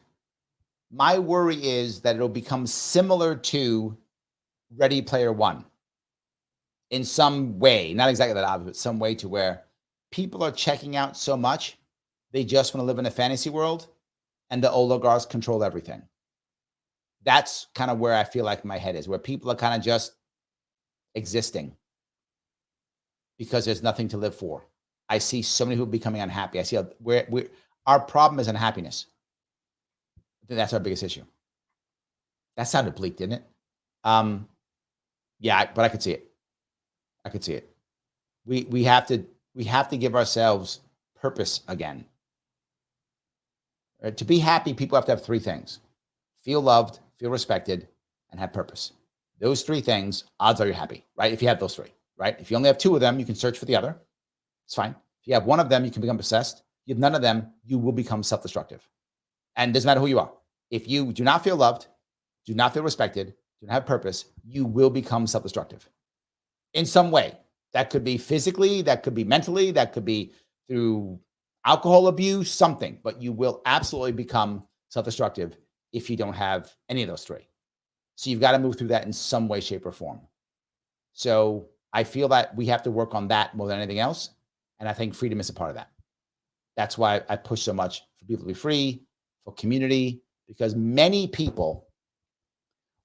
My worry is that it'll become similar to Ready Player One in some way, not exactly that obvious, but some way to where people are checking out so much, they just want to live in a fantasy world and the oligarchs control everything. That's kind of where I feel like my head is, where people are kind of just existing because there's nothing to live for. I see so many people becoming unhappy. I see where our problem is unhappiness. I think that's our biggest issue. That sounded bleak, didn't it? Yeah, but I could see it. I could see it. We have to give ourselves purpose again. To be happy, people have to have three things: feel loved, feel respected, and have purpose. Those three things, odds are you're happy, right? If you have those three, right? If you only have two of them, you can search for the other. It's fine. If you have one of them, you can become obsessed. You have none of them, you will become self-destructive. And it doesn't matter who you are. If you do not feel loved, do not feel respected, do not have purpose, you will become self-destructive in some way. That could be physically, that could be mentally, that could be through alcohol abuse, something, but you will absolutely become self-destructive if you don't have any of those three. So you've got to move through that in some way, shape, or form. So I feel that we have to work on that more than anything else. And I think freedom is a part of that. That's why I push so much for people to be free, for community, because many people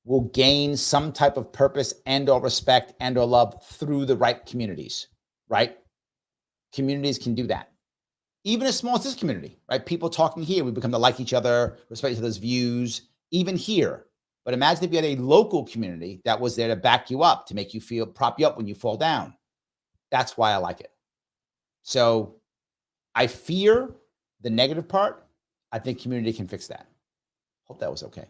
will gain some type of purpose and or respect and or love through the right communities, right? Communities can do that. Even as small as this community, right? People talking here, we become to like each other, respect each other's views, even here. But imagine if you had a local community that was there to back you up, to make you feel, prop you up when you fall down. That's why I like it. So I fear the negative part. I think community can fix that. Hope that was okay.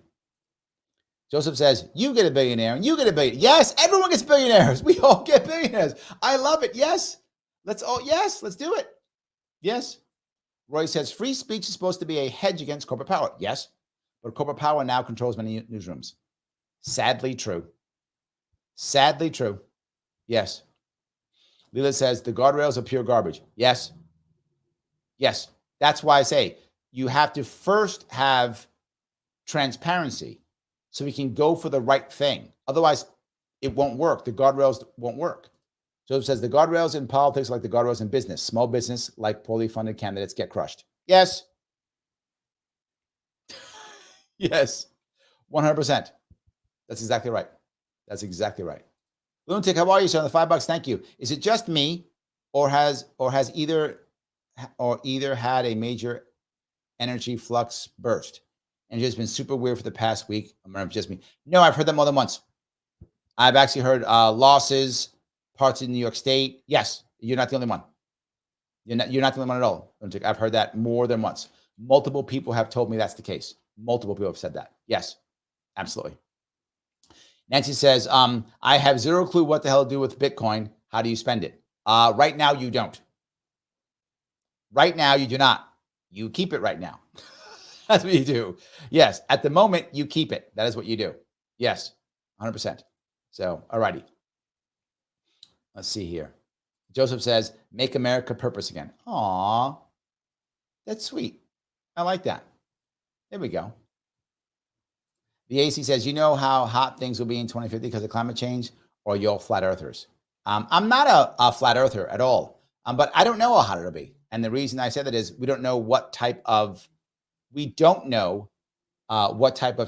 Joseph says, you get a billionaire and you get a billionaire. Yes, everyone gets billionaires. We all get billionaires. I love it. Yes. Let's do it. Yes. Roy says, free speech is supposed to be a hedge against corporate power. Yes. But corporate power now controls many newsrooms. Sadly true. Sadly true. Yes. Leela says, the guardrails are pure garbage. Yes. Yes. That's why I say you have to first have transparency so we can go for the right thing. Otherwise, it won't work. The guardrails won't work. Joseph says, the guardrails in politics are like the guardrails in business. Small business, like poorly funded candidates, get crushed. Yes. Yes. 100%. That's exactly right. That's exactly right. Lunatic, how are you, sir? On the $5, thank you. Is it just me, or has either had a major energy flux burst and it's been super weird for the past week? I'm gonna just me. No, I've heard that more than once. I've actually heard losses, parts of New York State. Yes, you're not the only one. You're not the only one at all. I've heard that more than once. Multiple people have told me that's the case. Multiple people have said that. Yes, absolutely. Nancy says, I have zero clue what the hell to do with Bitcoin. How do you spend it? Right now, you don't. Right now, you do not. You keep it right now. That's what you do. Yes, at the moment, you keep it. That is what you do. Yes, 100%. So, all righty. Let's see here. Joseph says, make America purpose again. Aw, that's sweet. I like that. There we go. The AC says, you know how hot things will be in 2050 because of climate change, or you're all flat earthers? I'm not a flat earther at all, but I don't know how hot it'll be. And the reason I said that is we don't know what type of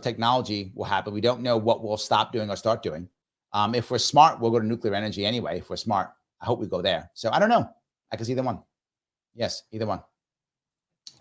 technology will happen. We don't know what we'll stop doing or start doing. If we're smart, we'll go to nuclear energy anyway. If we're smart, I hope we go there. So I don't know. I can see either one. Yes, either one.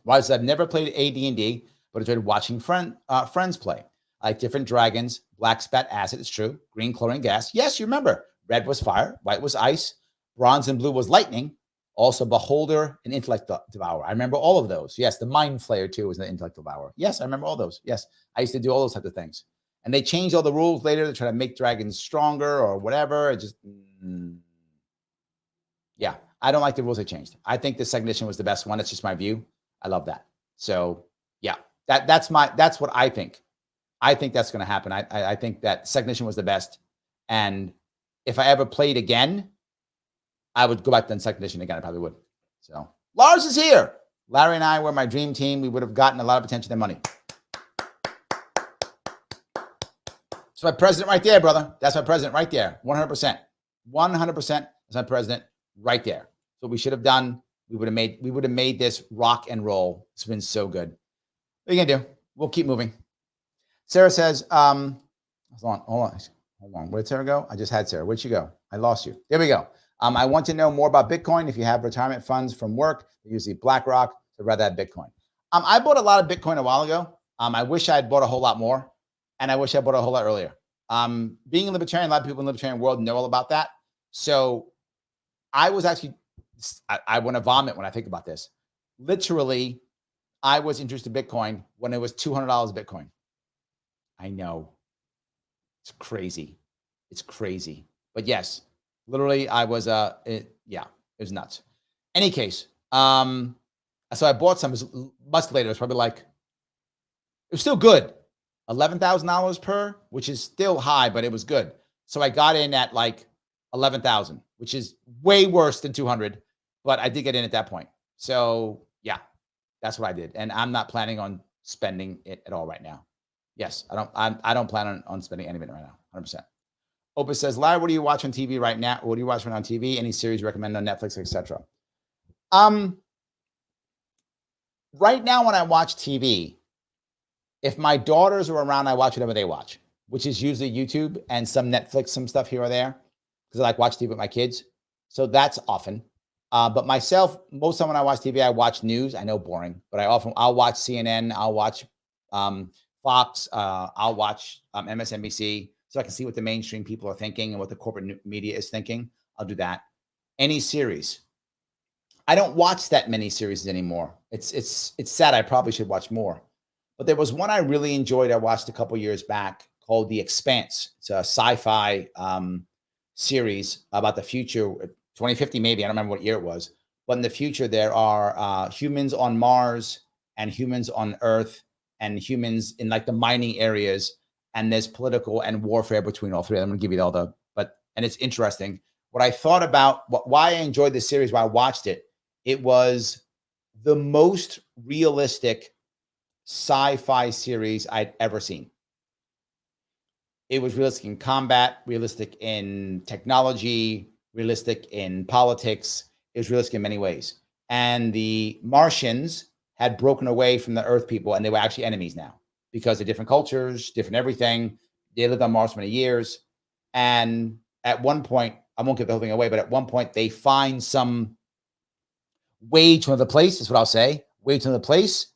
Why? I've never played AD&D, but enjoyed watching friends play. I like different dragons. Black spat acid, it's true. Green chlorine gas. Yes, you remember. Red was fire. White was ice. Bronze and blue was lightning. Also, Beholder and Intellect Devourer. I remember all of those. Yes, the Mind Flayer too was the Intellect Devourer. Yes, I remember all those. Yes, I used to do all those types of things. And they changed all the rules later to try to make dragons stronger or whatever. It just, yeah, I don't like the rules they changed. I think the second edition was the best one. It's just my view. I love that. So yeah, that's what I think. I think that's going to happen. I think that second edition was the best. And if I ever played again, I would go back to the second edition again. I probably would. So Lars is here. Larry and I were my dream team. We would have gotten a lot of attention and money. That's my president right there, brother. That's my president right there. 100%. 100%. That's my president right there. So what we should have done, we would have made this rock and roll. It's been so good. What are you gonna do? We'll keep moving. Sarah says, hold on. Where'd Sarah go? I just had Sarah. Where'd she go? I lost you. There we go. I want to know more about Bitcoin. If you have retirement funds from work, usually BlackRock, so rather have Bitcoin. I bought a lot of Bitcoin a while ago. I wish I had bought a whole lot more, and I wish I bought a whole lot earlier. Being a libertarian, a lot of people in the libertarian world know all about that. So I was actually, I want to vomit when I think about this. Literally, I was introduced to Bitcoin when it was $200 Bitcoin. I know. It's crazy. It's crazy. But yes, literally I was, it was nuts. Any case, so I bought some much later. It was probably like, it was still good. $11,000 per, which is still high, but it was good. So I got in at like 11,000, which is way worse than 200, but I did get in at that point. So yeah, that's what I did. And I'm not planning on spending it at all right now. Yes, I don't plan on spending any of it right now, 100%. Opus says, Larry, what do you watch on TV right now? What do you watch on TV? Any series you recommend on Netflix, etc.? Right now when I watch TV, if my daughters are around, I watch whatever they watch, which is usually YouTube and some Netflix, some stuff here or there, because I like watch TV with my kids. So that's often. But myself, most of the time when I watch TV, I watch news. I know, boring, but I'll watch CNN. I'll watch Fox. I'll watch MSNBC, so I can see what the mainstream people are thinking and what the corporate media is thinking. I'll do that. Any series. I don't watch that many series anymore. It's sad. I probably should watch more. But there was one I really enjoyed. I watched a couple years back called The Expanse. It's a sci-fi series about the future, 2050 maybe. I don't remember what year it was. But in the future, there are humans on Mars and humans on Earth and humans in like the mining areas. And there's political and warfare between all three. I'm going to give you all and it's interesting. What I thought about, why I enjoyed this series, why I watched it, it was the most realistic sci-fi series I'd ever seen. It was realistic in combat, realistic in technology, realistic in politics. It was realistic in many ways. And the Martians had broken away from the Earth people, and they were actually enemies now because of different cultures, different everything. They lived on Mars for many years. And at one point, I won't give the whole thing away, but at one point they find some way to another place, is what I'll say, way to another place.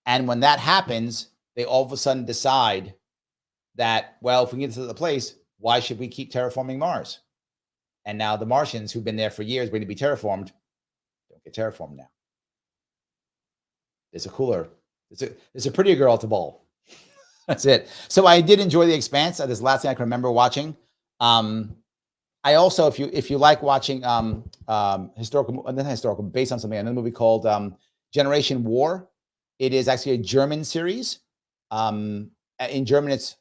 And when that happens, they all of a sudden decide that, well, if we get to the place, why should we keep terraforming Mars? And now the Martians, who've been there for years waiting to be terraformed, don't get terraformed now. There's a cooler, there's a prettier girl at the ball. That's it. So I did enjoy The Expanse. That's the last thing I can remember watching. I also, if you like watching historical, based on something, another movie called Generation War. It is actually a German series. In German, it's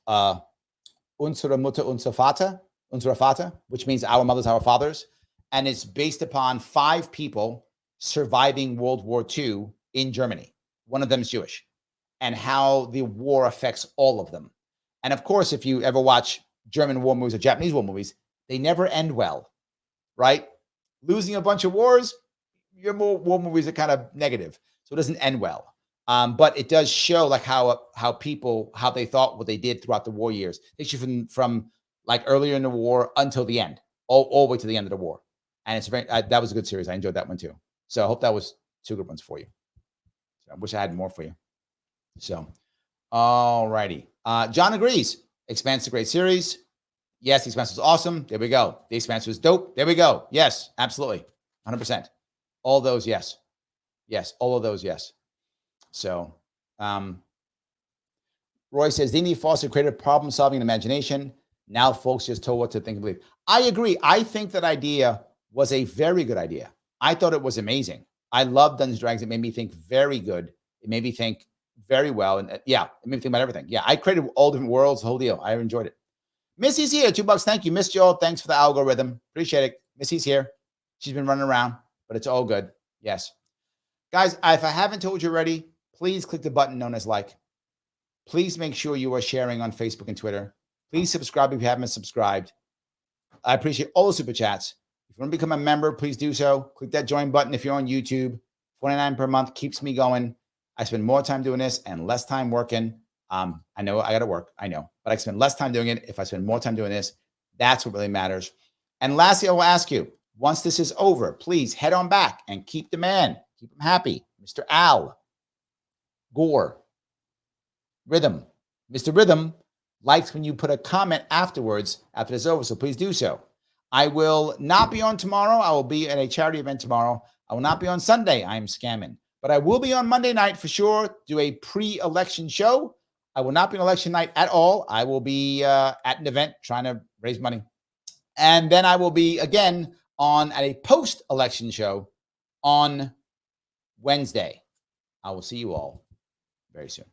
Unsere Mutter, unser Vater, which means our mothers, our fathers. And it's based upon 5 people surviving World War II in Germany. One of them is Jewish, and how the war affects all of them. And of course, if you ever watch German war movies or Japanese war movies, they never end well, right? Losing a bunch of wars, your war movies are kind of negative. So it doesn't end well. But it does show like how people, how they thought, what they did throughout the war years. Takes you from like earlier in the war until the end, all the way to the end of the war. And it's that was a good series. I enjoyed that one too. So I hope that was 2 good ones for you. So I wish I had more for you. So, all righty. John agrees. Expanse is a great series. Yes, The Expanse was awesome. There we go. The Expanse was dope. There we go. Yes, absolutely. 100%. All those, yes. Yes, all of those, yes. So, Roy says, they need foster creative problem-solving imagination. Now folks just told what to think and believe. I agree. I think that idea was a very good idea. I thought it was amazing. I love Dungeons & Dragons. It made me think very good. It made me think very well. And yeah, it made me think about everything. Yeah, I created all different worlds, the whole deal. I enjoyed it. Missy's here, $2. Thank you. Miss Joel, thanks for the algorithm. Appreciate it. Missy's here. She's been running around, but it's all good. Yes. Guys, if I haven't told you already, please click the button known as like. Please make sure you are sharing on Facebook and Twitter. Please subscribe if you haven't subscribed. I appreciate all the super chats. If you want to become a member, please do so. Click that join button if you're on YouTube. $29 per month keeps me going. I spend more time doing this and less time working. I know I got to work. I know, but I spend less time doing it. If I spend more time doing this, that's what really matters. And lastly, I will ask you, once this is over, please head on back and keep the man, keep him happy. Mr. Al Gore, Rhythm. Mr. Rhythm likes when you put a comment afterwards after it's over, so please do so. I will not be on tomorrow. I will be at a charity event tomorrow. I will not be on Sunday. I am scamming. But I will be on Monday night for sure, do a pre-election show. I will not be on election night at all. I will be at an event trying to raise money. And then I will be again on at a post-election show on Wednesday. I will see you all very soon.